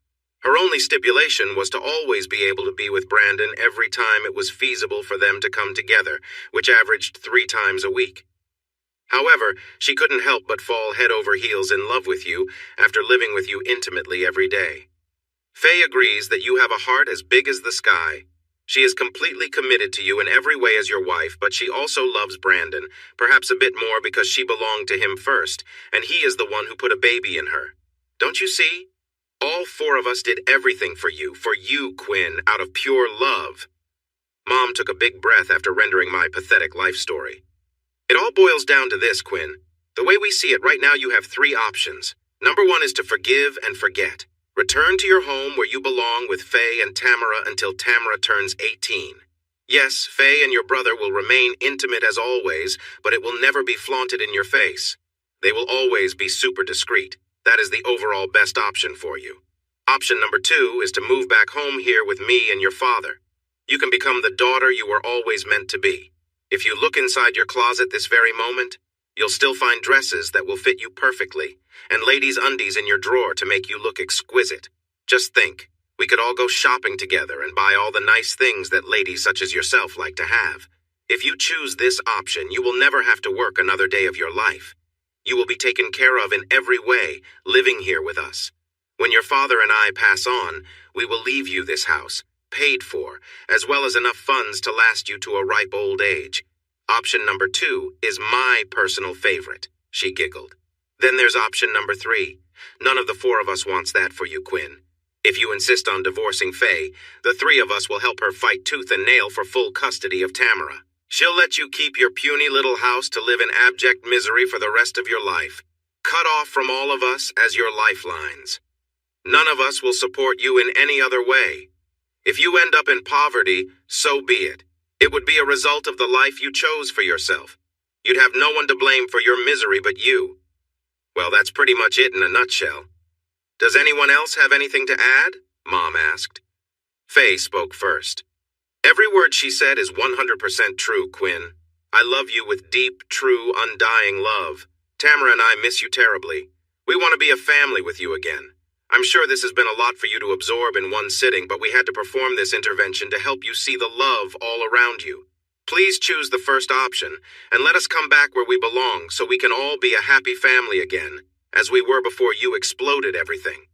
Her only stipulation was to always be able to be with Brandon every time it was feasible for them to come together, which averaged 3 times a week. However, she couldn't help but fall head over heels in love with you after living with you intimately every day. Faye agrees that you have a heart as big as the sky. She is completely committed to you in every way as your wife, but she also loves Brandon, perhaps a bit more because she belonged to him first, and he is the one who put a baby in her. Don't you see? All 4 of us did everything for you, Quinn, out of pure love. Mom took a big breath after rendering my pathetic life story. It all boils down to this, Quinn. The way we see it right now, you have 3 options. Number 1 is to forgive and forget. Return to your home where you belong with Faye and Tamara until Tamara turns 18. Yes, Faye and your brother will remain intimate as always, but it will never be flaunted in your face. They will always be super discreet. That is the overall best option for you. Option number 2 is to move back home here with me and your father. You can become the daughter you were always meant to be. If you look inside your closet this very moment, you'll still find dresses that will fit you perfectly, and ladies' undies in your drawer to make you look exquisite. Just think, we could all go shopping together and buy all the nice things that ladies such as yourself like to have. If you choose this option, you will never have to work another day of your life. You will be taken care of in every way, living here with us. When your father and I pass on, we will leave you this house, paid for, as well as enough funds to last you to a ripe old age. Option number 2 is my personal favorite, she giggled. Then there's option number 3. None of the 4 of us wants that for you, Quinn. If you insist on divorcing Faye, the 3 of us will help her fight tooth and nail for full custody of Tamara. She'll let you keep your puny little house to live in abject misery for the rest of your life, cut off from all of us as your lifelines. None of us will support you in any other way. If you end up in poverty, so be it. It would be a result of the life you chose for yourself. You'd have no one to blame for your misery but you. Well, that's pretty much it in a nutshell. Does anyone else have anything to add? Mom asked. Faye spoke first. Every word she said is 100% true, Quinn. I love you with deep, true, undying love. Tamara and I miss you terribly. We want to be a family with you again. I'm sure this has been a lot for you to absorb in one sitting, but we had to perform this intervention to help you see the love all around you. Please choose the first option, and let us come back where we belong so we can all be a happy family again, as we were before you exploded everything.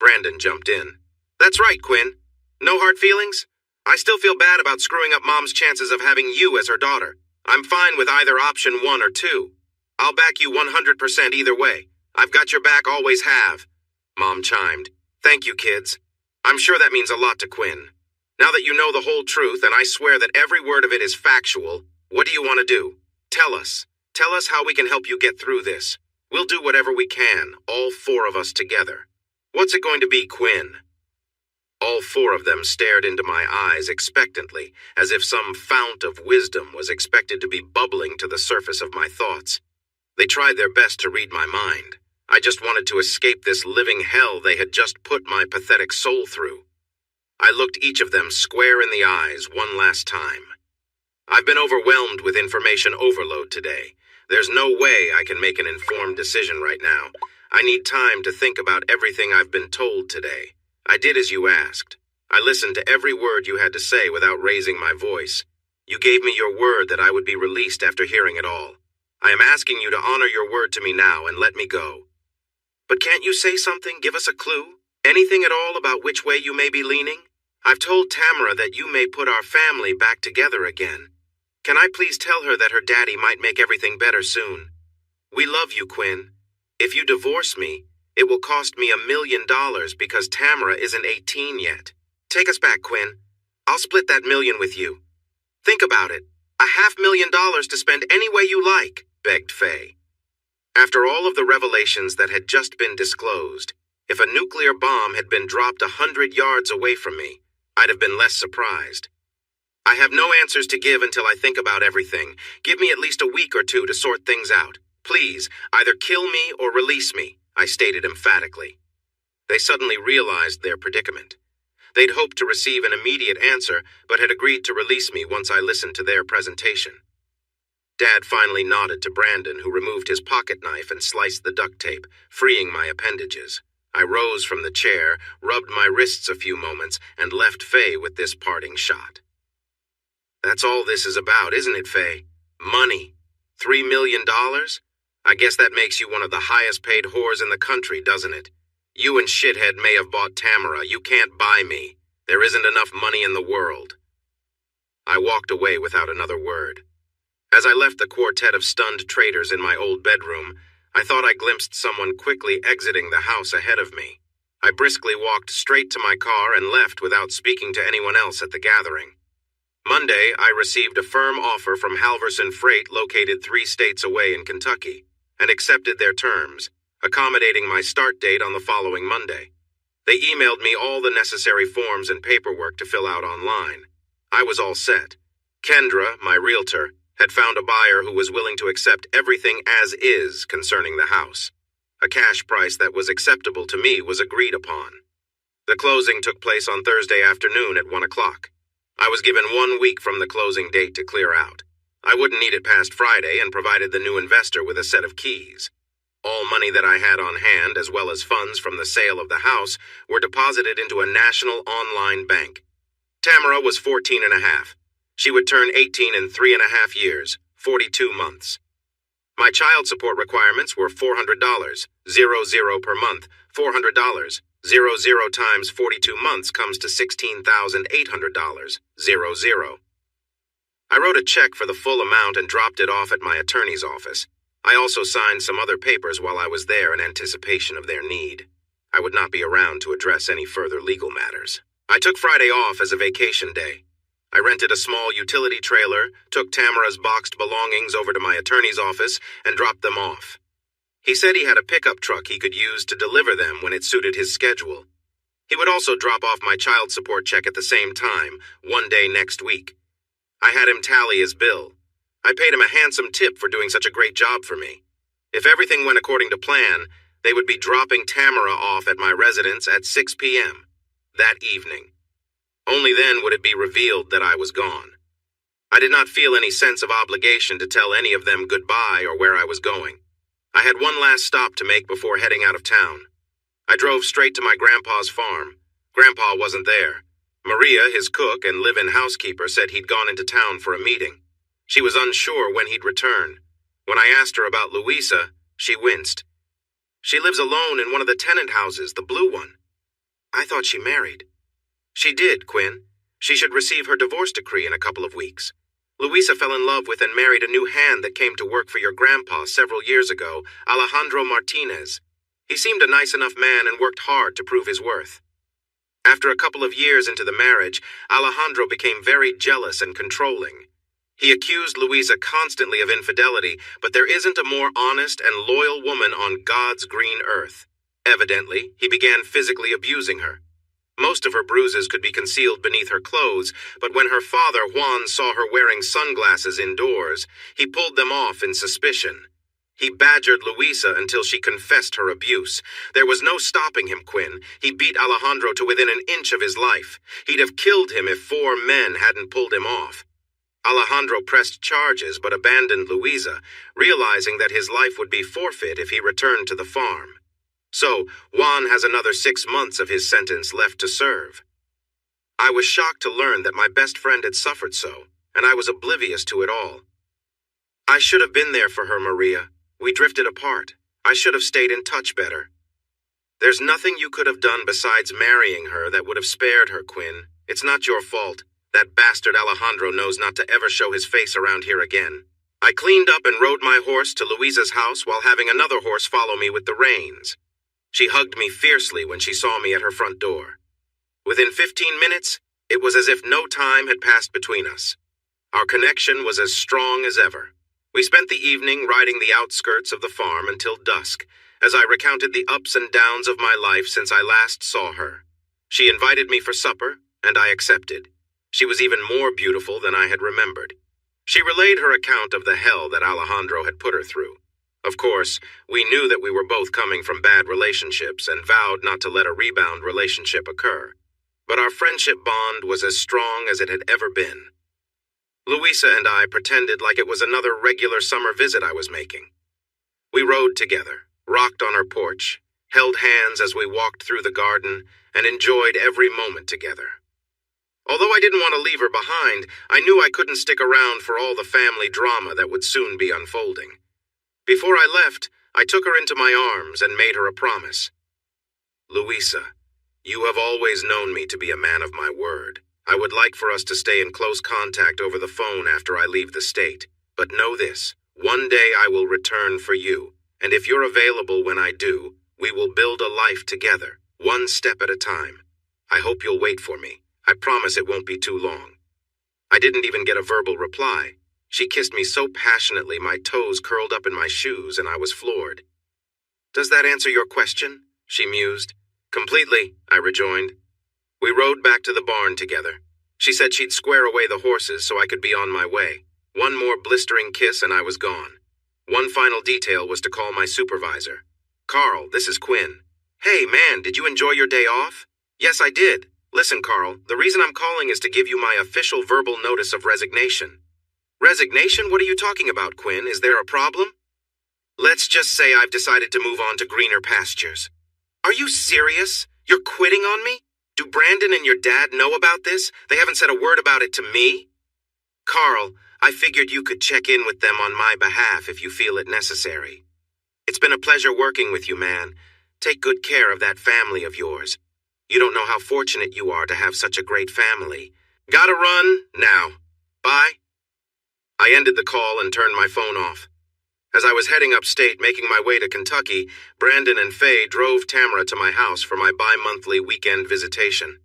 Brandon jumped in. That's right, Quinn. No hard feelings? I still feel bad about screwing up Mom's chances of having you as her daughter. I'm fine with either option 1 or 2. I'll back you 100% either way. I've got your back, always have. Mom chimed. Thank you, kids. I'm sure that means a lot to Quinn. Now that you know the whole truth, and I swear that every word of it is factual, what do you want to do? Tell us. Tell us how we can help you get through this. We'll do whatever we can, all 4 of us together. What's it going to be, Quinn? All 4 of them stared into my eyes expectantly, as if some fount of wisdom was expected to be bubbling to the surface of my thoughts. They tried their best to read my mind. I just wanted to escape this living hell they had just put my pathetic soul through. I looked each of them square in the eyes one last time. I've been overwhelmed with information overload today. There's no way I can make an informed decision right now. I need time to think about everything I've been told today. I did as you asked. I listened to every word you had to say without raising my voice. You gave me your word that I would be released after hearing it all. I am asking you to honor your word to me now and let me go. But can't you say something, give us a clue? Anything at all about which way you may be leaning? I've told Tamara that you may put our family back together again. Can I please tell her that her daddy might make everything better soon? We love you, Quinn. If you divorce me, it will cost me $1 million because Tamara isn't 18 yet. Take us back, Quinn. I'll split that million with you. Think about it. $500,000 to spend any way you like, begged Faye. After all of the revelations that had just been disclosed, if a nuclear bomb had been dropped 100 yards away from me, I'd have been less surprised. I have no answers to give until I think about everything. Give me at least a week or two to sort things out. Please, either kill me or release me, I stated emphatically. They suddenly realized their predicament. They'd hoped to receive an immediate answer, but had agreed to release me once I listened to their presentation. Dad finally nodded to Brandon, who removed his pocket knife and sliced the duct tape, freeing my appendages. I rose from the chair, rubbed my wrists a few moments, and left Faye with this parting shot. That's all this is about, isn't it, Faye? Money. $3 million? I guess that makes you one of the highest paid whores in the country, doesn't it? You and Shithead may have bought Tamara. You can't buy me. There isn't enough money in the world. I walked away without another word. As I left the quartet of stunned traitors in my old bedroom, I thought I glimpsed someone quickly exiting the house ahead of me. I briskly walked straight to my car and left without speaking to anyone else at the gathering. Monday, I received a firm offer from Halverson Freight located 3 states away in Kentucky, and accepted their terms, accommodating my start date on the following Monday. They emailed me all the necessary forms and paperwork to fill out online. I was all set. Kendra, my realtor, had found a buyer who was willing to accept everything as is concerning the house. A cash price that was acceptable to me was agreed upon. The closing took place on Thursday afternoon at 1 o'clock. I was given 1 week from the closing date to clear out. I wouldn't need it past Friday and provided the new investor with a set of keys. All money that I had on hand, as well as funds from the sale of the house, were deposited into a national online bank. Tamara was 14 and a half. She would turn 18 in 3.5 years, 42 months. My child support requirements were $400, 0 per month, $400, 0 times 42 months comes to $16,800, 0. I wrote a check for the full amount and dropped it off at my attorney's office. I also signed some other papers while I was there in anticipation of their need. I would not be around to address any further legal matters. I took Friday off as a vacation day. I rented a small utility trailer, took Tamara's boxed belongings over to my attorney's office, and dropped them off. He said he had a pickup truck he could use to deliver them when it suited his schedule. He would also drop off my child support check at the same time, one day next week. I had him tally his bill. I paid him a handsome tip for doing such a great job for me. If everything went according to plan, they would be dropping Tamara off at my residence at 6 p.m. that evening. Only then would it be revealed that I was gone. I did not feel any sense of obligation to tell any of them goodbye or where I was going. I had one last stop to make before heading out of town. I drove straight to my grandpa's farm. Grandpa wasn't there. Maria, his cook and live-in housekeeper, said he'd gone into town for a meeting. She was unsure when he'd return. When I asked her about Louisa, she winced. She lives alone in one of the tenant houses, the blue one. I thought she married. She did, Quinn. She should receive her divorce decree in a couple of weeks. Louisa fell in love with and married a new hand that came to work for your grandpa several years ago, Alejandro Martinez. He seemed a nice enough man and worked hard to prove his worth. After a couple of years into the marriage, Alejandro became very jealous and controlling. He accused Louisa constantly of infidelity, but there isn't a more honest and loyal woman on God's green earth. Evidently, he began physically abusing her. Most of her bruises could be concealed beneath her clothes, but when her father Juan saw her wearing sunglasses indoors, he pulled them off in suspicion. He badgered Louisa until she confessed her abuse. There was no stopping him, Quinn. He beat Alejandro to within an inch of his life. He'd have killed him if 4 men hadn't pulled him off. Alejandro pressed charges but abandoned Louisa, realizing that his life would be forfeit if he returned to the farm. So, Juan has another 6 months of his sentence left to serve. I was shocked to learn that my best friend had suffered so, and I was oblivious to it all. I should have been there for her, Maria. We drifted apart. I should have stayed in touch better. There's nothing you could have done besides marrying her that would have spared her, Quinn. It's not your fault. That bastard Alejandro knows not to ever show his face around here again. I cleaned up and rode my horse to Louisa's house while having another horse follow me with the reins. She hugged me fiercely when she saw me at her front door. Within 15 minutes, it was as if no time had passed between us. Our connection was as strong as ever. We spent the evening riding the outskirts of the farm until dusk, as I recounted the ups and downs of my life since I last saw her. She invited me for supper, and I accepted. She was even more beautiful than I had remembered. She relayed her account of the hell that Alejandro had put her through. Of course, we knew that we were both coming from bad relationships and vowed not to let a rebound relationship occur. But our friendship bond was as strong as it had ever been. Louisa and I pretended like it was another regular summer visit I was making. We rode together, rocked on her porch, held hands as we walked through the garden, and enjoyed every moment together. Although I didn't want to leave her behind, I knew I couldn't stick around for all the family drama that would soon be unfolding. Before I left, I took her into my arms and made her a promise. Louisa, you have always known me to be a man of my word. I would like for us to stay in close contact over the phone after I leave the state. But know this, one day I will return for you, and if you're available when I do, we will build a life together, one step at a time. I hope you'll wait for me. I promise it won't be too long. I didn't even get a verbal reply. She kissed me so passionately my toes curled up in my shoes and I was floored. Does that answer your question? She mused. Completely, I rejoined. We rode back to the barn together. She said she'd square away the horses so I could be on my way. One more blistering kiss and I was gone. One final detail was to call my supervisor. Carl, this is Quinn. Hey, man, did you enjoy your day off? Yes, I did. Listen, Carl, the reason I'm calling is to give you my official verbal notice of resignation. Resignation? What are you talking about, Quinn? Is there a problem? Let's just say I've decided to move on to greener pastures. Are you serious? You're quitting on me? Do Brandon and your dad know about this? They haven't said a word about it to me? Carl, I figured you could check in with them on my behalf if you feel it necessary. It's been a pleasure working with you, man. Take good care of that family of yours. You don't know how fortunate you are to have such a great family. Gotta run now. Bye. I ended the call and turned my phone off. As I was heading upstate, making my way to Kentucky, Brandon and Faye drove Tamara to my house for my bi-monthly weekend visitation.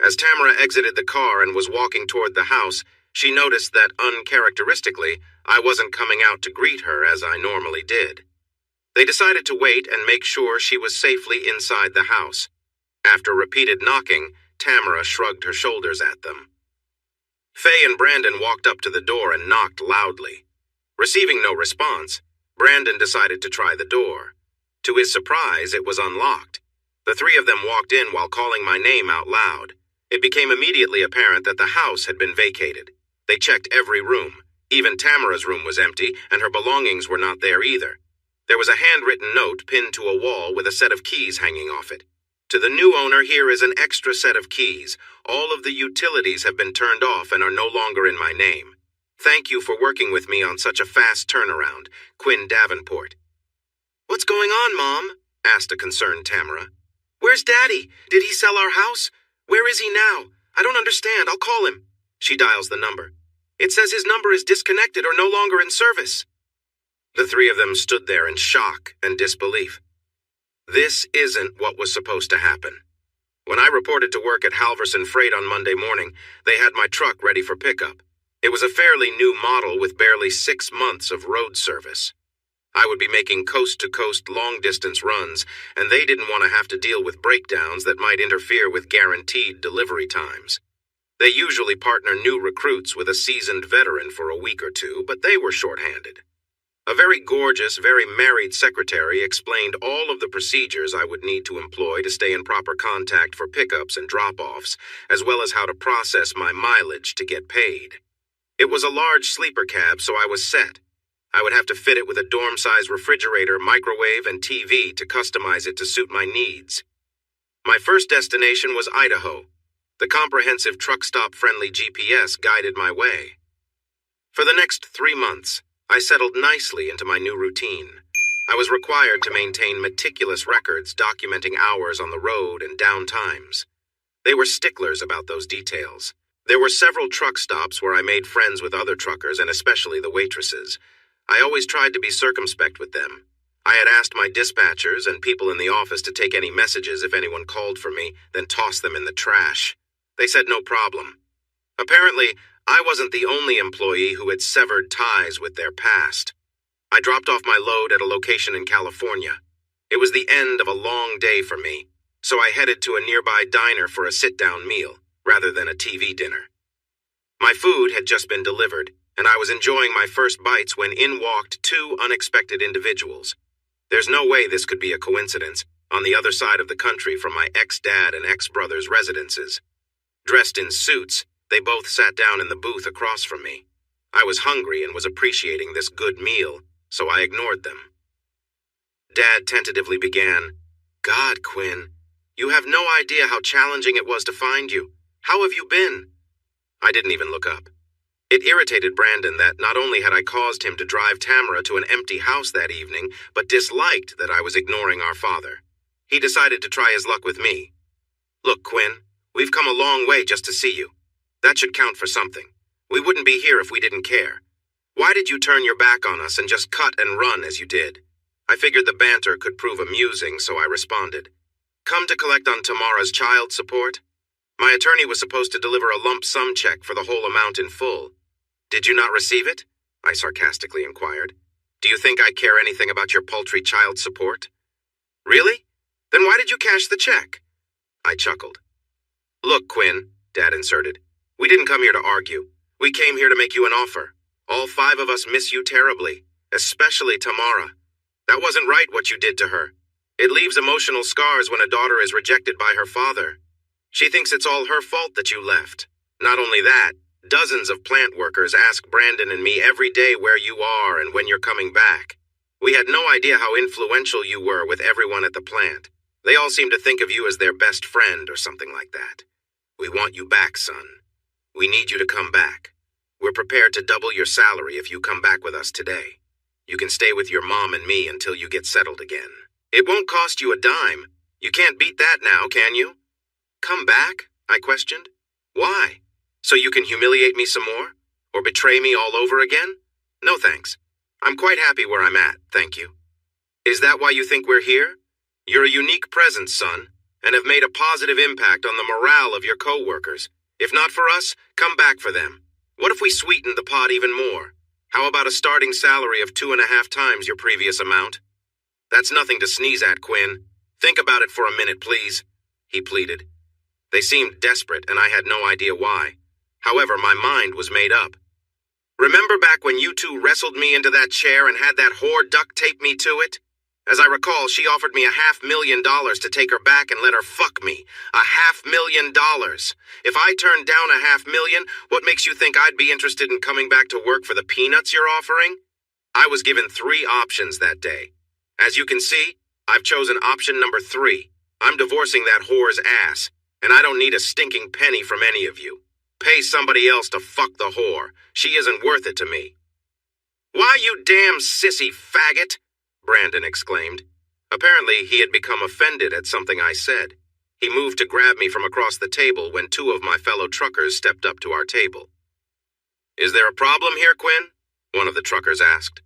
As Tamara exited the car and was walking toward the house, she noticed that, uncharacteristically, I wasn't coming out to greet her as I normally did. They decided to wait and make sure she was safely inside the house. After repeated knocking, Tamara shrugged her shoulders at them. Faye and Brandon walked up to the door and knocked loudly. Receiving no response, Brandon decided to try the door. To his surprise, it was unlocked. The three of them walked in while calling my name out loud. It became immediately apparent that the house had been vacated. They checked every room. Even Tamara's room was empty, and her belongings were not there either. There was a handwritten note pinned to a wall with a set of keys hanging off it. To the new owner, here is an extra set of keys. All of the utilities have been turned off and are no longer in my name. Thank you for working with me on such a fast turnaround, Quinn Davenport. What's going on, Mom? Asked a concerned Tamara. Where's Daddy? Did he sell our house? Where is he now? I don't understand. I'll call him. She dials the number. It says his number is disconnected or no longer in service. The three of them stood there in shock and disbelief. This isn't what was supposed to happen. When I reported to work at Halverson Freight on Monday morning, they had my truck ready for pickup. It was a fairly new model with barely 6 months of road service. I would be making coast-to-coast long-distance runs, and they didn't want to have to deal with breakdowns that might interfere with guaranteed delivery times. They usually partner new recruits with a seasoned veteran for a week or two, but they were short-handed. A very gorgeous, very married secretary explained all of the procedures I would need to employ to stay in proper contact for pickups and drop-offs, as well as how to process my mileage to get paid. It was a large sleeper cab, so I was set. I would have to fit it with a dorm-size refrigerator, microwave, and TV to customize it to suit my needs. My first destination was Idaho. The comprehensive truck-stop-friendly GPS guided my way. For the next 3 months, I settled nicely into my new routine. I was required to maintain meticulous records documenting hours on the road and downtimes. They were sticklers about those details. There were several truck stops where I made friends with other truckers and especially the waitresses. I always tried to be circumspect with them. I had asked my dispatchers and people in the office to take any messages if anyone called for me, then toss them in the trash. They said no problem. Apparently, I wasn't the only employee who had severed ties with their past. I dropped off my load at a location in California. It was the end of a long day for me, so I headed to a nearby diner for a sit-down meal, rather than a TV dinner. My food had just been delivered, and I was enjoying my first bites when in walked 2 unexpected individuals. There's no way this could be a coincidence, on the other side of the country from my ex-dad and ex-brother's residences. Dressed in suits, they both sat down in the booth across from me. I was hungry and was appreciating this good meal, so I ignored them. Dad tentatively began, "God, Quinn, you have no idea how challenging it was to find you. How have you been?" I didn't even look up. It irritated Brandon that not only had I caused him to drive Tamara to an empty house that evening, but disliked that I was ignoring our father. He decided to try his luck with me. "Look, Quinn, we've come a long way just to see you. That should count for something. We wouldn't be here if we didn't care. Why did you turn your back on us and just cut and run as you did?" I figured the banter could prove amusing, so I responded, "Come to collect on Tamara's child support? My attorney was supposed to deliver a lump sum check for the whole amount in full. Did you not receive it?" I sarcastically inquired. "Do you think I care anything about your paltry child support?" "Really? Then why did you cash the check?" I chuckled. "Look, Quinn," Dad inserted, "we didn't come here to argue. We came here to make you an offer. All 5 of us miss you terribly, especially Tamara. That wasn't right what you did to her. It leaves emotional scars when a daughter is rejected by her father. She thinks it's all her fault that you left. Not only that, dozens of plant workers ask Brandon and me every day where you are and when you're coming back. We had no idea how influential you were with everyone at the plant. They all seem to think of you as their best friend or something like that. We want you back, son. We need you to come back. We're prepared to double your salary if you come back with us today. You can stay with your mom and me until you get settled again. It won't cost you a dime. You can't beat that now, can you?" "Come back?" I questioned. "Why? So you can humiliate me some more? Or betray me all over again? No thanks. I'm quite happy where I'm at, thank you." "Is that why you think we're here? You're a unique presence, son, and have made a positive impact on the morale of your co-workers. If not for us, come back for them. What if we sweetened the pot even more? How about a starting salary of 2.5 times your previous amount?" "That's nothing to sneeze at, Quinn. Think about it for a minute, please," he pleaded. They seemed desperate, and I had no idea why. However, my mind was made up. "Remember back when you 2 wrestled me into that chair and had that whore duct tape me to it? As I recall, she offered me $500,000 to take her back and let her fuck me. $500,000. If I turned down $500,000, what makes you think I'd be interested in coming back to work for the peanuts you're offering?" I was given 3 options that day. As you can see, I've chosen option number 3. I'm divorcing that whore's ass, and I don't need a stinking penny from any of you. Pay somebody else to fuck the whore. She isn't worth it to me. "Why, you damn sissy faggot!" Brandon exclaimed. Apparently, he had become offended at something I said. He moved to grab me from across the table when 2 of my fellow truckers stepped up to our table. "Is there a problem here, Quinn?" one of the truckers asked.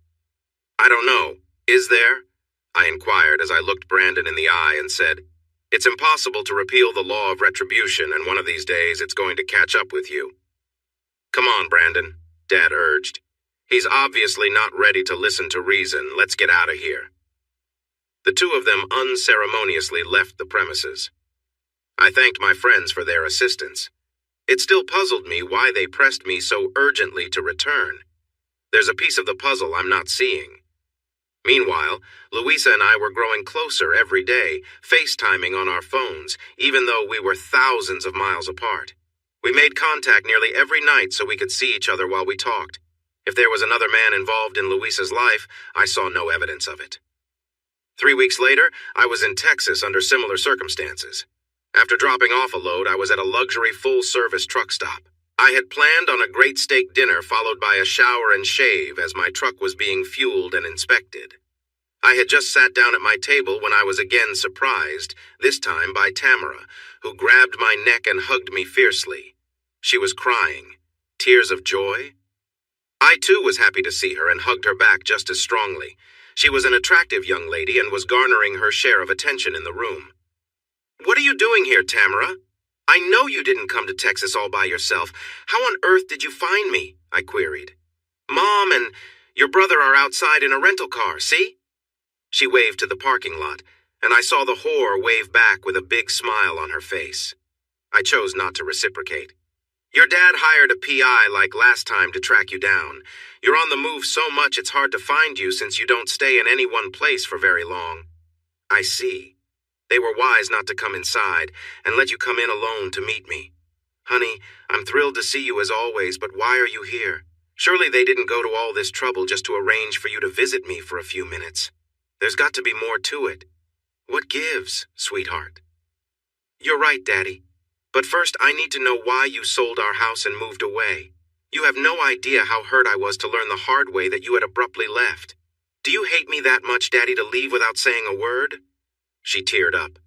"I don't know. Is there?" I inquired as I looked Brandon in the eye and said, "It's impossible to repeal the law of retribution, and one of these days it's going to catch up with you." "Come on, Brandon," Dad urged. "He's obviously not ready to listen to reason. Let's get out of here." The 2 of them unceremoniously left the premises. I thanked my friends for their assistance. It still puzzled me why they pressed me so urgently to return. There's a piece of the puzzle I'm not seeing. Meanwhile, Louisa and I were growing closer every day, FaceTiming on our phones, even though we were thousands of miles apart. We made contact nearly every night so we could see each other while we talked. If there was another man involved in Louisa's life, I saw no evidence of it. 3 weeks later, I was in Texas under similar circumstances. After dropping off a load, I was at a luxury full-service truck stop. I had planned on a great steak dinner followed by a shower and shave as my truck was being fueled and inspected. I had just sat down at my table when I was again surprised, this time by Tamara, who grabbed my neck and hugged me fiercely. She was crying. Tears of joy? I too was happy to see her and hugged her back just as strongly. She was an attractive young lady and was garnering her share of attention in the room. "What are you doing here, Tamara? I know you didn't come to Texas all by yourself. How on earth did you find me?" I queried. "Mom and your brother are outside in a rental car, see?" She waved to the parking lot, and I saw the whore wave back with a big smile on her face. I chose not to reciprocate. "Your dad hired a PI like last time to track you down. You're on the move so much it's hard to find you since you don't stay in any one place for very long." "I see. They were wise not to come inside and let you come in alone to meet me. Honey, I'm thrilled to see you as always, but why are you here? Surely they didn't go to all this trouble just to arrange for you to visit me for a few minutes. There's got to be more to it. What gives, sweetheart?" "You're right, Daddy. But first I need to know why you sold our house and moved away. You have no idea how hurt I was to learn the hard way that you had abruptly left. Do you hate me that much, Daddy, to leave without saying a word?" She teared up.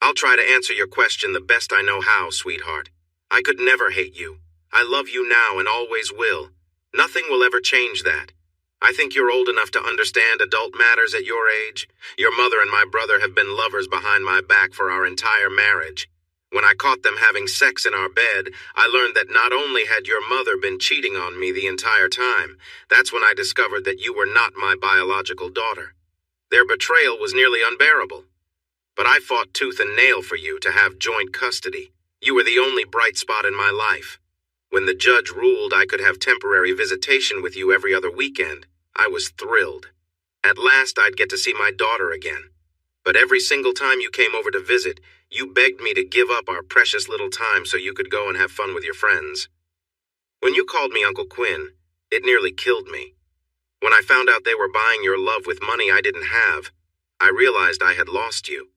"I'll try to answer your question the best I know how, sweetheart. I could never hate you. I love you now and always will. Nothing will ever change that. I think you're old enough to understand adult matters at your age. Your mother and my brother have been lovers behind my back for our entire marriage. When I caught them having sex in our bed, I learned that not only had your mother been cheating on me the entire time, that's when I discovered that you were not my biological daughter. Their betrayal was nearly unbearable. But I fought tooth and nail for you to have joint custody. You were the only bright spot in my life. When the judge ruled I could have temporary visitation with you every other weekend, I was thrilled. At last I'd get to see my daughter again. But every single time you came over to visit, you begged me to give up our precious little time so you could go and have fun with your friends. When you called me Uncle Quinn, it nearly killed me. When I found out they were buying your love with money I didn't have, I realized I had lost you.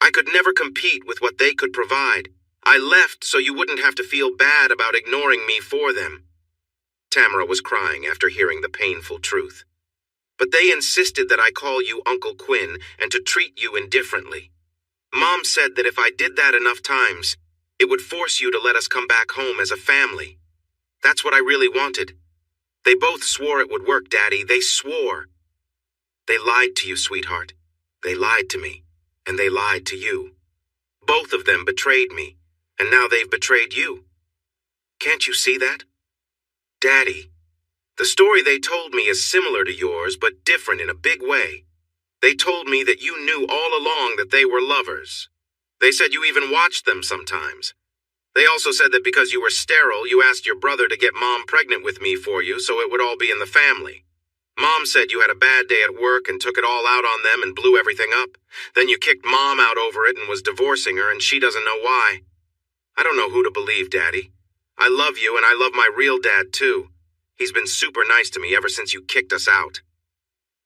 I could never compete with what they could provide. I left so you wouldn't have to feel bad about ignoring me for them." Tamara was crying after hearing the painful truth. "But they insisted that I call you Uncle Quinn and to treat you indifferently. Mom said that if I did that enough times, it would force you to let us come back home as a family. That's what I really wanted. They both swore it would work, Daddy. They swore. They lied to you, sweetheart. They lied to me, and they lied to you. Both of them betrayed me, and now they've betrayed you. Can't you see that? Daddy, the story they told me is similar to yours, but different in a big way. They told me that you knew all along that they were lovers. They said you even watched them sometimes. They also said that because you were sterile, you asked your brother to get Mom pregnant with me for you so it would all be in the family. Mom said you had a bad day at work and took it all out on them and blew everything up. Then you kicked Mom out over it and was divorcing her, and she doesn't know why. I don't know who to believe, Daddy. I love you, and I love my real dad, too. He's been super nice to me ever since you kicked us out.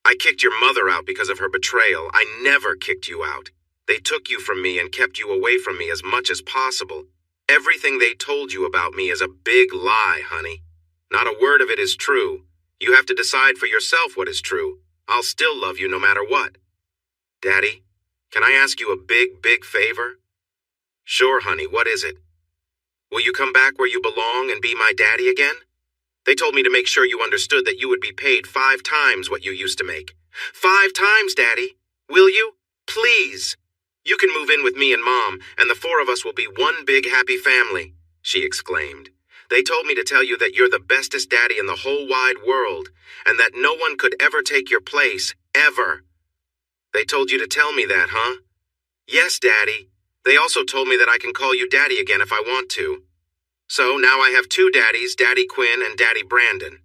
I kicked your mother out because of her betrayal. I never kicked you out. They took you from me and kept you away from me as much as possible. Everything they told you about me is a big lie, honey. Not a word of it is true. You have to decide for yourself what is true. I'll still love you no matter what. Daddy, can I ask you a big, big favor? Sure, honey, what is it? Will you come back where you belong and be my daddy again? They told me to make sure you understood that you would be paid 5 times what you used to make. 5 times, Daddy. Will you? Please. You can move in with me and Mom, and the 4 of us will be one big happy family, she exclaimed. They told me to tell you that you're the bestest daddy in the whole wide world, and that no one could ever take your place, ever. They told you to tell me that, huh? Yes, Daddy. They also told me that I can call you Daddy again if I want to. So now I have 2 daddies, Daddy Quinn and Daddy Brandon.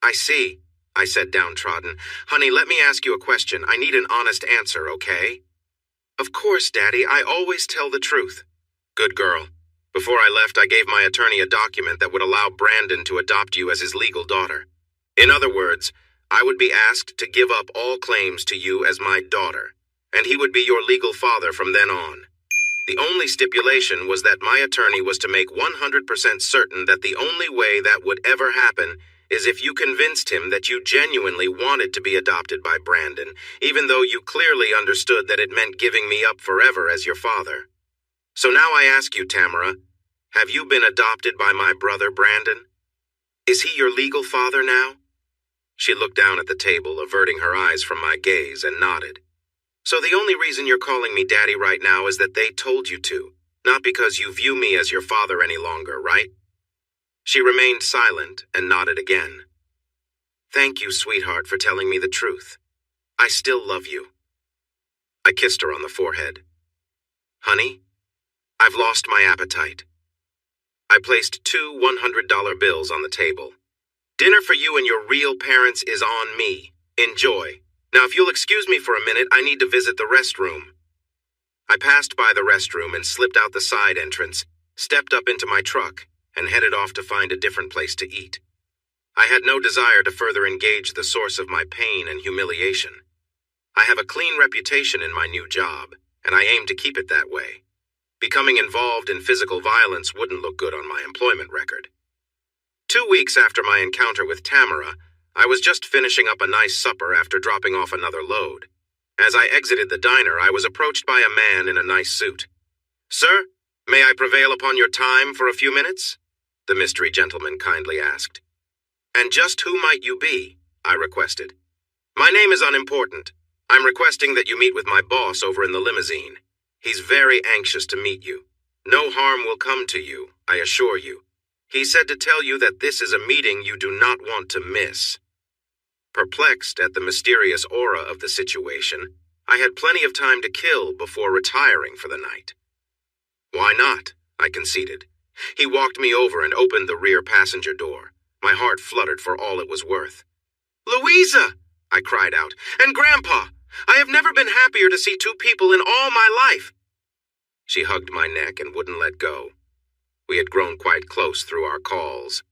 I see. I said downtrodden. Honey, let me ask you a question. I need an honest answer, okay? Of course, Daddy. I always tell the truth. Good girl. Before I left, I gave my attorney a document that would allow Brandon to adopt you as his legal daughter. In other words, I would be asked to give up all claims to you as my daughter, and he would be your legal father from then on. The only stipulation was that my attorney was to make 100% certain that the only way that would ever happen is if you convinced him that you genuinely wanted to be adopted by Brandon, even though you clearly understood that it meant giving me up forever as your father. So now I ask you, Tamara, have you been adopted by my brother Brandon? Is he your legal father now? She looked down at the table, averting her eyes from my gaze, and nodded. So the only reason you're calling me Daddy right now is that they told you to, not because you view me as your father any longer, right? She remained silent and nodded again. Thank you, sweetheart, for telling me the truth. I still love you. I kissed her on the forehead. Honey, I've lost my appetite. I placed 2 $100 bills on the table. Dinner for you and your real parents is on me. Enjoy. Now, if you'll excuse me for a minute, I need to visit the restroom. I passed by the restroom and slipped out the side entrance, stepped up into my truck, and headed off to find a different place to eat. I had no desire to further engage the source of my pain and humiliation. I have a clean reputation in my new job, and I aim to keep it that way. Becoming involved in physical violence wouldn't look good on my employment record. 2 weeks after my encounter with Tamara, I was just finishing up a nice supper after dropping off another load. As I exited the diner, I was approached by a man in a nice suit. Sir, may I prevail upon your time for a few minutes? The mystery gentleman kindly asked. And just who might you be? I requested. My name is unimportant. I'm requesting that you meet with my boss over in the limousine. He's very anxious to meet you. No harm will come to you, I assure you. He said to tell you that this is a meeting you do not want to miss. Perplexed at the mysterious aura of the situation, I had plenty of time to kill before retiring for the night. Why not? I conceded. He walked me over and opened the rear passenger door. My heart fluttered for all it was worth. Louisa! I cried out. And Grandpa! I have never been happier to see 2 people in all my life. She hugged my neck and wouldn't let go. We had grown quite close through our calls.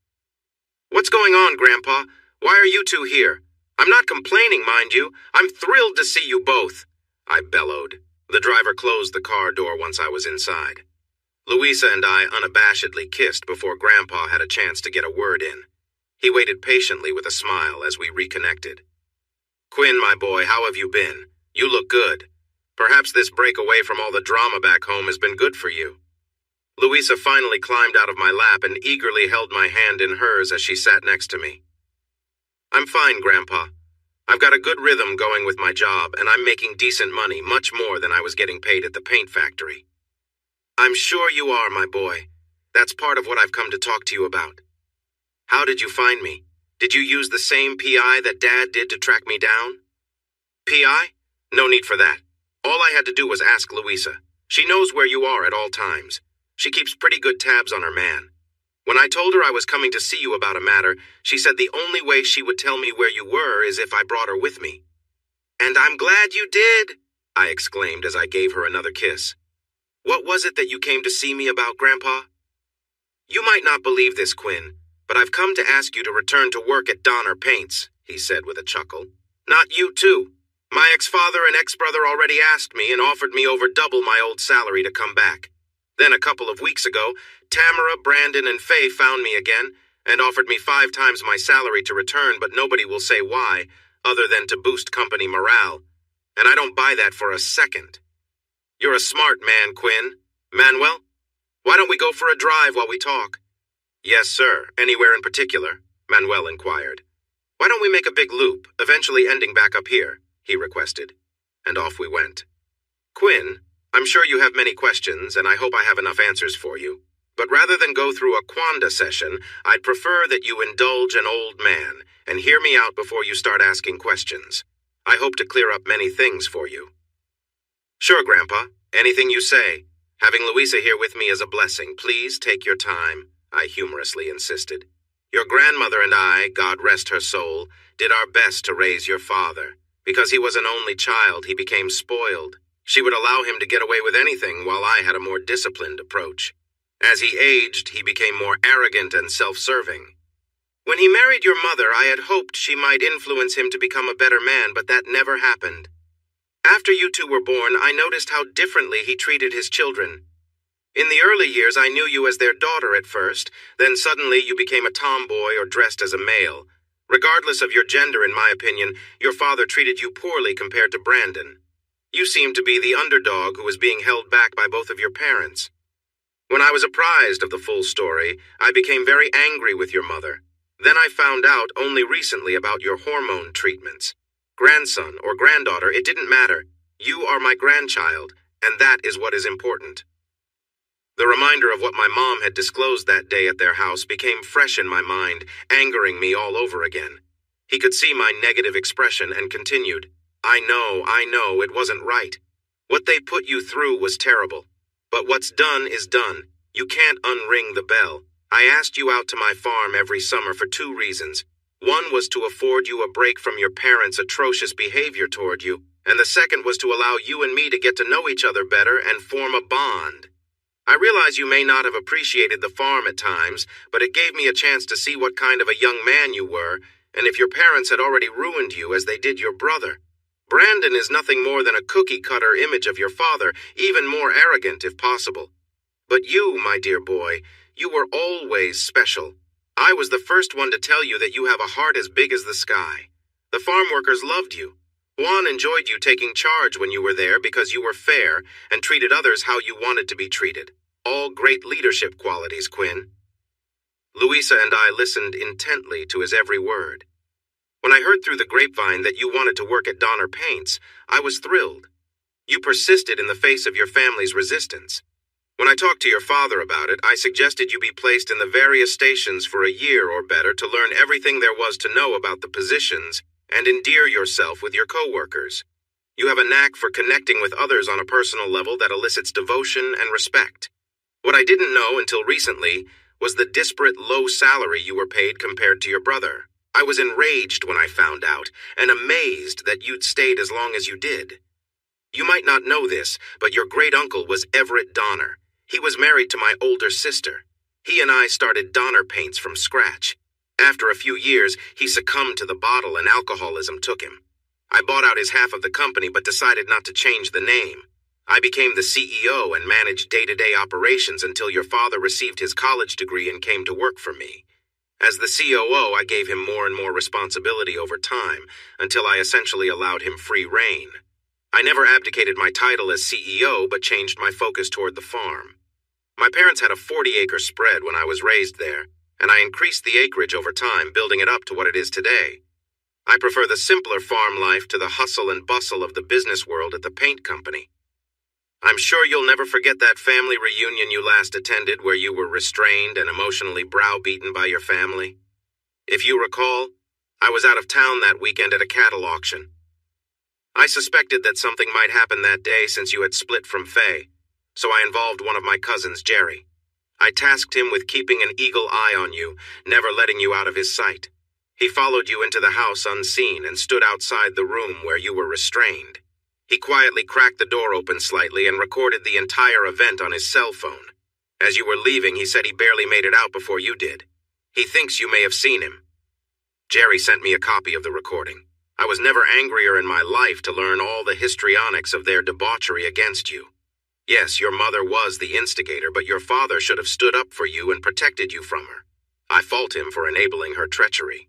What's going on, Grandpa? Why are you 2 here? I'm not complaining, mind you. I'm thrilled to see you both, I bellowed. The driver closed the car door once I was inside. Louisa and I unabashedly kissed before Grandpa had a chance to get a word in. He waited patiently with a smile as we reconnected. Quinn, my boy, how have you been? You look good. Perhaps this break away from all the drama back home has been good for you. Louisa finally climbed out of my lap and eagerly held my hand in hers as she sat next to me. I'm fine, Grandpa. I've got a good rhythm going with my job, and I'm making decent money, much more than I was getting paid at the paint factory. I'm sure you are, my boy. That's part of what I've come to talk to you about. How did you find me? Did you use the same PI that Dad did to track me down? PI? No need for that. All I had to do was ask Louisa. She knows where you are at all times. She keeps pretty good tabs on her man. When I told her I was coming to see you about a matter, she said the only way she would tell me where you were is if I brought her with me. And I'm glad you did, I exclaimed as I gave her another kiss. What was it that you came to see me about, Grandpa? You might not believe this, Quinn, but I've come to ask you to return to work at Donner Paints, he said with a chuckle. Not you, too. My ex-father and ex-brother already asked me and offered me over double my old salary to come back. Then a couple of weeks ago, Tamara, Brandon, and Faye found me again and offered me 5 times my salary to return, but nobody will say why, other than to boost company morale. And I don't buy that for a second. You're a smart man, Quinn. Manuel, why don't we go for a drive while we talk? Yes, sir. Anywhere in particular? Manuel inquired. Why don't we make a big loop, eventually ending back up here? He requested. And off we went. Quinn, I'm sure you have many questions, and I hope I have enough answers for you. But rather than go through a quanda session, I'd prefer that you indulge an old man and hear me out before you start asking questions. I hope to clear up many things for you. Sure, Grandpa. Anything you say. Having Louisa here with me is a blessing. Please take your time, I humorously insisted. Your grandmother and I, God rest her soul, did our best to raise your father. Because he was an only child, he became spoiled. She would allow him to get away with anything while I had a more disciplined approach. As he aged, he became more arrogant and self-serving. When he married your mother, I had hoped she might influence him to become a better man, but that never happened. After you two were born, I noticed how differently he treated his children. In the early years, I knew you as their daughter at first, then suddenly you became a tomboy or dressed as a male. Regardless of your gender, in my opinion, your father treated you poorly compared to Brandon. You seemed to be the underdog who was being held back by both of your parents. When I was apprised of the full story, I became very angry with your mother. Then I found out only recently about your hormone treatments. Grandson or granddaughter, it didn't matter. You are my grandchild, and that is what is important. The reminder of what my mom had disclosed that day at their house became fresh in my mind, angering me all over again. He could see my negative expression and continued, I know, it wasn't right. What they put you through was terrible. But what's done is done. You can't unring the bell. I asked you out to my farm every summer for 2 reasons. One was to afford you a break from your parents' atrocious behavior toward you, and the second was to allow you and me to get to know each other better and form a bond. I realize you may not have appreciated the farm at times, but it gave me a chance to see what kind of a young man you were, and if your parents had already ruined you as they did your brother. Brandon is nothing more than a cookie-cutter image of your father, even more arrogant if possible. But you, my dear boy, you were always special. I was the first one to tell you that you have a heart as big as the sky. The farm workers loved you. Juan enjoyed you taking charge when you were there because you were fair and treated others how you wanted to be treated. All great leadership qualities, Quinn. Louisa and I listened intently to his every word. When I heard through the grapevine that you wanted to work at Donner Paints, I was thrilled. You persisted in the face of your family's resistance. When I talked to your father about it, I suggested you be placed in the various stations for a year or better to learn everything there was to know about the positions and endear yourself with your co-workers. You have a knack for connecting with others on a personal level that elicits devotion and respect. What I didn't know until recently was the disparate low salary you were paid compared to your brother. I was enraged when I found out, and amazed that you'd stayed as long as you did. You might not know this, but your great-uncle was Everett Donner. He was married to my older sister. He and I started Donner Paints from scratch. After a few years, he succumbed to the bottle and alcoholism took him. I bought out his half of the company but decided not to change the name. I became the CEO and managed day-to-day operations until your father received his college degree and came to work for me. As the COO, I gave him more and more responsibility over time until I essentially allowed him free rein. I never abdicated my title as CEO but changed my focus toward the farm. My parents had a 40-acre spread when I was raised there, and I increased the acreage over time, building it up to what it is today. I prefer the simpler farm life to the hustle and bustle of the business world at the paint company. I'm sure you'll never forget that family reunion you last attended where you were restrained and emotionally browbeaten by your family. If you recall, I was out of town that weekend at a cattle auction. I suspected that something might happen that day since you had split from Faye, so I involved one of my cousins, Jerry. I tasked him with keeping an eagle eye on you, never letting you out of his sight. He followed you into the house unseen and stood outside the room where you were restrained. He quietly cracked the door open slightly and recorded the entire event on his cell phone. As you were leaving, he said he barely made it out before you did. He thinks you may have seen him. Jerry sent me a copy of the recording. I was never angrier in my life to learn all the histrionics of their debauchery against you. Yes, your mother was the instigator, but your father should have stood up for you and protected you from her. I fault him for enabling her treachery.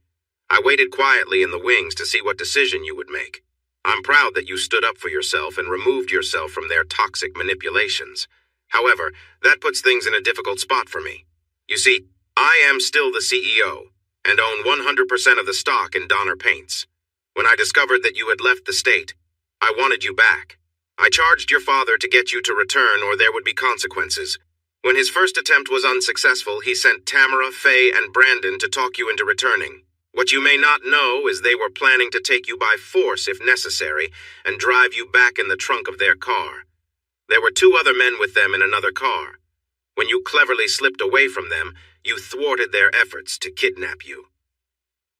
I waited quietly in the wings to see what decision you would make. I'm proud that you stood up for yourself and removed yourself from their toxic manipulations. However, that puts things in a difficult spot for me. You see, I am still the CEO and own 100% of the stock in Donner Paints. When I discovered that you had left the state, I wanted you back. I charged your father to get you to return or there would be consequences. When his first attempt was unsuccessful, he sent Tamara, Faye, and Brandon to talk you into returning. What you may not know is they were planning to take you by force if necessary and drive you back in the trunk of their car. There were 2 other men with them in another car. When you cleverly slipped away from them, you thwarted their efforts to kidnap you.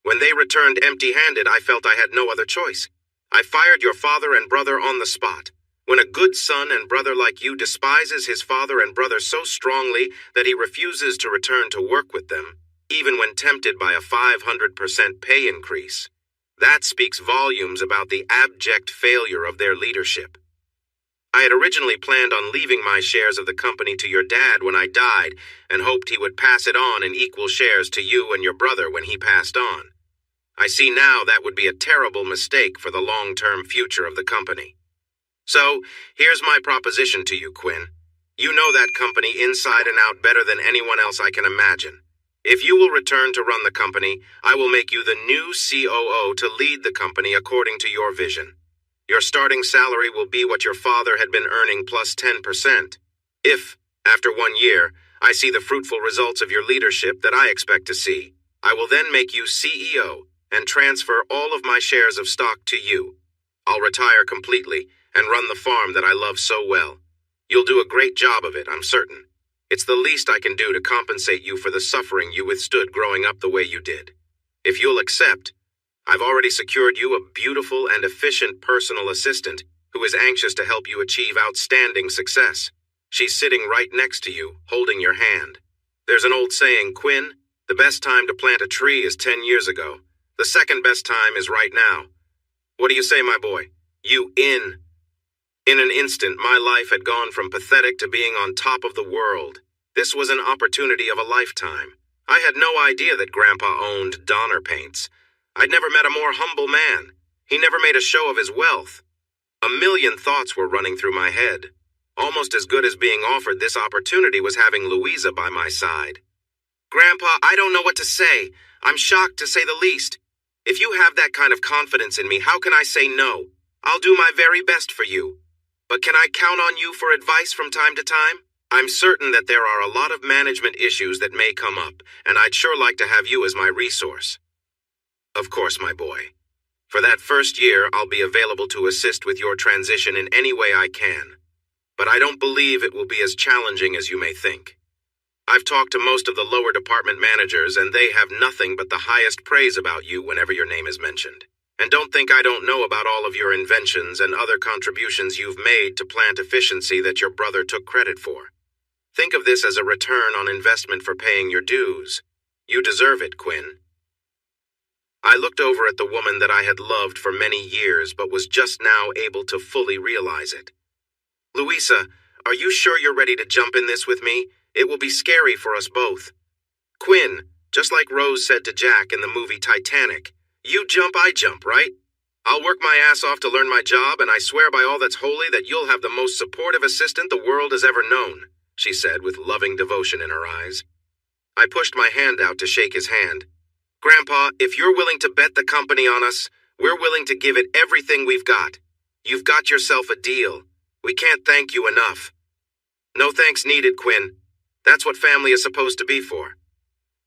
When they returned empty-handed, I felt I had no other choice. I fired your father and brother on the spot. When a good son and brother like you despises his father and brother so strongly that he refuses to return to work with them, even when tempted by a 500% pay increase, that speaks volumes about the abject failure of their leadership. I had originally planned on leaving my shares of the company to your dad when I died and hoped he would pass it on in equal shares to you and your brother when he passed on. I see now that would be a terrible mistake for the long-term future of the company. So, here's my proposition to you, Quinn. You know that company inside and out better than anyone else I can imagine. If you will return to run the company, I will make you the new COO to lead the company according to your vision. Your starting salary will be what your father had been earning plus 10%. If, after 1 year, I see the fruitful results of your leadership that I expect to see, I will then make you CEO and transfer all of my shares of stock to you. I'll retire completely and run the farm that I love so well. You'll do a great job of it, I'm certain. It's the least I can do to compensate you for the suffering you withstood growing up the way you did. If you'll accept, I've already secured you a beautiful and efficient personal assistant who is anxious to help you achieve outstanding success. She's sitting right next to you, holding your hand. There's an old saying, Quinn, the best time to plant a tree is 10 years ago. The second best time is right now. What do you say, my boy? You in. In an instant, my life had gone from pathetic to being on top of the world. This was an opportunity of a lifetime. I had no idea that Grandpa owned Donner Paints. I'd never met a more humble man. He never made a show of his wealth. A million thoughts were running through my head. Almost as good as being offered this opportunity was having Louisa by my side. Grandpa, I don't know what to say. I'm shocked to say the least. If you have that kind of confidence in me, how can I say no? I'll do my very best for you. But can I count on you for advice from time to time? I'm certain that there are a lot of management issues that may come up, and I'd sure like to have you as my resource. Of course, my boy. For that first year, I'll be available to assist with your transition in any way I can. But I don't believe it will be as challenging as you may think. I've talked to most of the lower department managers, and they have nothing but the highest praise about you whenever your name is mentioned. And don't think I don't know about all of your inventions and other contributions you've made to plant efficiency that your brother took credit for. Think of this as a return on investment for paying your dues. You deserve it, Quinn. I looked over at the woman that I had loved for many years but was just now able to fully realize it. Louisa, are you sure you're ready to jump in this with me? It will be scary for us both. Quinn, just like Rose said to Jack in the movie Titanic, you jump, I jump, right? I'll work my ass off to learn my job, and I swear by all that's holy that you'll have the most supportive assistant the world has ever known, she said with loving devotion in her eyes. I pushed my hand out to shake his hand. Grandpa, if you're willing to bet the company on us, we're willing to give it everything we've got. You've got yourself a deal. We can't thank you enough. No thanks needed, Quinn. That's what family is supposed to be for.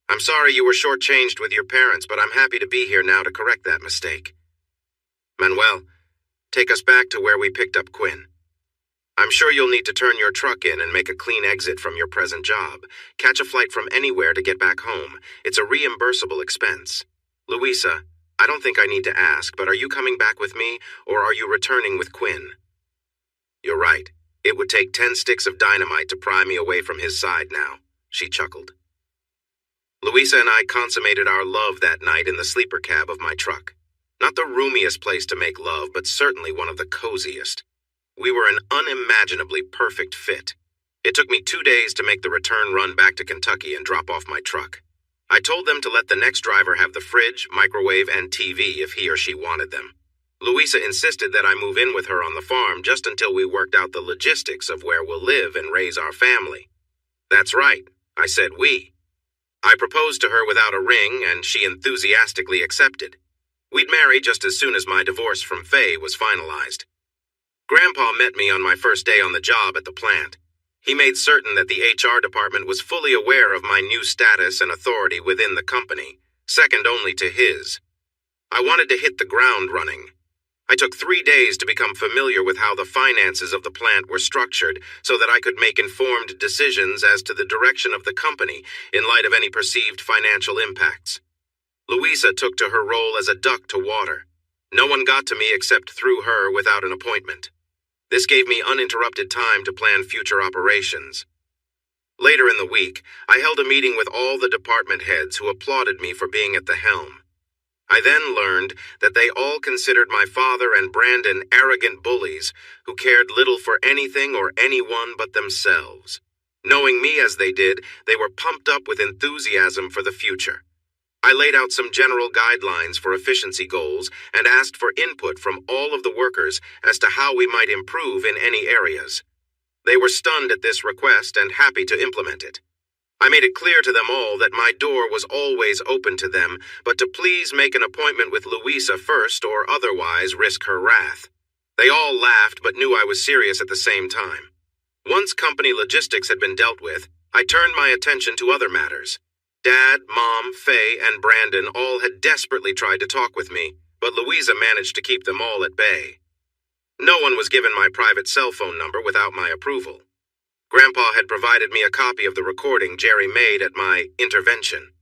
I'm sorry you were shortchanged with your parents, but I'm happy to be here now to correct that mistake. Manuel, take us back to where we picked up Quinn. I'm sure you'll need to turn your truck in and make a clean exit from your present job. Catch a flight from anywhere to get back home. It's a reimbursable expense. Louisa, I don't think I need to ask, but are you coming back with me, or are you returning with Quinn? You're right. It would take 10 sticks of dynamite to pry me away from his side now, she chuckled. Louisa and I consummated our love that night in the sleeper cab of my truck. Not the roomiest place to make love, but certainly one of the coziest. We were an unimaginably perfect fit. It took me 2 days to make the return run back to Kentucky and drop off my truck. I told them to let the next driver have the fridge, microwave, and TV if he or she wanted them. Louisa insisted that I move in with her on the farm just until we worked out the logistics of where we'll live and raise our family. That's right, I said we. I proposed to her without a ring, and she enthusiastically accepted. We'd marry just as soon as my divorce from Faye was finalized. Grandpa met me on my first day on the job at the plant. He made certain that the HR department was fully aware of my new status and authority within the company, second only to his. I wanted to hit the ground running. I took 3 days to become familiar with how the finances of the plant were structured so that I could make informed decisions as to the direction of the company in light of any perceived financial impacts. Louisa took to her role as a duck to water. No one got to me except through her without an appointment. This gave me uninterrupted time to plan future operations. Later in the week, I held a meeting with all the department heads who applauded me for being at the helm. I then learned that they all considered my father and Brandon arrogant bullies who cared little for anything or anyone but themselves. Knowing me as they did, they were pumped up with enthusiasm for the future. I laid out some general guidelines for efficiency goals and asked for input from all of the workers as to how we might improve in any areas. They were stunned at this request and happy to implement it. I made it clear to them all that my door was always open to them, but to please make an appointment with Louisa first or otherwise risk her wrath. They all laughed but knew I was serious at the same time. Once company logistics had been dealt with, I turned my attention to other matters. Dad, Mom, Faye, and Brandon all had desperately tried to talk with me, but Louisa managed to keep them all at bay. No one was given my private cell phone number without my approval. Grandpa had provided me a copy of the recording Jerry made at my intervention.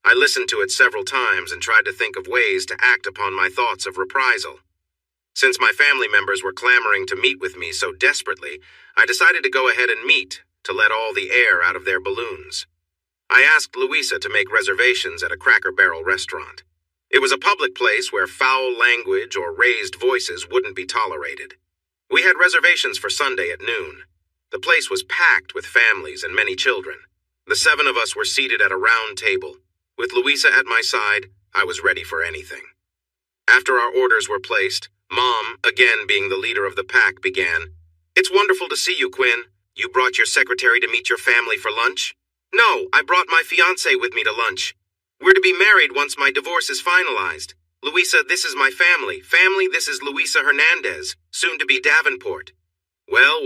I listened to it several times and tried to think of ways to act upon my thoughts of reprisal. Since my family members were clamoring to meet with me so desperately, I decided to go ahead and meet, to let all the air out of their balloons. I asked Louisa to make reservations at a Cracker Barrel restaurant. It was a public place where foul language or raised voices wouldn't be tolerated. We had reservations for Sunday at noon. The place was packed with families and many children. The 7 of us were seated at a round table. With Louisa at my side, I was ready for anything. After our orders were placed, Mom, again being the leader of the pack, began, "It's wonderful to see you, Quinn. You brought your secretary to meet your family for lunch?" "No, I brought my fiancé with me to lunch. We're to be married once my divorce is finalized. Louisa, this is my family. Family, this is Louisa Hernandez, soon to be Davenport." Well,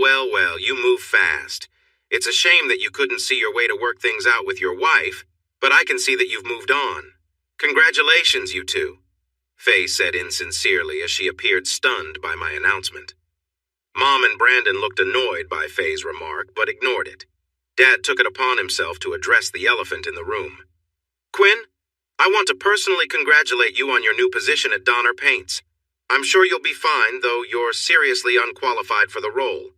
you move fast. It's a shame that you couldn't see your way to work things out with your wife, but I can see that you've moved on. Congratulations, you two, Faye said insincerely as she appeared stunned by my announcement. Mom and Brandon looked annoyed by Faye's remark, but ignored it. Dad took it upon himself to address the elephant in the room. "Quinn, I want to personally congratulate you on your new position at Donner Paints. I'm sure you'll be fine, though you're seriously unqualified for the role.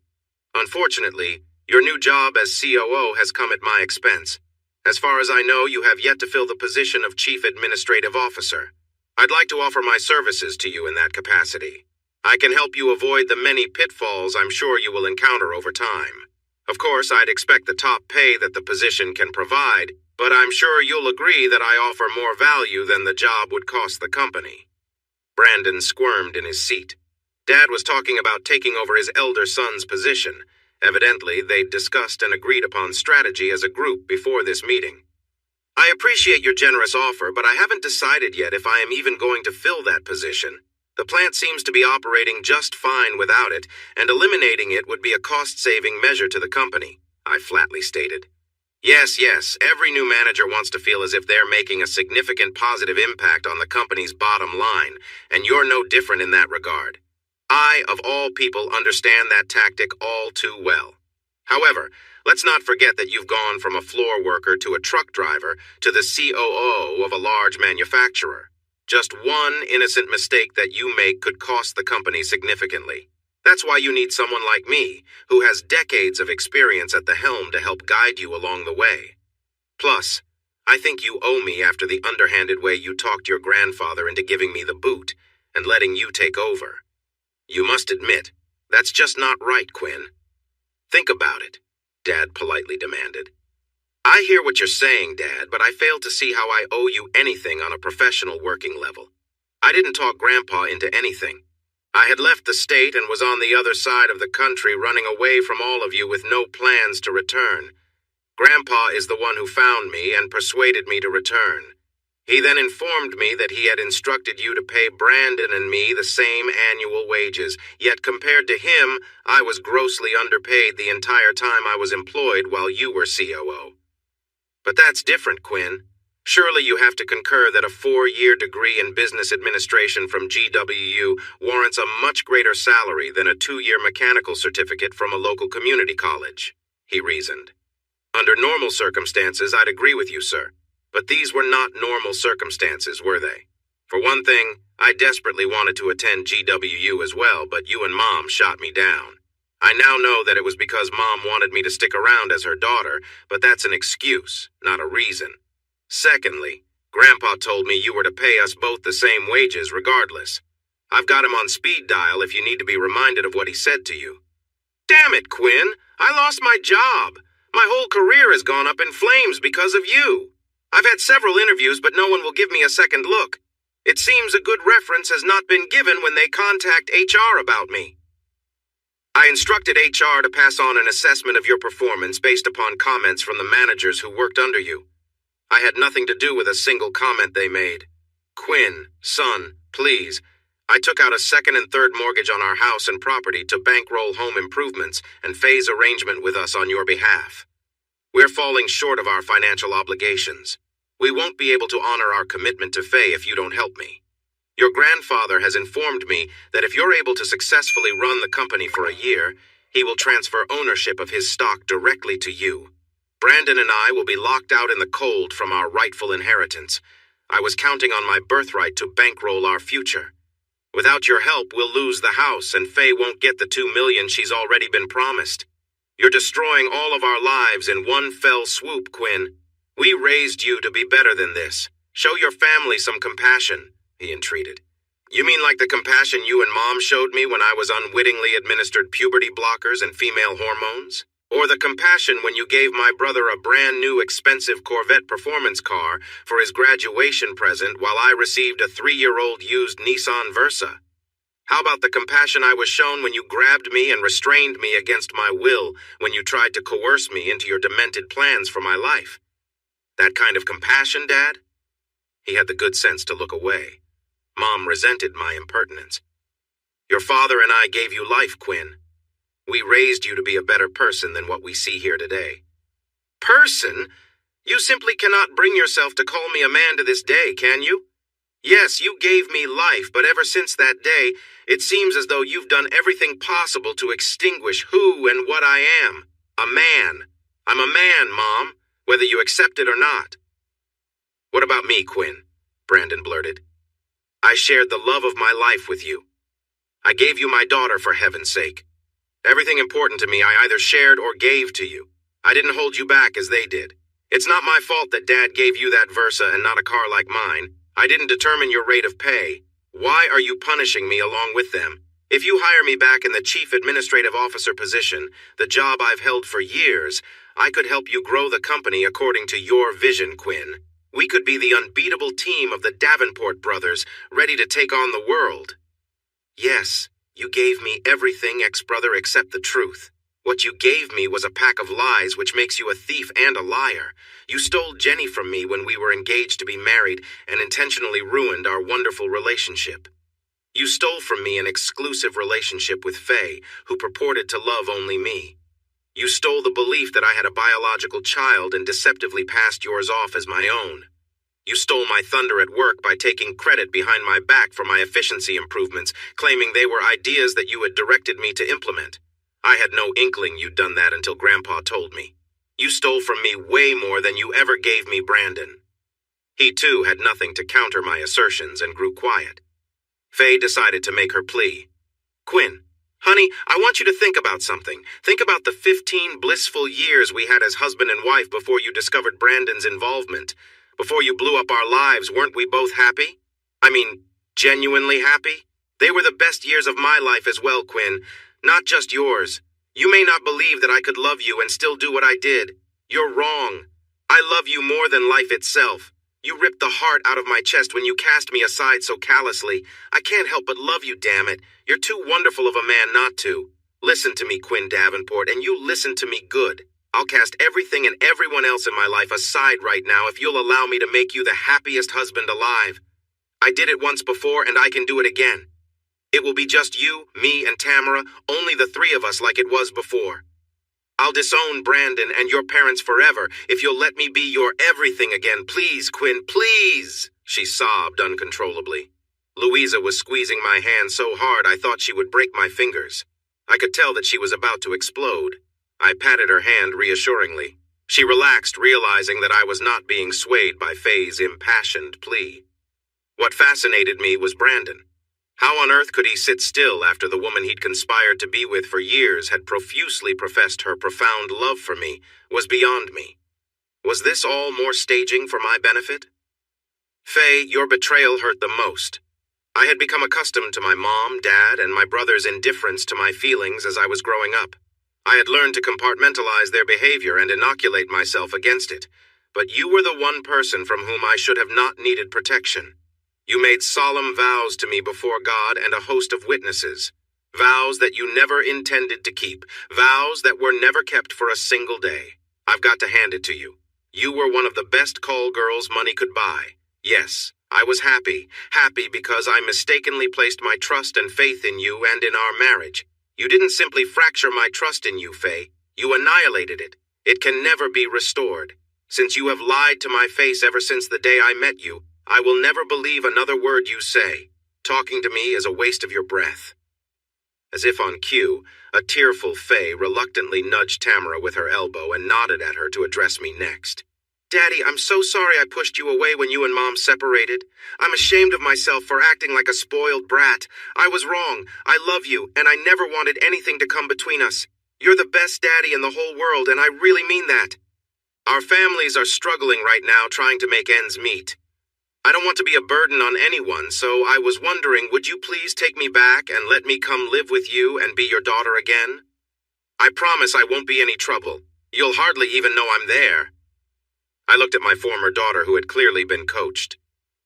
Unfortunately, your new job as COO has come at my expense. As far as I know, you have yet to fill the position of Chief Administrative Officer. I'd like to offer my services to you in that capacity. I can help you avoid the many pitfalls I'm sure you will encounter over time. Of course, I'd expect the top pay that the position can provide, but I'm sure you'll agree that I offer more value than the job would cost the company." Brandon squirmed in his seat. Dad was talking about taking over his elder son's position. Evidently, they'd discussed and agreed upon strategy as a group before this meeting. "I appreciate your generous offer, but I haven't decided yet if I am even going to fill that position. The plant seems to be operating just fine without it, and eliminating it would be a cost-saving measure to the company," I flatly stated. Yes, every new manager wants to feel as if they're making a significant positive impact on the company's bottom line, and you're no different in that regard. I, of all people, understand that tactic all too well. However, let's not forget that you've gone from a floor worker to a truck driver to the COO of a large manufacturer. Just one innocent mistake that you make could cost the company significantly. That's why you need someone like me, who has decades of experience at the helm to help guide you along the way. Plus, I think you owe me after the underhanded way you talked your grandfather into giving me the boot and letting you take over. You must admit, that's just not right, Quinn. Think about it, Dad politely demanded. I hear what you're saying, Dad, but I fail to see how I owe you anything on a professional working level. I didn't talk Grandpa into anything. I had left the state and was on the other side of the country running away from all of you with no plans to return. Grandpa is the one who found me and persuaded me to return. He then informed me that he had instructed you to pay Brandon and me the same annual wages, yet compared to him, I was grossly underpaid the entire time I was employed while you were COO. But that's different, Quinn. Surely you have to concur that a 4-year degree in business administration from GWU warrants a much greater salary than a 2-year mechanical certificate from a local community college, he reasoned. Under normal circumstances, I'd agree with you, sir. But these were not normal circumstances, were they? For one thing, I desperately wanted to attend GWU as well, but you and Mom shot me down. I now know that it was because Mom wanted me to stick around as her daughter, but that's an excuse, not a reason. Secondly, Grandpa told me you were to pay us both the same wages regardless. I've got him on speed dial if you need to be reminded of what he said to you. Damn it, Quinn! I lost my job! My whole career has gone up in flames because of you. I've had several interviews, but no one will give me a second look. It seems a good reference has not been given when they contact HR about me. I instructed HR to pass on an assessment of your performance based upon comments from the managers who worked under you. I had nothing to do with a single comment they made. Quinn, son, please. I took out a second and third mortgage on our house and property to bankroll home improvements and phase arrangement with us on your behalf. We're falling short of our financial obligations. We won't be able to honor our commitment to Faye if you don't help me. Your grandfather has informed me that if you're able to successfully run the company for a year, he will transfer ownership of his stock directly to you. Brandon and I will be locked out in the cold from our rightful inheritance. I was counting on my birthright to bankroll our future. Without your help, we'll lose the house, and Faye won't get the $2 million she's already been promised. You're destroying all of our lives in one fell swoop, Quinn. We raised you to be better than this. Show your family some compassion, he entreated. You mean like the compassion you and Mom showed me when I was unwittingly administered puberty blockers and female hormones? Or the compassion when you gave my brother a brand new expensive Corvette performance car for his graduation present while I received a 3-year-old used Nissan Versa? How about the compassion I was shown when you grabbed me and restrained me against my will when you tried to coerce me into your demented plans for my life? That kind of compassion, Dad? He had the good sense to look away. Mom resented my impertinence. Your father and I gave you life, Quinn. We raised you to be a better person than what we see here today. Person? You simply cannot bring yourself to call me a man to this day, can you? Yes, you gave me life, but ever since that day, it seems as though you've done everything possible to extinguish who and what I am. A man. I'm a man, Mom, whether you accept it or not. What about me, Quinn? Brandon blurted. I shared the love of my life with you. I gave you my daughter, for heaven's sake. Everything important to me I either shared or gave to you. I didn't hold you back as they did. It's not my fault that Dad gave you that Versa and not a car like mine. I didn't determine your rate of pay. Why are you punishing me along with them? If you hire me back in the Chief Administrative Officer position, the job I've held for years, I could help you grow the company according to your vision, Quinn. We could be the unbeatable team of the Davenport brothers, ready to take on the world. Yes, you gave me everything, ex-brother, except the truth. What you gave me was a pack of lies, which makes you a thief and a liar. You stole Jenny from me when we were engaged to be married and intentionally ruined our wonderful relationship. You stole from me an exclusive relationship with Faye, who purported to love only me. You stole the belief that I had a biological child and deceptively passed yours off as my own. You stole my thunder at work by taking credit behind my back for my efficiency improvements, claiming they were ideas that you had directed me to implement. I had no inkling you'd done that until Grandpa told me. You stole from me way more than you ever gave me, Brandon. He, too, had nothing to counter my assertions and grew quiet. Faye decided to make her plea. Quinn, honey, I want you to think about something. Think about the 15 blissful years we had as husband and wife before you discovered Brandon's involvement. Before you blew up our lives, weren't we both happy? I mean, genuinely happy? They were the best years of my life as well, Quinn. Not just yours. You may not believe that I could love you and still do what I did. You're wrong. I love you more than life itself. You ripped the heart out of my chest when you cast me aside so callously. I can't help but love you, damn it. You're too wonderful of a man not to. Listen to me, Quinn Davenport, and you listen to me good. I'll cast everything and everyone else in my life aside right now if you'll allow me to make you the happiest husband alive. I did it once before, and I can do it again. It will be just you, me, and Tamara, only the three of us like it was before. I'll disown Brandon and your parents forever if you'll let me be your everything again. Please, Quinn, please, she sobbed uncontrollably. Louisa was squeezing my hand so hard I thought she would break my fingers. I could tell that she was about to explode. I patted her hand reassuringly. She relaxed, realizing that I was not being swayed by Faye's impassioned plea. What fascinated me was Brandon. How on earth could he sit still after the woman he'd conspired to be with for years had profusely professed her profound love for me was beyond me. Was this all more staging for my benefit? Faye, your betrayal hurt the most. I had become accustomed to my mom, dad, and my brother's indifference to my feelings as I was growing up. I had learned to compartmentalize their behavior and inoculate myself against it, but you were the one person from whom I should have not needed protection. You made solemn vows to me before God and a host of witnesses, vows that you never intended to keep, vows that were never kept for a single day. I've got to hand it to you. You were one of the best call girls money could buy. Yes, I was happy because I mistakenly placed my trust and faith in you and in our marriage. You didn't simply fracture my trust in you, Faye. You annihilated it. It can never be restored. Since you have lied to my face ever since the day I met you, I will never believe another word you say. Talking to me is a waste of your breath. As if on cue, a tearful Faye reluctantly nudged Tamara with her elbow and nodded at her to address me next. Daddy, I'm so sorry I pushed you away when you and Mom separated. I'm ashamed of myself for acting like a spoiled brat. I was wrong. I love you, and I never wanted anything to come between us. You're the best daddy in the whole world, and I really mean that. Our families are struggling right now trying to make ends meet. I don't want to be a burden on anyone, so I was wondering, would you please take me back and let me come live with you and be your daughter again? I promise I won't be any trouble. You'll hardly even know I'm there. I looked at my former daughter who had clearly been coached.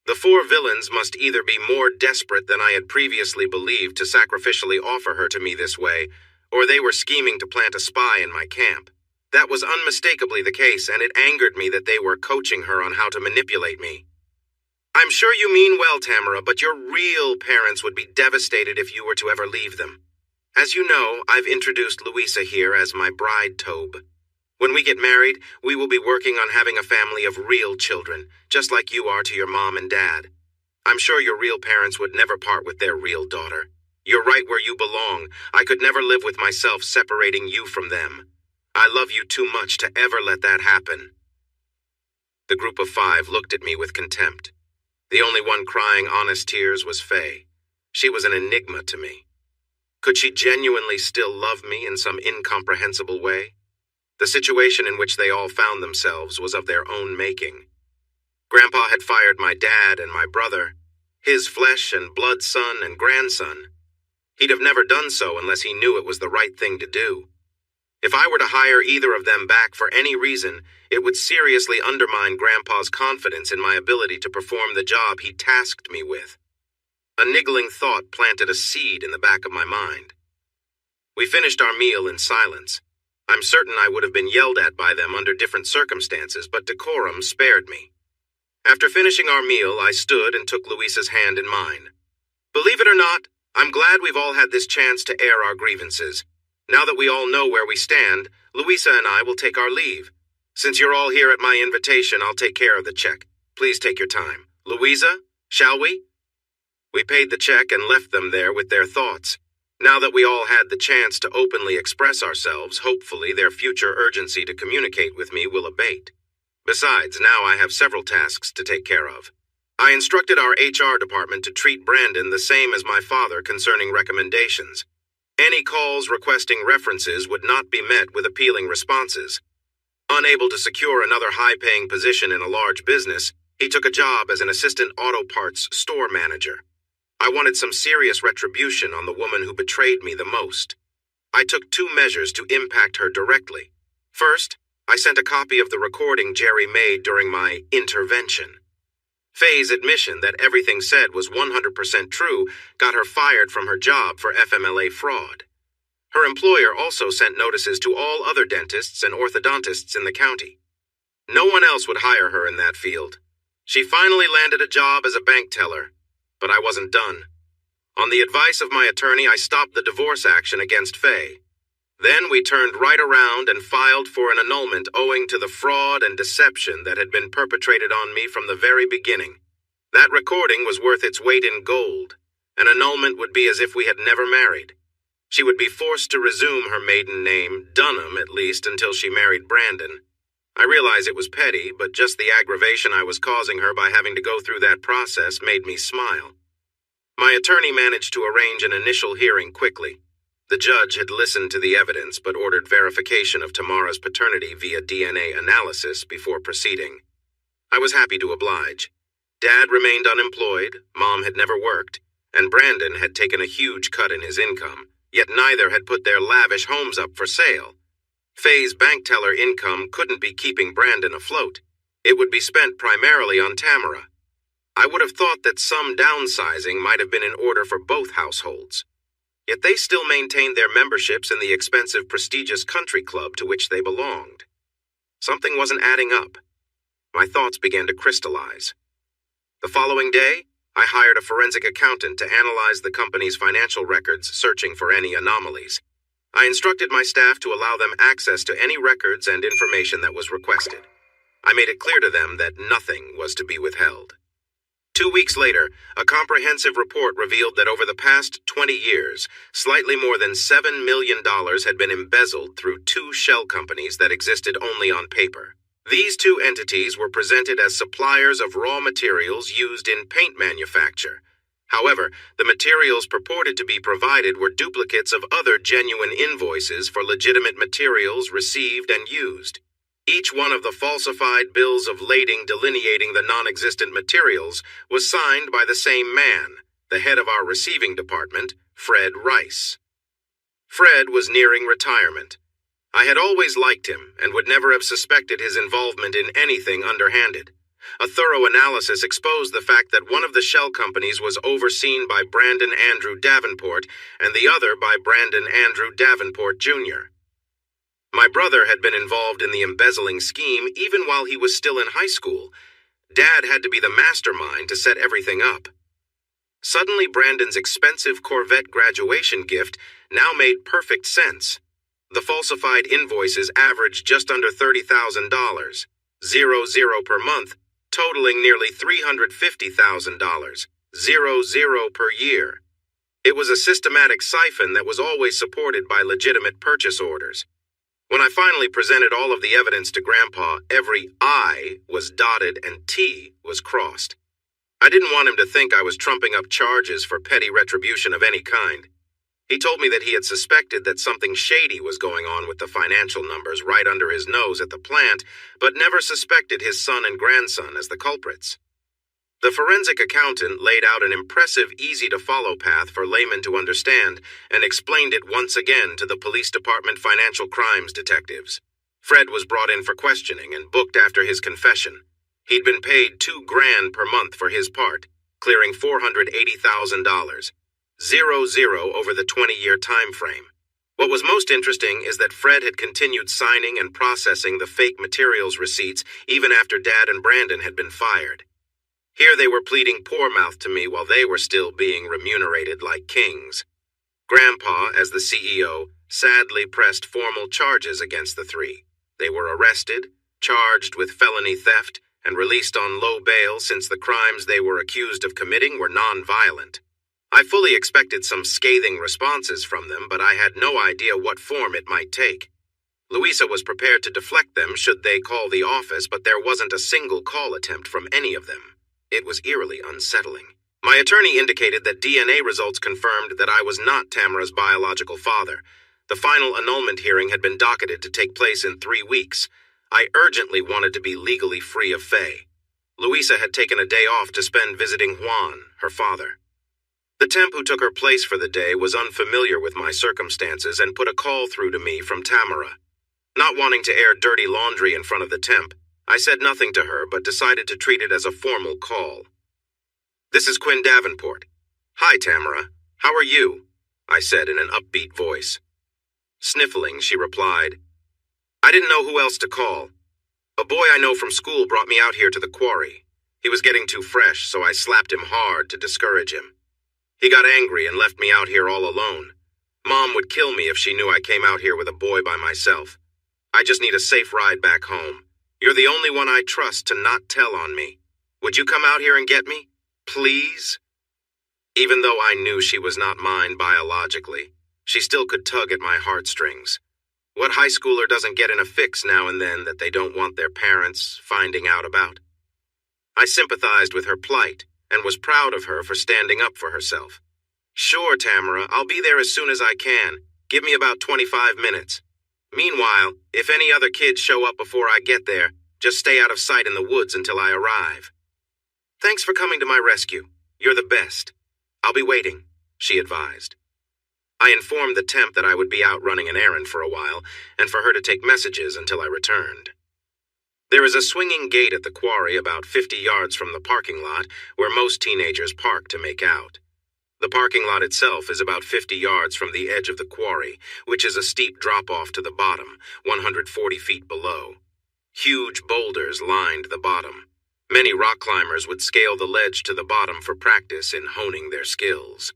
The four villains must either be more desperate than I had previously believed to sacrificially offer her to me this way, or they were scheming to plant a spy in my camp. That was unmistakably the case, and it angered me that they were coaching her on how to manipulate me. I'm sure you mean well, Tamara, but your real parents would be devastated if you were to ever leave them. As you know, I've introduced Louisa here as my bride Tobe. When we get married, we will be working on having a family of real children, just like you are to your mom and dad. I'm sure your real parents would never part with their real daughter. You're right where you belong. I could never live with myself separating you from them. I love you too much to ever let that happen. The group of five looked at me with contempt. The only one crying honest tears was Faye. She was an enigma to me. Could she genuinely still love me in some incomprehensible way? The situation in which they all found themselves was of their own making. Grandpa had fired my dad and my brother, his flesh and blood son and grandson. He'd have never done so unless he knew it was the right thing to do. If I were to hire either of them back for any reason, it would seriously undermine Grandpa's confidence in my ability to perform the job he tasked me with. A niggling thought planted a seed in the back of my mind. We finished our meal in silence. I'm certain I would have been yelled at by them under different circumstances, but decorum spared me. After finishing our meal, I stood and took Louisa's hand in mine. Believe it or not, I'm glad we've all had this chance to air our grievances. Now that we all know where we stand, Louisa and I will take our leave. Since you're all here at my invitation, I'll take care of the check. Please take your time. Louisa, shall we? We paid the check and left them there with their thoughts. Now that we all had the chance to openly express ourselves, hopefully their future urgency to communicate with me will abate. Besides, now I have several tasks to take care of. I instructed our HR department to treat Brandon the same as my father concerning recommendations. Any calls requesting references would not be met with appealing responses. Unable to secure another high-paying position in a large business, he took a job as an assistant auto parts store manager. I wanted some serious retribution on the woman who betrayed me the most. I took 2 measures to impact her directly. First, I sent a copy of the recording Jerry made during my intervention. Faye's admission that everything said was 100% true got her fired from her job for FMLA fraud. Her employer also sent notices to all other dentists and orthodontists in the county. No one else would hire her in that field. She finally landed a job as a bank teller, but I wasn't done. On the advice of my attorney, I stopped the divorce action against Faye. Then we turned right around and filed for an annulment owing to the fraud and deception that had been perpetrated on me from the very beginning. That recording was worth its weight in gold. An annulment would be as if we had never married. She would be forced to resume her maiden name, Dunham at least, until she married Brandon. I realize it was petty, but just the aggravation I was causing her by having to go through that process made me smile. My attorney managed to arrange an initial hearing quickly. The judge had listened to the evidence but ordered verification of Tamara's paternity via DNA analysis before proceeding. I was happy to oblige. Dad remained unemployed, Mom had never worked, and Brandon had taken a huge cut in his income, yet neither had put their lavish homes up for sale. Faye's bank teller income couldn't be keeping Brandon afloat. It would be spent primarily on Tamara. I would have thought that some downsizing might have been in order for both households. Yet they still maintained their memberships in the expensive, prestigious country club to which they belonged. Something wasn't adding up. My thoughts began to crystallize. The following day, I hired a forensic accountant to analyze the company's financial records, searching for any anomalies. I instructed my staff to allow them access to any records and information that was requested. I made it clear to them that nothing was to be withheld. 2 weeks later, a comprehensive report revealed that over the past 20 years, slightly more than $7 million had been embezzled through 2 shell companies that existed only on paper. These 2 entities were presented as suppliers of raw materials used in paint manufacture. However, the materials purported to be provided were duplicates of other genuine invoices for legitimate materials received and used. Each one of the falsified bills of lading delineating the non-existent materials was signed by the same man, the head of our receiving department, Fred Rice. Fred was nearing retirement. I had always liked him and would never have suspected his involvement in anything underhanded. A thorough analysis exposed the fact that one of the shell companies was overseen by Brandon Andrew Davenport and the other by Brandon Andrew Davenport, Jr. My brother had been involved in the embezzling scheme even while he was still in high school. Dad had to be the mastermind to set everything up. Suddenly, Brandon's expensive Corvette graduation gift now made perfect sense. The falsified invoices averaged just under $30,000, $0 per month, totaling nearly $350,000, $0 per year. It was a systematic siphon that was always supported by legitimate purchase orders. When I finally presented all of the evidence to Grandpa, every I was dotted and T was crossed. I didn't want him to think I was trumping up charges for petty retribution of any kind. He told me that he had suspected that something shady was going on with the financial numbers right under his nose at the plant, but never suspected his son and grandson as the culprits. The forensic accountant laid out an impressive, easy-to-follow path for laymen to understand and explained it once again to the police department financial crimes detectives. Fred was brought in for questioning and booked after his confession. He'd been paid $2,000 per month for his part, clearing $480,000. 0 over the 20-year time frame. What was most interesting is that Fred had continued signing and processing the fake materials receipts even after Dad and Brandon had been fired. Here they were pleading poor mouth to me while they were still being remunerated like kings. Grandpa, as the CEO, sadly pressed formal charges against the 3. They were arrested, charged with felony theft, and released on low bail since the crimes they were accused of committing were non-violent. I fully expected some scathing responses from them, but I had no idea what form it might take. Louisa was prepared to deflect them should they call the office, but there wasn't a single call attempt from any of them. It was eerily unsettling. My attorney indicated that DNA results confirmed that I was not Tamara's biological father. The final annulment hearing had been docketed to take place in 3 weeks. I urgently wanted to be legally free of Faye. Louisa had taken a day off to spend visiting Juan, her father. The temp who took her place for the day was unfamiliar with my circumstances and put a call through to me from Tamara. Not wanting to air dirty laundry in front of the temp, I said nothing to her but decided to treat it as a formal call. "This is Quinn Davenport." "Hi, Tamara. How are you?" I said in an upbeat voice. Sniffling, she replied, "I didn't know who else to call. A boy I know from school brought me out here to the quarry. He was getting too fresh, so I slapped him hard to discourage him. He got angry and left me out here all alone. Mom would kill me if she knew I came out here with a boy by myself. I just need a safe ride back home. You're the only one I trust to not tell on me. Would you come out here and get me? Please? Even though I knew she was not mine biologically, she still could tug at my heartstrings. What high schooler doesn't get in a fix now and then that they don't want their parents finding out about? I sympathized with her plight and was proud of her for standing up for herself. Sure, Tamara, I'll be there as soon as I can. Give me about 25 minutes. Meanwhile, if any other kids show up before I get there, just stay out of sight in the woods until I arrive. Thanks for coming to my rescue. You're the best. I'll be waiting, she advised. I informed the temp that I would be out running an errand for a while, and for her to take messages until I returned. There is a swinging gate at the quarry about 50 yards from the parking lot where most teenagers park to make out. The parking lot itself is about 50 yards from the edge of the quarry, which is a steep drop-off to the bottom, 140 feet below. Huge boulders lined the bottom. Many rock climbers would scale the ledge to the bottom for practice in honing their skills.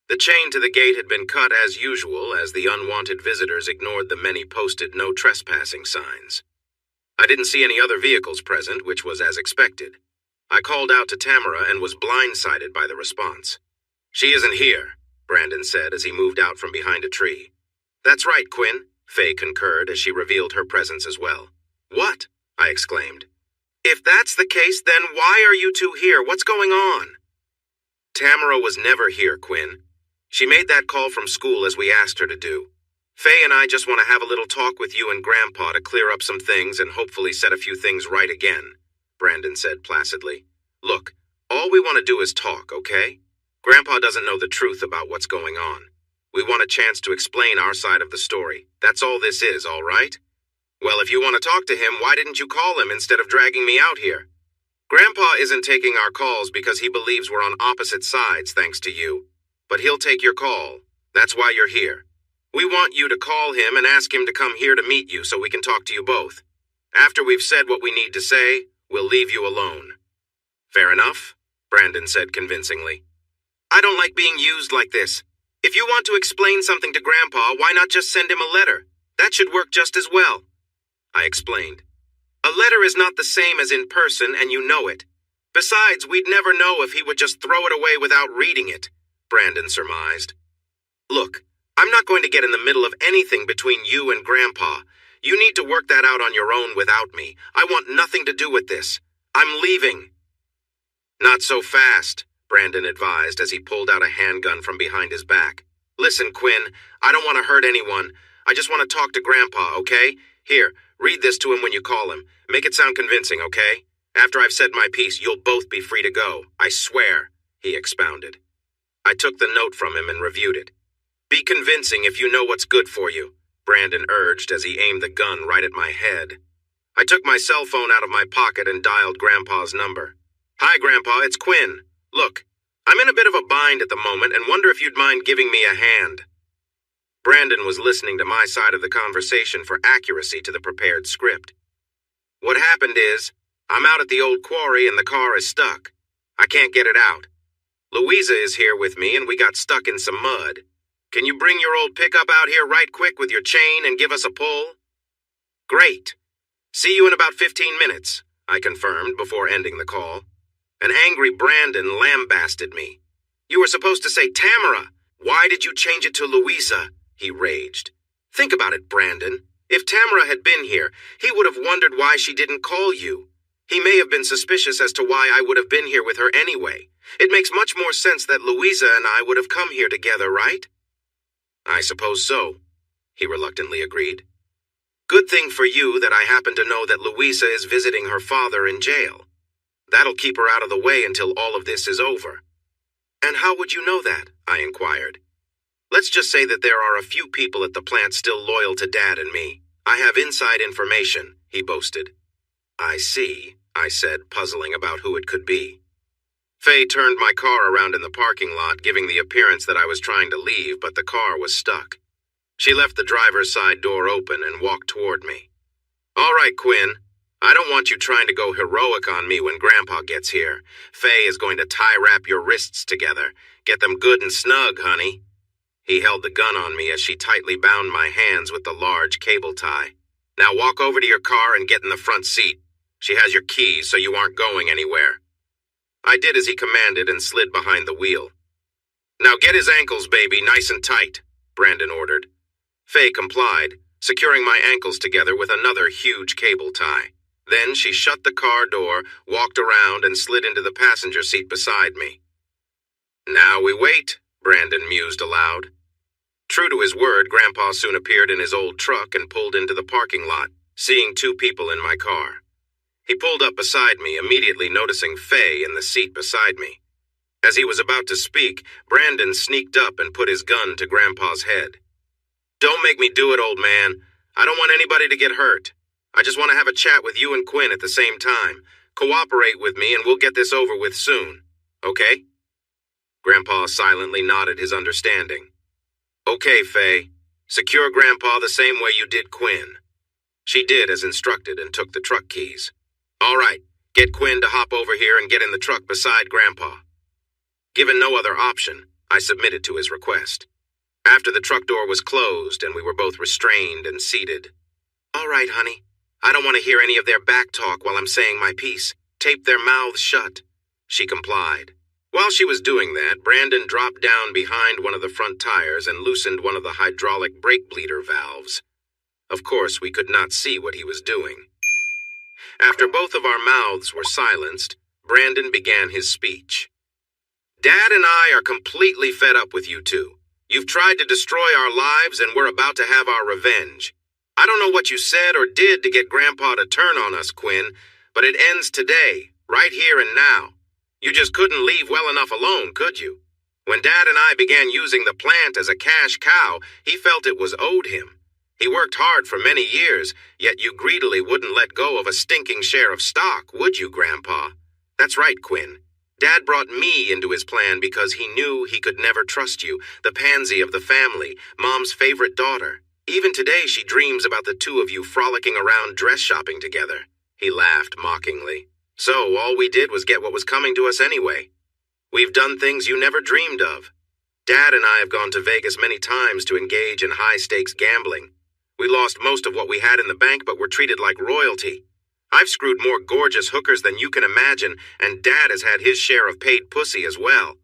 The chain to the gate had been cut as usual as the unwanted visitors ignored the many posted no trespassing signs. I didn't see any other vehicles present, which was as expected. I called out to Tamara and was blindsided by the response. She isn't here, Brandon said as he moved out from behind a tree. That's right, Quinn, Faye concurred as she revealed her presence as well. What? I exclaimed. If that's the case, then why are you two here? What's going on? Tamara was never here, Quinn. She made that call from school as we asked her to do. Faye and I just want to have a little talk with you and Grandpa to clear up some things and hopefully set a few things right again, Brandon said placidly. Look, all we want to do is talk, okay? Grandpa doesn't know the truth about what's going on. We want a chance to explain our side of the story. That's all this is, all right? Well, if you want to talk to him, why didn't you call him instead of dragging me out here? Grandpa isn't taking our calls because he believes we're on opposite sides thanks to you. But he'll take your call. That's why you're here. We want you to call him and ask him to come here to meet you so we can talk to you both. After we've said what we need to say, we'll leave you alone. Fair enough, Brandon said convincingly. I don't like being used like this. If you want to explain something to Grandpa, why not just send him a letter? That should work just as well. I explained. A letter is not the same as in person, and you know it. Besides, we'd never know if he would just throw it away without reading it, Brandon surmised. Look, I'm not going to get in the middle of anything between you and Grandpa. You need to work that out on your own without me. I want nothing to do with this. I'm leaving. Not so fast, Brandon advised as he pulled out a handgun from behind his back. Listen, Quinn, I don't want to hurt anyone. I just want to talk to Grandpa, okay? Here, read this to him when you call him. Make it sound convincing, okay? After I've said my piece, you'll both be free to go. I swear, he expounded. I took the note from him and reviewed it. Be convincing if you know what's good for you, Brandon urged as he aimed the gun right at my head. I took my cell phone out of my pocket and dialed Grandpa's number. Hi, Grandpa, it's Quinn. Look, I'm in a bit of a bind at the moment and wonder if you'd mind giving me a hand. Brandon was listening to my side of the conversation for accuracy to the prepared script. What happened is, I'm out at the old quarry and the car is stuck. I can't get it out. Louisa is here with me and we got stuck in some mud. Can you bring your old pickup out here right quick with your chain and give us a pull? Great. See you in about 15 minutes, I confirmed before ending the call. An angry Brandon lambasted me. You were supposed to say Tamara. Why did you change it to Louisa? He raged. Think about it, Brandon. If Tamara had been here, he would have wondered why she didn't call you. He may have been suspicious as to why I would have been here with her anyway. It makes much more sense that Louisa and I would have come here together, right? I suppose so, he reluctantly agreed. Good thing for you that I happen to know that Louisa is visiting her father in jail. That'll keep her out of the way until all of this is over. And how would you know that? I inquired. Let's just say that there are a few people at the plant still loyal to Dad and me. I have inside information, he boasted. I see, I said, puzzling about who it could be. Faye turned my car around in the parking lot, giving the appearance that I was trying to leave, but the car was stuck. She left the driver's side door open and walked toward me. All right, Quinn. I don't want you trying to go heroic on me when Grandpa gets here. Faye is going to tie-wrap your wrists together. Get them good and snug, honey. He held the gun on me as she tightly bound my hands with the large cable tie. Now walk over to your car and get in the front seat. She has your keys, so you aren't going anywhere. I did as he commanded and slid behind the wheel. Now get his ankles, baby, nice and tight, Brandon ordered. Faye complied, securing my ankles together with another huge cable tie. Then she shut the car door, walked around, and slid into the passenger seat beside me. Now we wait, Brandon mused aloud. True to his word, Grandpa soon appeared in his old truck and pulled into the parking lot, seeing two people in my car. He pulled up beside me, immediately noticing Faye in the seat beside me. As he was about to speak, Brandon sneaked up and put his gun to Grandpa's head. Don't make me do it, old man. I don't want anybody to get hurt. I just want to have a chat with you and Quinn at the same time. Cooperate with me and we'll get this over with soon. Okay? Grandpa silently nodded his understanding. Okay, Faye. Secure Grandpa the same way you did Quinn. She did as instructed and took the truck keys. All right, get Quinn to hop over here and get in the truck beside Grandpa. Given no other option, I submitted to his request. After the truck door was closed and we were both restrained and seated. All right, honey. I don't want to hear any of their back talk while I'm saying my piece. Tape their mouths shut. She complied. While she was doing that, Brandon dropped down behind one of the front tires and loosened one of the hydraulic brake bleeder valves. Of course, we could not see what he was doing. After both of our mouths were silenced, Brandon began his speech. Dad and I are completely fed up with you two. You've tried to destroy our lives and we're about to have our revenge. I don't know what you said or did to get Grandpa to turn on us, Quinn, but it ends today, right here and now. You just couldn't leave well enough alone, could you? When Dad and I began using the plant as a cash cow, he felt it was owed him. He worked hard for many years, yet you greedily wouldn't let go of a stinking share of stock, would you, Grandpa? That's right, Quinn. Dad brought me into his plan because he knew he could never trust you, the pansy of the family, Mom's favorite daughter. Even today she dreams about the two of you frolicking around dress shopping together. He laughed mockingly. So all we did was get what was coming to us anyway. We've done things you never dreamed of. Dad and I have gone to Vegas many times to engage in high-stakes gambling. We lost most of what we had in the bank, but were treated like royalty. I've screwed more gorgeous hookers than you can imagine, and Dad has had his share of paid pussy as well.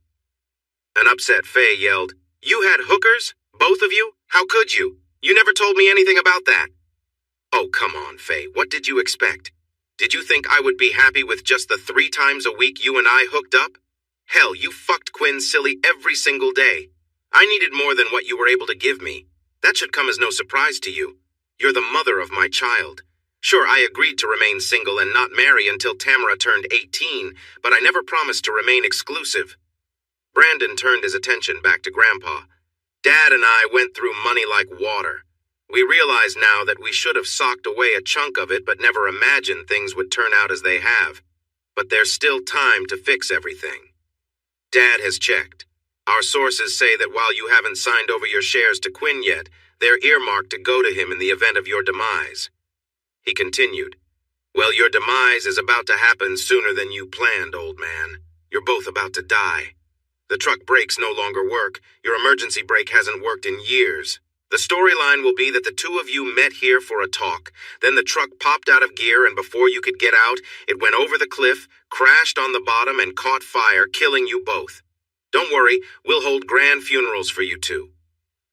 An upset Faye yelled, You had hookers? Both of you? How could you? You never told me anything about that. Oh, come on, Faye. What did you expect? Did you think I would be happy with just the 3 times a week you and I hooked up? Hell, you fucked Quinn silly every single day. I needed more than what you were able to give me. That should come as no surprise to you. You're the mother of my child. Sure, I agreed to remain single and not marry until Tamara turned 18, but I never promised to remain exclusive. Brandon turned his attention back to Grandpa. Dad and I went through money like water. We realize now that we should have socked away a chunk of it but never imagined things would turn out as they have. But there's still time to fix everything. Dad has checked. Our sources say that while you haven't signed over your shares to Quinn yet, they're earmarked to go to him in the event of your demise. He continued, Well, your demise is about to happen sooner than you planned, old man. You're both about to die. The truck brakes no longer work. Your emergency brake hasn't worked in years. The storyline will be that the two of you met here for a talk. Then the truck popped out of gear, and before you could get out, it went over the cliff, crashed on the bottom, and caught fire, killing you both. Don't worry, we'll hold grand funerals for you two.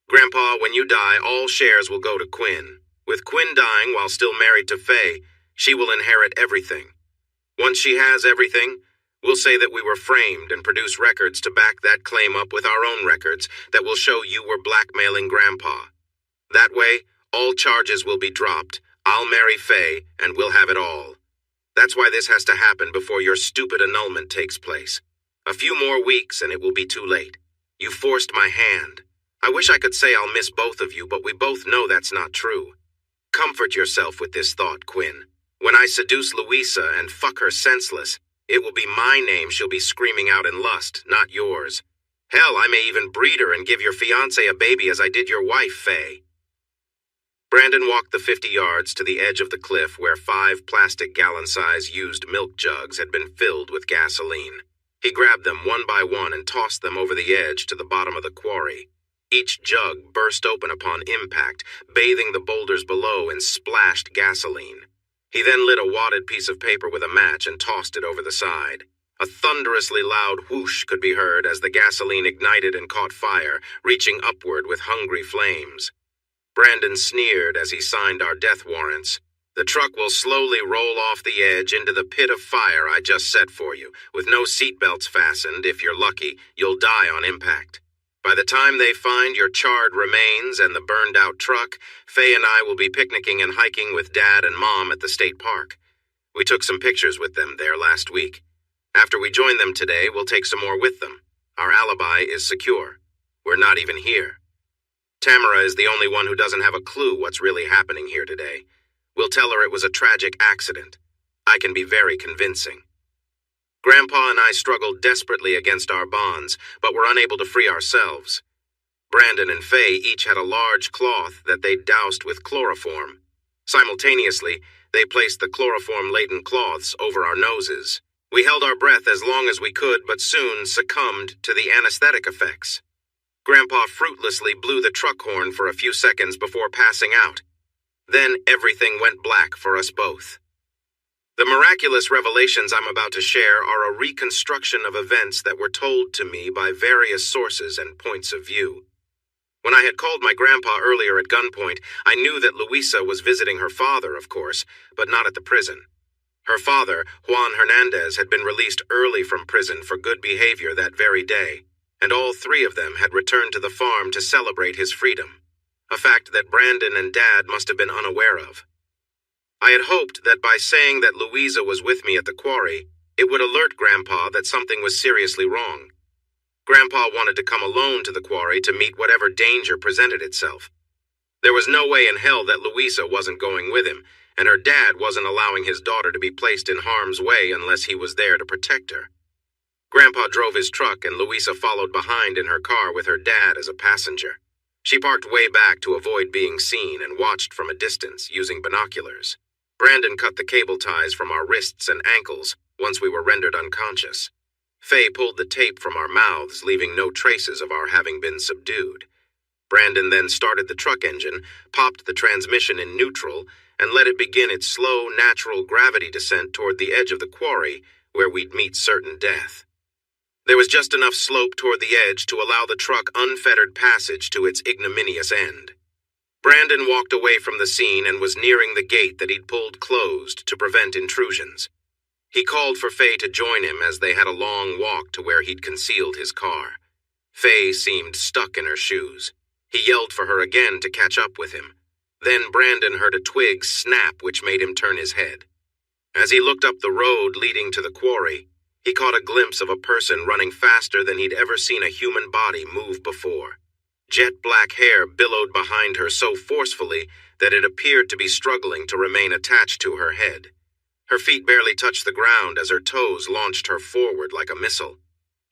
Grandpa, when you die, all shares will go to Quinn. With Quinn dying while still married to Faye, she will inherit everything. Once she has everything, we'll say that we were framed and produce records to back that claim up with our own records that will show you were blackmailing Grandpa. That way, all charges will be dropped, I'll marry Faye, and we'll have it all. That's why this has to happen before your stupid annulment takes place. A few more weeks and it will be too late. You forced my hand. I wish I could say I'll miss both of you, but we both know that's not true. Comfort yourself with this thought, Quinn. When I seduce Louisa and fuck her senseless, it will be my name she'll be screaming out in lust, not yours. Hell, I may even breed her and give your fiancé a baby as I did your wife, Faye. Brandon walked the 50 yards to the edge of the cliff where 5 plastic gallon-size used milk jugs had been filled with gasoline. He grabbed them one by one and tossed them over the edge to the bottom of the quarry. Each jug burst open upon impact, bathing the boulders below in splashed gasoline. He then lit a wadded piece of paper with a match and tossed it over the side. A thunderously loud whoosh could be heard as the gasoline ignited and caught fire, reaching upward with hungry flames. Brandon sneered as he signed our death warrants. The truck will slowly roll off the edge into the pit of fire I just set for you. With no seatbelts fastened, if you're lucky, you'll die on impact. By the time they find your charred remains and the burned-out truck, Faye and I will be picnicking and hiking with Dad and Mom at the state park. We took some pictures with them there last week. After we join them today, we'll take some more with them. Our alibi is secure. We're not even here. Tamara is the only one who doesn't have a clue what's really happening here today. We'll tell her it was a tragic accident. I can be very convincing. Grandpa and I struggled desperately against our bonds, but were unable to free ourselves. Brandon and Faye each had a large cloth that they doused with chloroform. Simultaneously, they placed the chloroform-laden cloths over our noses. We held our breath as long as we could, but soon succumbed to the anesthetic effects. Grandpa fruitlessly blew the truck horn for a few seconds before passing out. Then everything went black for us both. The miraculous revelations I'm about to share are a reconstruction of events that were told to me by various sources and points of view. When I had called my grandpa earlier at gunpoint, I knew that Luisa was visiting her father, of course, but not at the prison. Her father, Juan Hernandez, had been released early from prison for good behavior that very day, and all three of them had returned to the farm to celebrate his freedom, a fact that Brandon and Dad must have been unaware of. I had hoped that by saying that Luisa was with me at the quarry, it would alert Grandpa that something was seriously wrong. Grandpa wanted to come alone to the quarry to meet whatever danger presented itself. There was no way in hell that Luisa wasn't going with him, and her dad wasn't allowing his daughter to be placed in harm's way unless he was there to protect her. Grandpa drove his truck and Luisa followed behind in her car with her dad as a passenger. She parked way back to avoid being seen and watched from a distance using binoculars. Brandon cut the cable ties from our wrists and ankles once we were rendered unconscious. Faye pulled the tape from our mouths, leaving no traces of our having been subdued. Brandon then started the truck engine, popped the transmission in neutral, and let it begin its slow, natural gravity descent toward the edge of the quarry, where we'd meet certain death. There was just enough slope toward the edge to allow the truck unfettered passage to its ignominious end. Brandon walked away from the scene and was nearing the gate that he'd pulled closed to prevent intrusions. He called for Faye to join him as they had a long walk to where he'd concealed his car. Faye seemed stuck in her shoes. He yelled for her again to catch up with him. Then Brandon heard a twig snap, which made him turn his head. As he looked up the road leading to the quarry, he caught a glimpse of a person running faster than he'd ever seen a human body move before. Jet black hair billowed behind her so forcefully that it appeared to be struggling to remain attached to her head. Her feet barely touched the ground as her toes launched her forward like a missile.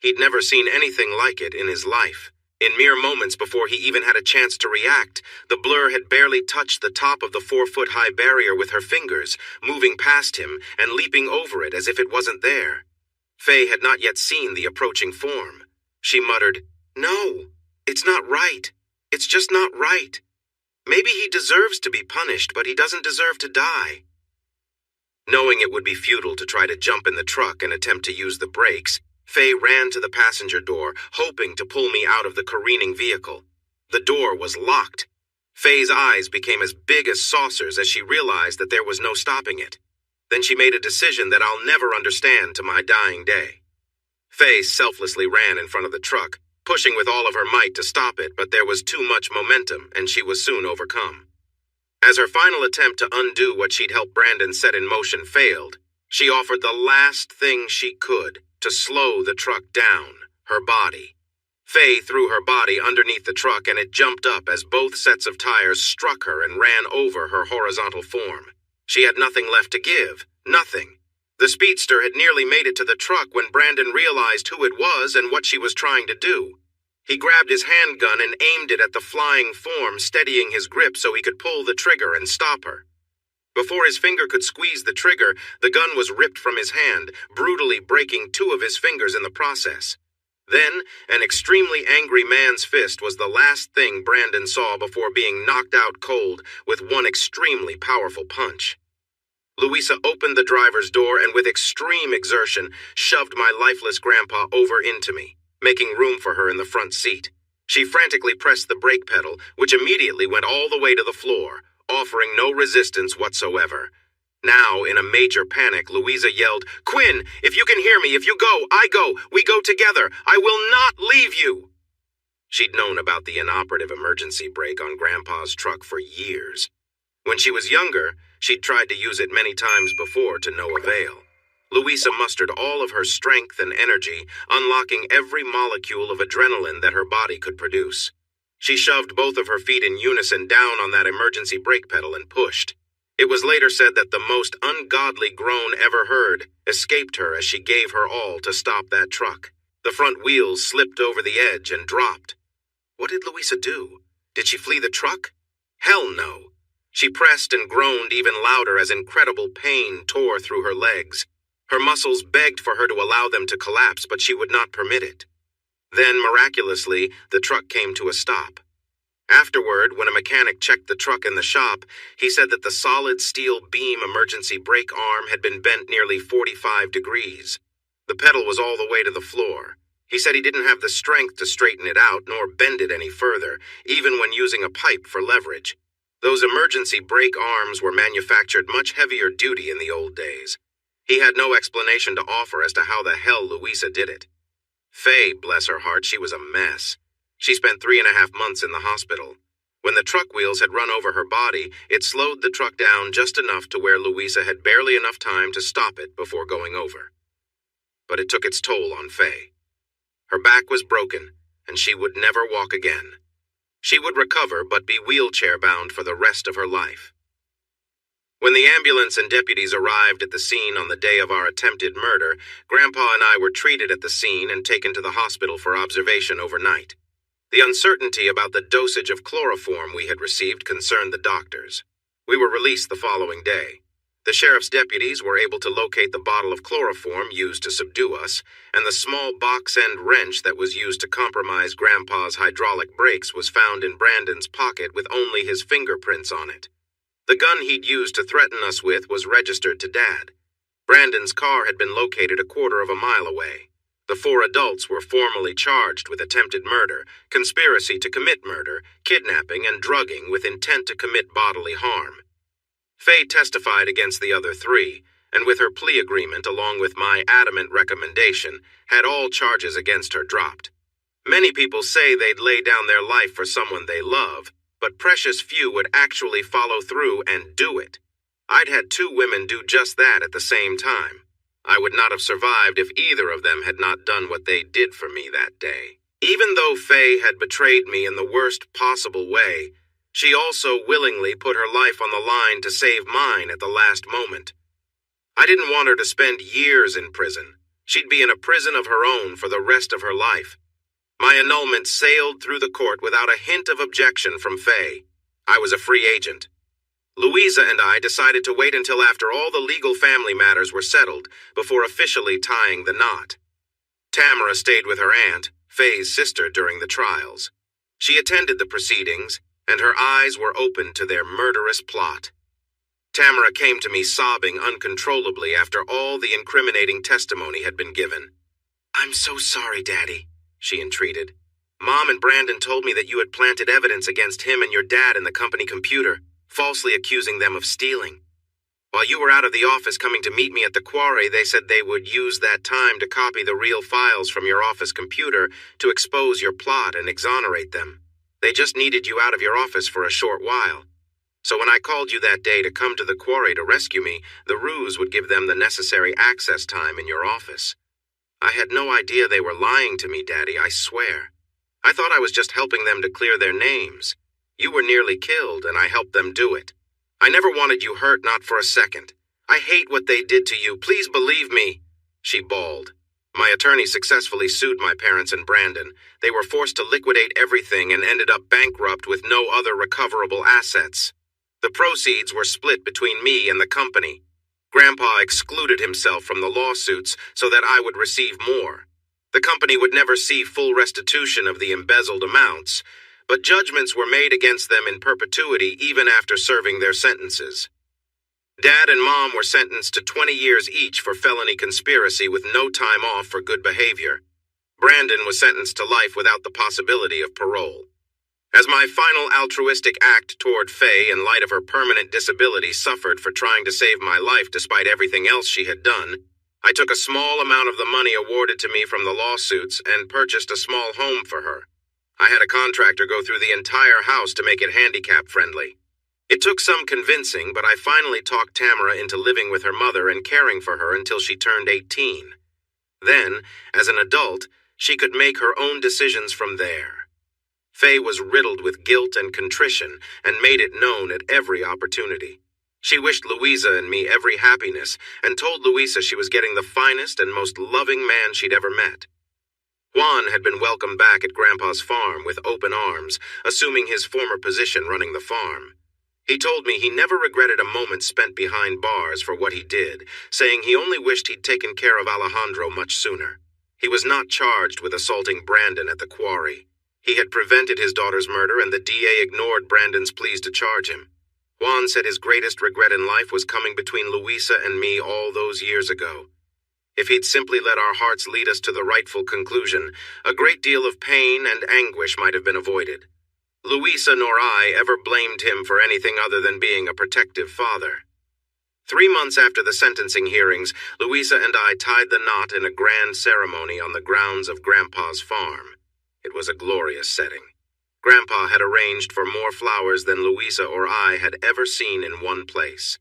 He'd never seen anything like it in his life. In mere moments before he even had a chance to react, the blur had barely touched the top of the 4-foot-high barrier with her fingers, moving past him and leaping over it as if it wasn't there. Faye had not yet seen the approaching form. She muttered, "No, it's not right. It's just not right. Maybe he deserves to be punished, but he doesn't deserve to die." Knowing it would be futile to try to jump in the truck and attempt to use the brakes, Faye ran to the passenger door, hoping to pull me out of the careening vehicle. The door was locked. Faye's eyes became as big as saucers as she realized that there was no stopping it. Then she made a decision that I'll never understand to my dying day. Faye selflessly ran in front of the truck, pushing with all of her might to stop it, but there was too much momentum, and she was soon overcome. As her final attempt to undo what she'd helped Brandon set in motion failed, she offered the last thing she could to slow the truck down, her body. Faye threw her body underneath the truck and it jumped up as both sets of tires struck her and ran over her horizontal form. She had nothing left to give, nothing. The speedster had nearly made it to the truck when Brandon realized who it was and what she was trying to do. He grabbed his handgun and aimed it at the flying form, steadying his grip so he could pull the trigger and stop her. Before his finger could squeeze the trigger, the gun was ripped from his hand, brutally breaking 2 of his fingers in the process. Then, an extremely angry man's fist was the last thing Brandon saw before being knocked out cold with one extremely powerful punch. Louisa opened the driver's door and with extreme exertion shoved my lifeless grandpa over into me, making room for her in the front seat. She frantically pressed the brake pedal, which immediately went all the way to the floor, offering no resistance whatsoever. Now, in a major panic, Louisa yelled, "Quinn, if you can hear me, if you go, I go. We go together. I will not leave you." She'd known about the inoperative emergency brake on Grandpa's truck for years. When she was younger, she'd tried to use it many times before to no avail. Louisa mustered all of her strength and energy, unlocking every molecule of adrenaline that her body could produce. She shoved both of her feet in unison down on that emergency brake pedal and pushed. It was later said that the most ungodly groan ever heard escaped her as she gave her all to stop that truck. The front wheels slipped over the edge and dropped. What did Louisa do? Did she flee the truck? Hell no. She pressed and groaned even louder as incredible pain tore through her legs. Her muscles begged for her to allow them to collapse, but she would not permit it. Then, miraculously, the truck came to a stop. Afterward, when a mechanic checked the truck in the shop, he said that the solid steel beam emergency brake arm had been bent nearly 45 degrees. The pedal was all the way to the floor. He said he didn't have the strength to straighten it out nor bend it any further, even when using a pipe for leverage. Those emergency brake arms were manufactured much heavier duty in the old days. He had no explanation to offer as to how the hell Louisa did it. Faye, bless her heart, she was a mess. She spent 3.5 months in the hospital. When the truck wheels had run over her body, it slowed the truck down just enough to where Louisa had barely enough time to stop it before going over. But it took its toll on Faye. Her back was broken, and she would never walk again. She would recover but be wheelchair-bound for the rest of her life. When the ambulance and deputies arrived at the scene on the day of our attempted murder, Grandpa and I were treated at the scene and taken to the hospital for observation overnight. The uncertainty about the dosage of chloroform we had received concerned the doctors. We were released the following day. The sheriff's deputies were able to locate the bottle of chloroform used to subdue us, and the small box-end wrench that was used to compromise Grandpa's hydraulic brakes was found in Brandon's pocket with only his fingerprints on it. The gun he'd used to threaten us with was registered to Dad. Brandon's car had been located 1/4 mile away. The 4 adults were formally charged with attempted murder, conspiracy to commit murder, kidnapping, and drugging with intent to commit bodily harm. Faye testified against the other 3, and with her plea agreement along with my adamant recommendation, had all charges against her dropped. Many people say they'd lay down their life for someone they love, but precious few would actually follow through and do it. I'd had 2 women do just that at the same time. I would not have survived if either of them had not done what they did for me that day. Even though Faye had betrayed me in the worst possible way, she also willingly put her life on the line to save mine at the last moment. I didn't want her to spend years in prison. She'd be in a prison of her own for the rest of her life. My annulment sailed through the court without a hint of objection from Faye. I was a free agent. Louisa and I decided to wait until after all the legal family matters were settled before officially tying the knot. Tamara stayed with her aunt, Faye's sister, during the trials. She attended the proceedings, and her eyes were opened to their murderous plot. Tamara came to me sobbing uncontrollably after all the incriminating testimony had been given. "I'm so sorry, Daddy," she entreated. "Mom and Brandon told me that you had planted evidence against him and your dad in the company computer, falsely accusing them of stealing. While you were out of the office coming to meet me at the quarry, they said they would use that time to copy the real files from your office computer to expose your plot and exonerate them. They just needed you out of your office for a short while. So when I called you that day to come to the quarry to rescue me, the ruse would give them the necessary access time in your office. I had no idea they were lying to me, Daddy, I swear. I thought I was just helping them to clear their names. You were nearly killed, and I helped them do it. I never wanted you hurt, not for a second. I hate what they did to you. Please believe me," she bawled. My attorney successfully sued my parents and Brandon. They were forced to liquidate everything and ended up bankrupt with no other recoverable assets. The proceeds were split between me and the company. Grandpa excluded himself from the lawsuits so that I would receive more. The company would never see full restitution of the embezzled amounts, but judgments were made against them in perpetuity even after serving their sentences. Dad and Mom were sentenced to 20 years each for felony conspiracy with no time off for good behavior. Brandon was sentenced to life without the possibility of parole. As my final altruistic act toward Faye in light of her permanent disability suffered for trying to save my life despite everything else she had done, I took a small amount of the money awarded to me from the lawsuits and purchased a small home for her. I had a contractor go through the entire house to make it handicap-friendly. It took some convincing, but I finally talked Tamara into living with her mother and caring for her until she turned 18. Then, as an adult, she could make her own decisions from there. Faye was riddled with guilt and contrition and made it known at every opportunity. She wished Louisa and me every happiness and told Louisa she was getting the finest and most loving man she'd ever met. Juan had been welcomed back at Grandpa's farm with open arms, assuming his former position running the farm. He told me he never regretted a moment spent behind bars for what he did, saying he only wished he'd taken care of Alejandro much sooner. He was not charged with assaulting Brandon at the quarry. He had prevented his daughter's murder, and the DA ignored Brandon's pleas to charge him. Juan said his greatest regret in life was coming between Louisa and me all those years ago. If he'd simply let our hearts lead us to the rightful conclusion, a great deal of pain and anguish might have been avoided. Louisa nor I ever blamed him for anything other than being a protective father. 3 months after the sentencing hearings, Louisa and I tied the knot in a grand ceremony on the grounds of Grandpa's farm. It was a glorious setting. Grandpa had arranged for more flowers than Louisa or I had ever seen in one place.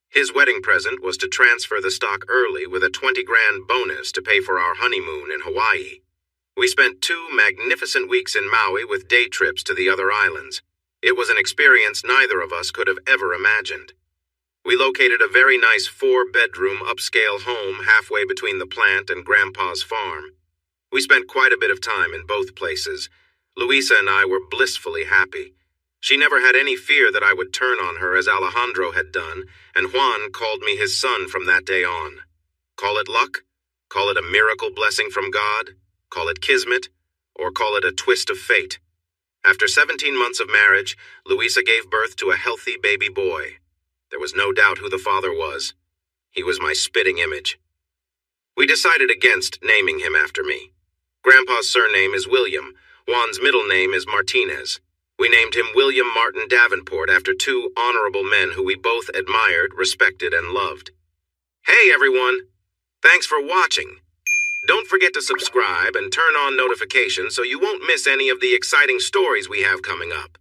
His wedding present was to transfer the stock early with a 20 grand bonus to pay for our honeymoon in Hawaii. We spent 2 magnificent weeks in Maui with day trips to the other islands. It was an experience neither of us could have ever imagined. We located a very nice 4-bedroom upscale home halfway between the plant and Grandpa's farm. We spent quite a bit of time in both places. Louisa and I were blissfully happy. She never had any fear that I would turn on her as Alejandro had done, and Juan called me his son from that day on. Call it luck, call it a miracle blessing from God, call it kismet, or call it a twist of fate. After 17 months of marriage, Louisa gave birth to a healthy baby boy. There was no doubt who the father was. He was my spitting image. We decided against naming him after me. Grandpa's surname is William. Juan's middle name is Martinez. We named him William Martin Davenport after 2 honorable men who we both admired, respected, and loved. Hey everyone! Thanks for watching. Don't forget to subscribe and turn on notifications so you won't miss any of the exciting stories we have coming up.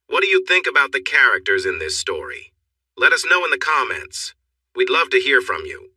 What do you think about the characters in this story? Let us know in the comments. We'd love to hear from you.